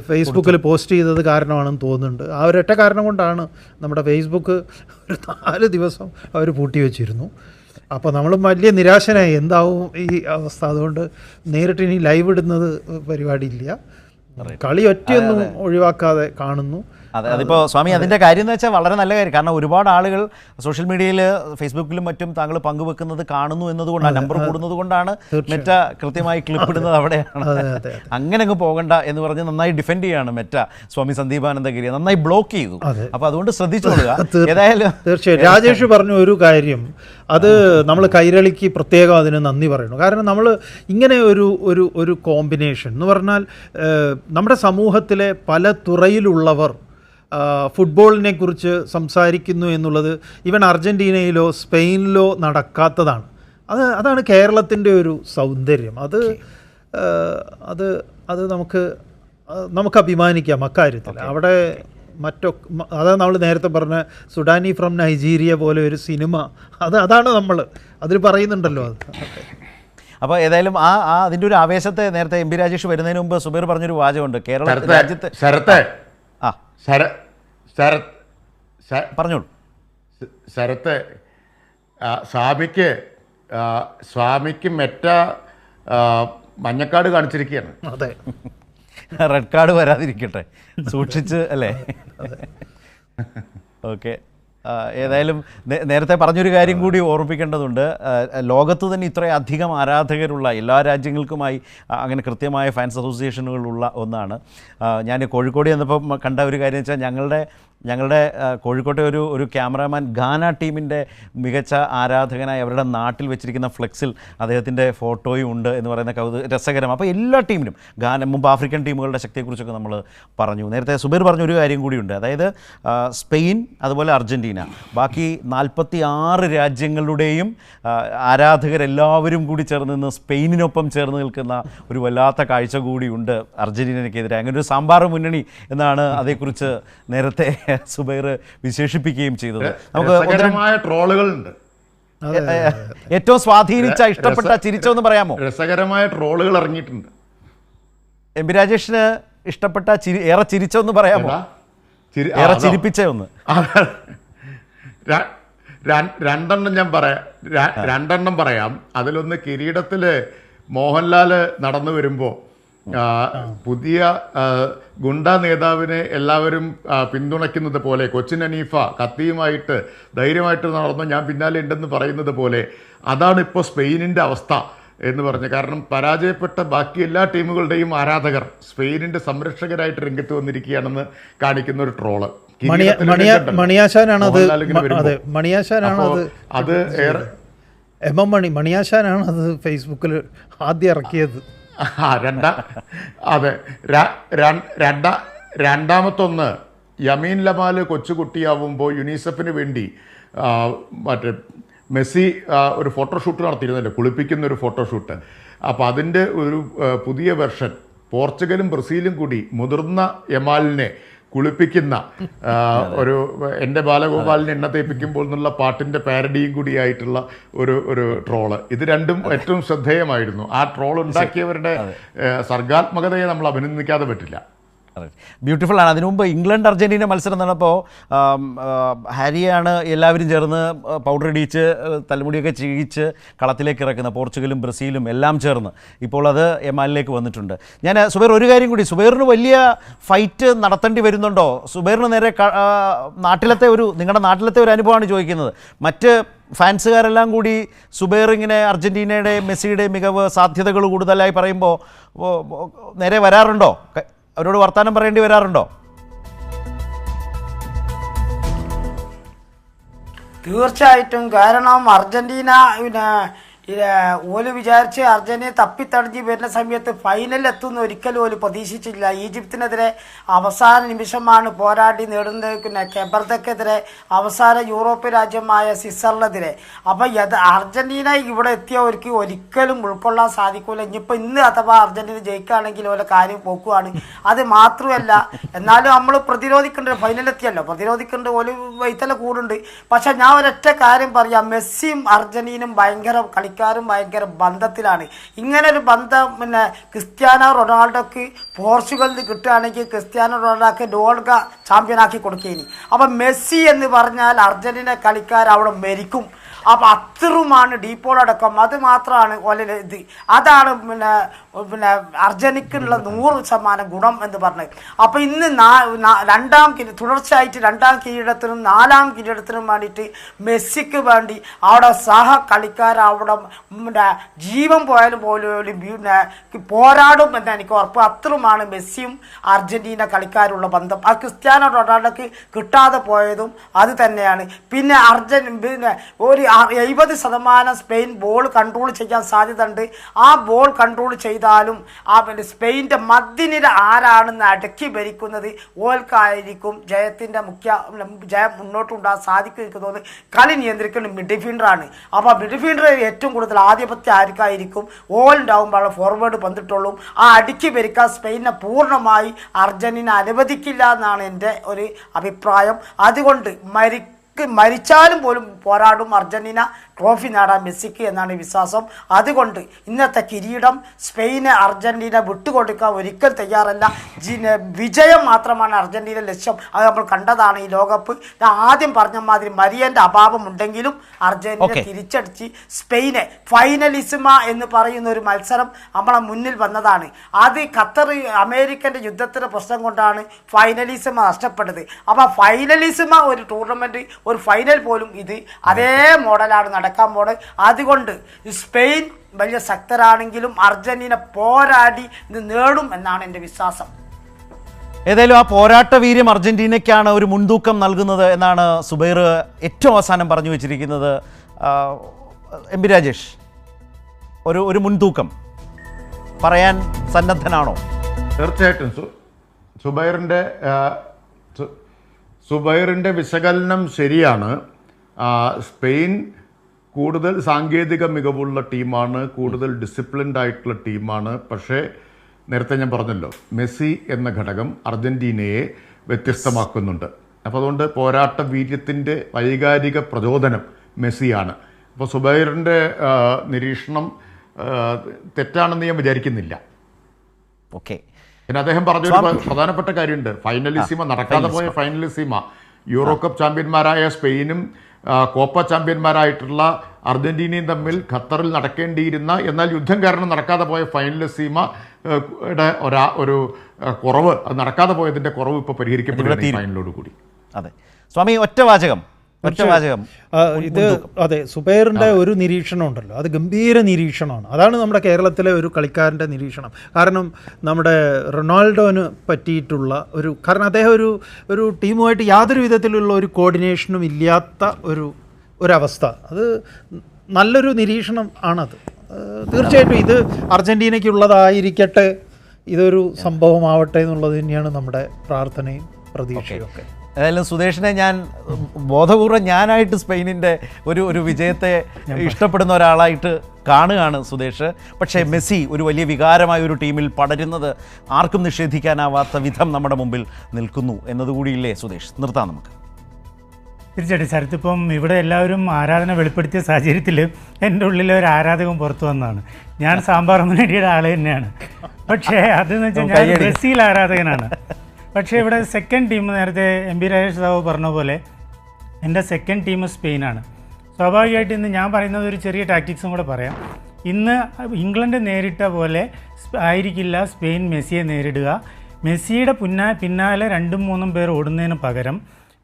ഫേസ്ബുക്കിൽ പോസ്റ്റ് ചെയ്തത് കാരണമാണെന്ന് തോന്നുന്നുണ്ട്. ആ ഒരൊറ്റ കാരണം കൊണ്ടാണ് നമ്മുടെ ഫേസ്ബുക്ക് ഒരു 4 ദിവസം അവർ പൂട്ടി വെച്ചിരുന്നു. അപ്പോൾ നമ്മളും വലിയ നിരാശനായി, എന്താവും ഈ അവസ്ഥ. അതുകൊണ്ട് നേരിട്ട് ഇനി ലൈവ് ഇടുന്നത് പരിപാടിയില്ല. കളി ഒറ്റയൊന്നും ഒഴിവാക്കാതെ കാണുന്നു. അതെ, അതിപ്പോൾ സ്വാമി അതിൻ്റെ കാര്യം എന്ന് വെച്ചാൽ വളരെ നല്ല കാര്യം. കാരണം ഒരുപാട് ആളുകൾ സോഷ്യൽ മീഡിയയിൽ ഫേസ്ബുക്കിലും മറ്റും താങ്കൾ പങ്കുവെക്കുന്നത് കാണുന്നു എന്നതുകൊണ്ടാണ്, നമ്പർ കൂടുന്നത് കൊണ്ടാണ് മെറ്റ കൃത്യമായി ക്ലിപ്പ് ഇടുന്നത് അവിടെയാണ്. അങ്ങനെ അങ്ങ് പോകണ്ട എന്ന് പറഞ്ഞ് നന്നായി ഡിഫെൻഡ് ചെയ്യാണ് മെറ്റ സ്വാമി സന്ദീപാനന്ദഗിരിയെ, നന്നായി ബ്ലോക്ക് ചെയ്തു. അപ്പോൾ അതുകൊണ്ട് ശ്രദ്ധിച്ചോളുക. ഏതായാലും തീർച്ചയായും രാജേഷ് പറഞ്ഞ ഒരു കാര്യം, അത് നമ്മൾ കൈരളിക്ക് പ്രത്യേകം അതിന് നന്ദി പറയുന്നു. കാരണം നമ്മൾ ഇങ്ങനെ ഒരു കോമ്പിനേഷൻ എന്ന് പറഞ്ഞാൽ നമ്മുടെ സമൂഹത്തിലെ പല തുറയിലുള്ളവർ ഫുട്ബോളിനെ കുറിച്ച് സംസാരിക്കുന്നു എന്നുള്ളത് ഈവൻ അർജൻറ്റീനയിലോ സ്പെയിനിലോ നടക്കാത്തതാണ്. അതാണ് കേരളത്തിൻ്റെ ഒരു സൗന്ദര്യം. അത് നമുക്ക് അഭിമാനിക്കാം അക്കാര്യത്തിൽ. അവിടെ അതാണ് നമ്മൾ നേരത്തെ പറഞ്ഞ സുഡാനി ഫ്രം നൈജീരിയ പോലെ ഒരു സിനിമ, അതാണ് നമ്മൾ അതിൽ പറയുന്നുണ്ടല്ലോ. അത് അപ്പോൾ ഏതായാലും അതിൻ്റെ ഒരു ആവേശത്തെ നേരത്തെ എം പി രാജേഷ് വരുന്നതിന് മുമ്പ് സുബൈർ പറഞ്ഞൊരു വാചകമുണ്ട് കേരള രാജ്യത്ത് പറഞ്ഞോളൂ. ശരത്ത്, സ്വാമിക്ക് മെറ്റ മഞ്ഞക്കാട് കാണിച്ചിരിക്കുകയാണ്. അതെ, റെഡ് കാർഡ് വരാതിരിക്കട്ടെ, സൂക്ഷിച്ച് അല്ലേ. ഓക്കെ, ഏതായാലും നേരത്തെ പറഞ്ഞൊരു കാര്യം കൂടി ഓർമ്മിക്കേണ്ടതുണ്ട്. ലോകത്ത് തന്നെ ഇത്രയധികം ആരാധകരുള്ള എല്ലാ രാജ്യങ്ങൾക്കുമായി അങ്ങനെ കൃത്യമായ ഫാൻസ് അസോസിയേഷനുകളുള്ള ഒന്നാണ്. ഞാൻ കോഴിക്കോട് ചെന്നപ്പോൾ കണ്ട ഒരു കാര്യം വെച്ചാൽ ഞങ്ങളുടെ കോഴിക്കോട്ടെ ഒരു ക്യാമറാമാൻ ഗാന ടീമിൻ്റെ മികച്ച ആരാധകനായി അവരുടെ നാട്ടിൽ വെച്ചിരിക്കുന്ന ഫ്ലെക്സിൽ അദ്ദേഹത്തിൻ്റെ ഫോട്ടോയും ഉണ്ട് എന്ന് പറയുന്ന രസകരം. അപ്പോൾ എല്ലാ ടീമിനും മുമ്പ് ആഫ്രിക്കൻ ടീമുകളുടെ ശക്തിയെക്കുറിച്ചൊക്കെ നമ്മൾ പറഞ്ഞു. നേരത്തെ സുബൈർ പറഞ്ഞൊരു കാര്യം കൂടിയുണ്ട്, അതായത് സ്പെയിൻ അതുപോലെ അർജൻറ്റീന, ബാക്കി 46 രാജ്യങ്ങളുടെയും ആരാധകരെല്ലാവരും കൂടി ചേർന്ന് നിന്ന് സ്പെയിനിനൊപ്പം ചേർന്ന് നിൽക്കുന്ന ഒരു വല്ലാത്ത കാഴ്ച കൂടിയുണ്ട് അർജൻറ്റീനയ്ക്കെതിരെ. അങ്ങനെ ഒരു സാമ്പാർ മുന്നണി എന്നാണ് അതേക്കുറിച്ച് നേരത്തെ സുബൈർ വിശേഷിപ്പിക്കുകയും ചെയ്തത്. നമുക്ക് ട്രോളുകളുണ്ട്. ഏറ്റവും സ്വാധീനിച്ച, ഇഷ്ടപ്പെട്ട, ചിരിച്ചോന്ന് പറയാമോ? രസകരമായ ട്രോളുകൾ ഇറങ്ങിയിട്ടുണ്ട്. എം പി രാജേഷിന് ഇഷ്ടപ്പെട്ട ഏറെ ചിരിച്ചോന്ന് പറയാമോ? ഏറെ ചിരിപ്പിച്ച ഒന്ന് രണ്ടെണ്ണം പറയാം. അതിലൊന്ന് കിരീടത്തില് മോഹൻലാൽ നടന്നു വരുമ്പോൾ പുതിയ ഗുണ്ട നേതാവിനെ എല്ലാവരും പിന്തുണയ്ക്കുന്നത് പോലെ കൊച്ചിൻ ഹനീഫ കത്തിയുമായിട്ട് ധൈര്യമായിട്ട് നടന്നു ഞാൻ പിന്നാലെ ഉണ്ടെന്ന് പറയുന്നത് പോലെ അതാണ് ഇപ്പോൾ സ്പെയിനിൻ്റെ അവസ്ഥ എന്ന് പറഞ്ഞു. കാരണം പരാജയപ്പെട്ട ബാക്കി എല്ലാ ടീമുകളുടെയും ആരാധകർ സ്പെയിനിൻ്റെ സംരക്ഷകരായിട്ട് രംഗത്ത് വന്നിരിക്കുകയാണെന്ന് കാണിക്കുന്ന ഒരു ട്രോള്. മണിയാശാനാണ് അത് ഫേസ്ബുക്കിൽ ആദ്യം ഇറക്കിയത്. അതെ, രണ്ടാമത്തൊന്ന് യമീൻ ലമാൽ കൊച്ചുകുട്ടിയാവുമ്പോൾ യുനിസെഫിന് വേണ്ടി മറ്റേ മെസ്സി ഒരു ഫോട്ടോഷൂട്ട് നടത്തിയിരുന്നല്ലോ, കുളിപ്പിക്കുന്ന ഒരു ഫോട്ടോഷൂട്ട്. അപ്പോൾ അതിൻ്റെ ഒരു പുതിയ വെർഷൻ പോർച്ചുഗലും ബ്രസീലും കൂടി മുതിർന്ന യമാലിനെ കുളിപ്പിക്കുന്ന ഒരു എൻ്റെ ബാലഗോപാലിനെ എണ്ണ തേപ്പിക്കുമ്പോൾ എന്നുള്ള പാട്ടിൻ്റെ പാരഡിയും കൂടിയായിട്ടുള്ള ഒരു ട്രോള്. ഇത് രണ്ടും ഏറ്റവും ശ്രദ്ധേയമായിരുന്നു. ആ ട്രോൾ ഉണ്ടാക്കിയവരുടെ സർഗാത്മകതയെ നമ്മൾ അഭിനന്ദിക്കാതെ പറ്റില്ല. ബ്യൂട്ടിഫുൾ ആണ്. അതിനു മുമ്പ് ഇംഗ്ലണ്ട് അർജൻറ്റീന മത്സരം നടന്നപ്പോൾ ഹാരിയാണ് എല്ലാവരും ചേർന്ന് പൗഡർ ഇടിച്ച് തലമുടിയൊക്കെ ചീഴിച്ച് കളത്തിലേക്ക് ഇറക്കുന്ന, പോർച്ചുഗലും ബ്രസീലും എല്ലാം ചേർന്ന്. ഇപ്പോൾ അത് യമാലിലേക്ക് വന്നിട്ടുണ്ട്. ഞാൻ സുബൈർ ഒരു കാര്യം കൂടി, സുബൈറിന് വലിയ ഫൈറ്റ് നടത്തേണ്ടി വരുന്നുണ്ടോ? സുബൈറിന് നേരെ നിങ്ങളുടെ നാട്ടിലത്തെ ഒരു അനുഭവമാണ് ചോദിക്കുന്നത്. മറ്റ് ഫാൻസുകാരെല്ലാം കൂടി സുബൈർ ഇങ്ങനെ അർജൻറ്റീനയുടെ മെസ്സിയുടെ മികവ് സാധ്യതകൾ കൂടുതലായി പറയുമ്പോൾ നേരെ വരാറുണ്ടോ? അവരോട് വർത്തമാനം പറയേണ്ടി വരാറുണ്ടോ? തീർച്ചയായിട്ടും. കാരണം അർജൻറ്റീന ഓല് വിചാരിച്ച് അർജന്റീന തപ്പിത്തടഞ്ഞ് വരുന്ന സമയത്ത് ഫൈനലിൽ എത്തുന്ന ഒരിക്കലും ഓല് പ്രതീക്ഷിച്ചില്ല. ഈജിപ്തിനെതിരെ അവസാന നിമിഷമാണ് പോരാടി നേടുന്നത്. പിന്നെ കെബർദക്കെതിരെ, അവസാന യൂറോപ്യൻ രാജ്യമായ സ്വിറ്റ്സർലൻഡിനെതിരെ. അപ്പം അർജന്റീന ഇവിടെ എത്തിയവർക്ക് ഒരിക്കലും ഉൾക്കൊള്ളാൻ സാധിക്കില്ല. ഇന്ന് അഥവാ അർജന്റീന ജയിക്കുകയാണെങ്കിൽ ഓലെ കാര്യം പോക്കുവാണ്. അത് മാത്രമല്ല, എന്നാലും നമ്മൾ പ്രതിരോധിക്കേണ്ടത്, ഫൈനലെത്തിയല്ലോ, പ്രതിരോധിക്കേണ്ട ഓല് വൈത്തല കൂടുണ്ട്. പക്ഷെ ഞാൻ ഒരൊറ്റ കാര്യം പറയാം, മെസ്സിയും അർജന്റീനയും ഭയങ്കര കളിക്കാരും ഭയങ്കര ബന്ധത്തിലാണ്. ഇങ്ങനൊരു ബന്ധം പിന്നെ ക്രിസ്ത്യാനോ റൊണാൾഡോക്ക് പോർച്ചുഗലിൽ കിട്ടുകയാണെങ്കിൽ ക്രിസ്ത്യാനോ റൊണാൾഡോക്ക് ലോക ചാമ്പ്യനാക്കി കൊടുക്കേനി. അപ്പം മെസ്സി എന്ന് പറഞ്ഞാൽ അർജന്റീന കളിക്കാർ അവിടെ മരിക്കും. അപ്പം അത്രയുമാണ് ഡീപ്പോളടക്കം. അത് മാത്രമാണ് ഓലെ ഇത്. അതാണ് പിന്നെ അർജന്റീനക്കുള്ള 100% ഗുണം എന്ന് പറഞ്ഞത്. അപ്പം ഇന്ന് തുടർച്ചയായിട്ട് 2ാം കിരീടത്തിനും 4ാം കിരീടത്തിനും വേണ്ടിയിട്ട് മെസ്സിക്ക് വേണ്ടി അവിടെ സഹ കളിക്കാർ അവിടെ ജീവൻ പോയാലും പോലും പിന്നെ പോരാടും എന്ന് എനിക്ക് ഉറപ്പ്. അത്രയുമാണ് മെസ്സിയും അർജന്റീന കളിക്കാരുള്ള ബന്ധം. ആ ക്രിസ്ത്യാനോ റൊണാൾഡോക്ക് കിട്ടാതെ പോയതും അത് തന്നെയാണ്. പിന്നെ ഒരു 70% സ്പെയിൻ ബോൾ കൺട്രോൾ ചെയ്യാൻ സാധ്യതയുണ്ട്. ആ ബോൾ കൺട്രോൾ ചെയ്താലും ആ സ്പെയിൻ്റെ മധ്യനിര ആരാണെന്ന് അടക്കി ഭരിക്കുന്നത് ഓൽക്കായിരിക്കും ജയത്തിൻ്റെ ജയം മുന്നോട്ടുണ്ടാകാൻ സാധിക്കും. എനിക്ക് തോന്നുന്നു കളി നിയന്ത്രിക്കുന്ന മിഡ്ഫീൽഡറാണ്. അപ്പോൾ മിഡ്ഫീൽഡർ ഏറ്റവും കൂടുതൽ ആധിപത്യം ആർക്കായിരിക്കും? ഓളുണ്ടാവുമ്പോൾ ഫോർവേഡ് പന്തിട്ടുള്ളൂ. ആ അടുക്കി ഭരിക്കാൻ സ്പെയിനെ പൂർണ്ണമായി അർജന്റീന അനുവദിക്കില്ല എന്നാണ് എൻ്റെ ഒരു അഭിപ്രായം. അതുകൊണ്ട് മരിച്ചാലും പോലും പോരാടും അർജന്റീന ട്രോഫി നേടാൻ മെസ്സിക്ക് എന്നാണ് വിശ്വാസം. അതുകൊണ്ട് ഇന്നത്തെ കിരീടം സ്പെയിന് അർജന്റീന വിട്ടുകൊടുക്കാൻ ഒരിക്കൽ തയ്യാറല്ല. വിജയം മാത്രമാണ് അർജന്റീന ലക്ഷ്യം. അത് നമ്മൾ കണ്ടതാണ് ഈ ലോകകപ്പ്. ഞാൻ ആദ്യം പറഞ്ഞ മാതിരി മരിയൻ്റെ അഭാവമുണ്ടെങ്കിലും അർജന്റീന തിരിച്ചടിച്ച് സ്പെയിനെ ഫൈനലിസിമ എന്ന് പറയുന്ന ഒരു മത്സരം നമ്മളെ മുന്നിൽ വന്നതാണ്. അത് ഖത്തർ അമേരിക്കൻ്റെ യുദ്ധത്തിൻ്റെ പ്രശ്നം കൊണ്ടാണ് ഫൈനലിസിമ നഷ്ടപ്പെട്ടത്. അപ്പോൾ ഫൈനലിസിമ ഒരു ടൂർണമെൻറ്റ്, ഒരു ഫൈനൽ പോലും ഇത് അതേ മോഡലാണ് നടക്കാൻ പോണത്. അതുകൊണ്ട് സ്പെയിൻ വലിയ ശക്തരാണെങ്കിലും അർജന്റീന പോരാടി ഇത് നേടും എന്നാണ് എൻ്റെ വിശ്വാസം. ഏതായാലും ആ പോരാട്ട വീര്യം അർജന്റീനയ്ക്കാണ് ഒരു മുൻതൂക്കം നൽകുന്നത് എന്നാണ് സുബൈർ ഏറ്റവും അവസാനം പറഞ്ഞു വെച്ചിരിക്കുന്നത്. എം പി രാജേഷ്, ഒരു മുൻതൂക്കം പറയാൻ സന്നദ്ധനാണോ? തീർച്ചയായിട്ടും സുബൈറിൻ്റെ വിശകലനം ശരിയാണ്. സ്പെയിൻ കൂടുതൽ സാങ്കേതിക മികവുള്ള ടീമാണ്, കൂടുതൽ ഡിസിപ്ലിൻഡ് ആയിട്ടുള്ള ടീമാണ്. പക്ഷേ നേരത്തെ ഞാൻ പറഞ്ഞല്ലോ, മെസ്സി എന്ന ഘടകം അർജന്റീനയെ വ്യത്യസ്തമാക്കുന്നുണ്ട്. അപ്പോൾ അതുകൊണ്ട് പോരാട്ട വീര്യത്തിൻ്റെ വൈകാരിക പ്രചോദനം മെസ്സിയാണ്. അപ്പോൾ സുബൈറിൻ്റെ നിരീക്ഷണം തെറ്റാണെന്ന് ഞാൻ വിചാരിക്കുന്നില്ല. ഓക്കെ. പിന്നെ അദ്ദേഹം പറഞ്ഞൊരു പ്രധാനപ്പെട്ട കാര്യമുണ്ട്. ഫൈനലിസിമ നടക്കാതെ പോയ ഫൈനലിസിമ, യൂറോ കപ്പ് ചാമ്പ്യന്മാരായ സ്പെയിനും കോപ്പ ചാമ്പ്യന്മാരായിട്ടുള്ള അർജന്റീനയും തമ്മിൽ ഖത്തറിൽ നടക്കേണ്ടിയിരുന്ന എന്നാൽ യുദ്ധം കാരണം നടക്കാതെ പോയ ഫൈനലിസിമയുടെ ഒരു കുറവ്, അത് നടക്കാതെ പോയതിൻ്റെ കുറവ് ഇപ്പോൾ പരിഹരിക്കപ്പെടുന്ന ഫൈനലോട് കൂടി. അതെ സ്വാമി, ഒറ്റ വാചകം. ഇത് അതെ, സുബൈറിൻ്റെ ഒരു നിരീക്ഷണം ഉണ്ടല്ലോ, അത് ഗംഭീര നിരീക്ഷണമാണ്. അതാണ് നമ്മുടെ കേരളത്തിലെ ഒരു കളിക്കാരൻ്റെ നിരീക്ഷണം. കാരണം നമ്മുടെ റൊണാൾഡോന് പറ്റിയിട്ടുള്ള കാരണം അദ്ദേഹം ഒരു ടീമുമായിട്ട് യാതൊരു വിധത്തിലുള്ള ഒരു കോർഡിനേഷനും ഇല്ലാത്ത ഒരവസ്ഥ. അത് നല്ലൊരു നിരീക്ഷണം ആണത്. തീർച്ചയായിട്ടും ഇത് അർജന്റീനയ്ക്കുള്ളതായിരിക്കട്ടെ, ഇതൊരു സംഭവമാവട്ടെ എന്നുള്ളത് തന്നെയാണ് നമ്മുടെ പ്രാർത്ഥനയും പ്രതീക്ഷയും ഒക്കെ. ഏതായാലും സുദേശിനെ ഞാൻ ബോധപൂർവ്വം ഞാനായിട്ട് സ്പെയിനിൻ്റെ ഒരു വിജയത്തെ ഇഷ്ടപ്പെടുന്ന ഒരാളായിട്ട് കാണുകയാണ് സുദേശ്. പക്ഷേ മെസ്സി ഒരു വലിയ വികാരമായ ഒരു ടീമിൽ പടരുന്നത് ആർക്കും നിഷേധിക്കാനാവാത്ത വിധം നമ്മുടെ മുമ്പിൽ നിൽക്കുന്നു എന്നതുകൂടിയില്ലേ സുദേശ്? നിർത്താം നമുക്ക്. തീർച്ചയായിട്ടും ശരത്ത്, ഇപ്പം ഇവിടെ എല്ലാവരും ആരാധന വെളിപ്പെടുത്തിയ സാഹചര്യത്തിൽ എൻ്റെ ഉള്ളിലെ ഒരു ആരാധകൻ പുറത്തു വന്നതാണ്. ഞാൻ സാമ്പാർ മുന്നണിയുടെ ആൾ തന്നെയാണ്. പക്ഷേ അതെന്ന് വെച്ചാൽ ഞാൻ ബ്രസീൽ ആരാധകനാണ്. പക്ഷേ ഇവിടെ സെക്കൻഡ് ടീം, നേരത്തെ എം പി രാജേഷ് സാബു പറഞ്ഞ പോലെ എൻ്റെ സെക്കൻഡ് ടീം സ്പെയിനാണ്. സ്വാഭാവികമായിട്ട് ഇന്ന് ഞാൻ പറയുന്നത് ഒരു ചെറിയ ടാക്ടിക്സും കൂടെ പറയാം. ഇന്ന് ഇംഗ്ലണ്ട് നേരിട്ട പോലെ ആയിരിക്കില്ല സ്പെയിൻ മെസ്സിയെ നേരിടുക. മെസ്സിയുടെ പിന്നാലെ 2-3 പേർ ഓടുന്നതിന് പകരം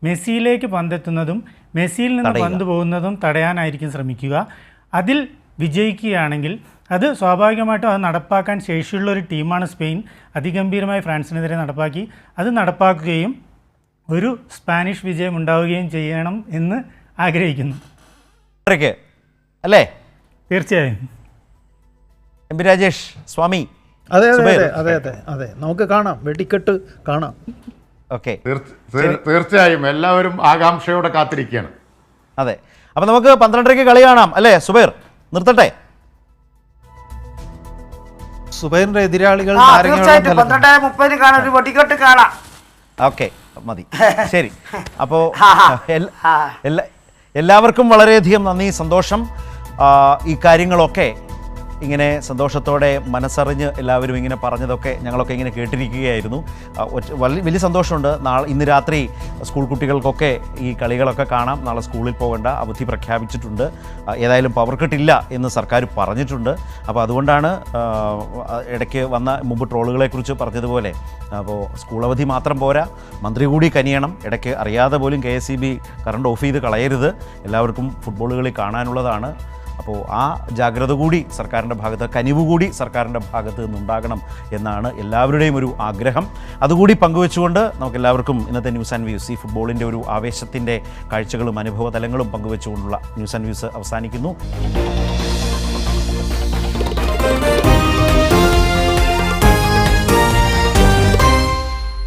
മെസ്സിയിലേക്ക് പന്തെത്തുന്നതും മെസ്സിയിൽ നിന്ന് പന്ത് പോകുന്നതും തടയാനായിരിക്കും ശ്രമിക്കുക. അതിൽ വിജയിക്കുകയാണെങ്കിൽ അത് സ്വാഭാവികമായിട്ടും അത് നടപ്പാക്കാൻ ശേഷിയുള്ള ഒരു ടീമാണ് സ്പെയിൻ. അതിഗംഭീരമായി ഫ്രാൻസിനെതിരെ നടപ്പാക്കുകയും ഒരു സ്പാനിഷ് വിജയം ഉണ്ടാവുകയും ചെയ്യണം എന്ന് ആഗ്രഹിക്കുന്നു. അല്ലേ? തീർച്ചയായും. എം പി രാജേഷ്, സ്വാമി. അതെ അതെ അതെ അതെ അതെ, നമുക്ക് കാണാം, വെടിക്കെട്ട് കാണാം. ഓക്കെ, തീർച്ചയായും എല്ലാവരും ആകാംക്ഷയോടെ കാത്തിരിക്കുകയാണ്. അതെ, അപ്പം നമുക്ക് 12:30 കളി കാണാം അല്ലേ സുബൈർ? നിർത്തട്ടെ. സുബൈറിന്റെ എതിരാളികൾ തീർച്ചയായിട്ടും 12:30 കാണാം, ഒരു വെടിക്കെട്ട് കാണാം. ഓക്കെ, മതി, ശരി. അപ്പോൾ എല്ലാവർക്കും വളരെയധികം നന്ദി, സന്തോഷം. ഈ കാര്യങ്ങളൊക്കെ ഇങ്ങനെ സന്തോഷത്തോടെ മനസ്സറിഞ്ഞ് എല്ലാവരും ഇങ്ങനെ പറഞ്ഞതൊക്കെ ഞങ്ങളൊക്കെ ഇങ്ങനെ കേട്ടിരിക്കുകയായിരുന്നു. വലിയ സന്തോഷമുണ്ട്. ഇന്ന് രാത്രി സ്കൂൾ കുട്ടികൾക്കൊക്കെ ഈ കളികളൊക്കെ കാണാം. നാളെ സ്കൂളിൽ പോകേണ്ട, അവധി പ്രഖ്യാപിച്ചിട്ടുണ്ട്. ഏതായാലും പവർ കട്ടില്ല എന്ന് സർക്കാർ പറഞ്ഞിട്ടുണ്ട്. അപ്പോൾ അതുകൊണ്ടാണ് ഇടയ്ക്ക് മുമ്പ് ട്രോളുകളെക്കുറിച്ച് പറഞ്ഞതുപോലെ, അപ്പോൾ സ്കൂൾ അവധി മാത്രം പോരാ, മന്ത്രി കൂടി കനിയണം. ഇടയ്ക്ക് അറിയാതെ പോലും KSEB കറണ്ട് ഓഫ് ചെയ്ത് കളയരുത്. എല്ലാവർക്കും ഫുട്ബോൾ കളി കാണാനുള്ളതാണ്. അപ്പോൾ ആ ജാഗ്രത കൂടി സർക്കാരിൻ്റെ ഭാഗത്ത്, കനിവ് കൂടി സർക്കാരിൻ്റെ ഭാഗത്ത് നിന്നുണ്ടാകണം എന്നാണ് എല്ലാവരുടെയും ഒരു ആഗ്രഹം. അതുകൂടി പങ്കുവെച്ചുകൊണ്ട് നമുക്കെല്ലാവർക്കും ഇന്നത്തെ ന്യൂസ് ആൻഡ് വ്യൂസ്, ഈ ഫുട്ബോളിൻ്റെ ഒരു ആവേശത്തിൻ്റെ കാഴ്ചകളും അനുഭവ തലങ്ങളും പങ്കുവെച്ചുകൊണ്ടുള്ള ന്യൂസ് ആൻഡ് വ്യൂസ് അവസാനിക്കുന്നു.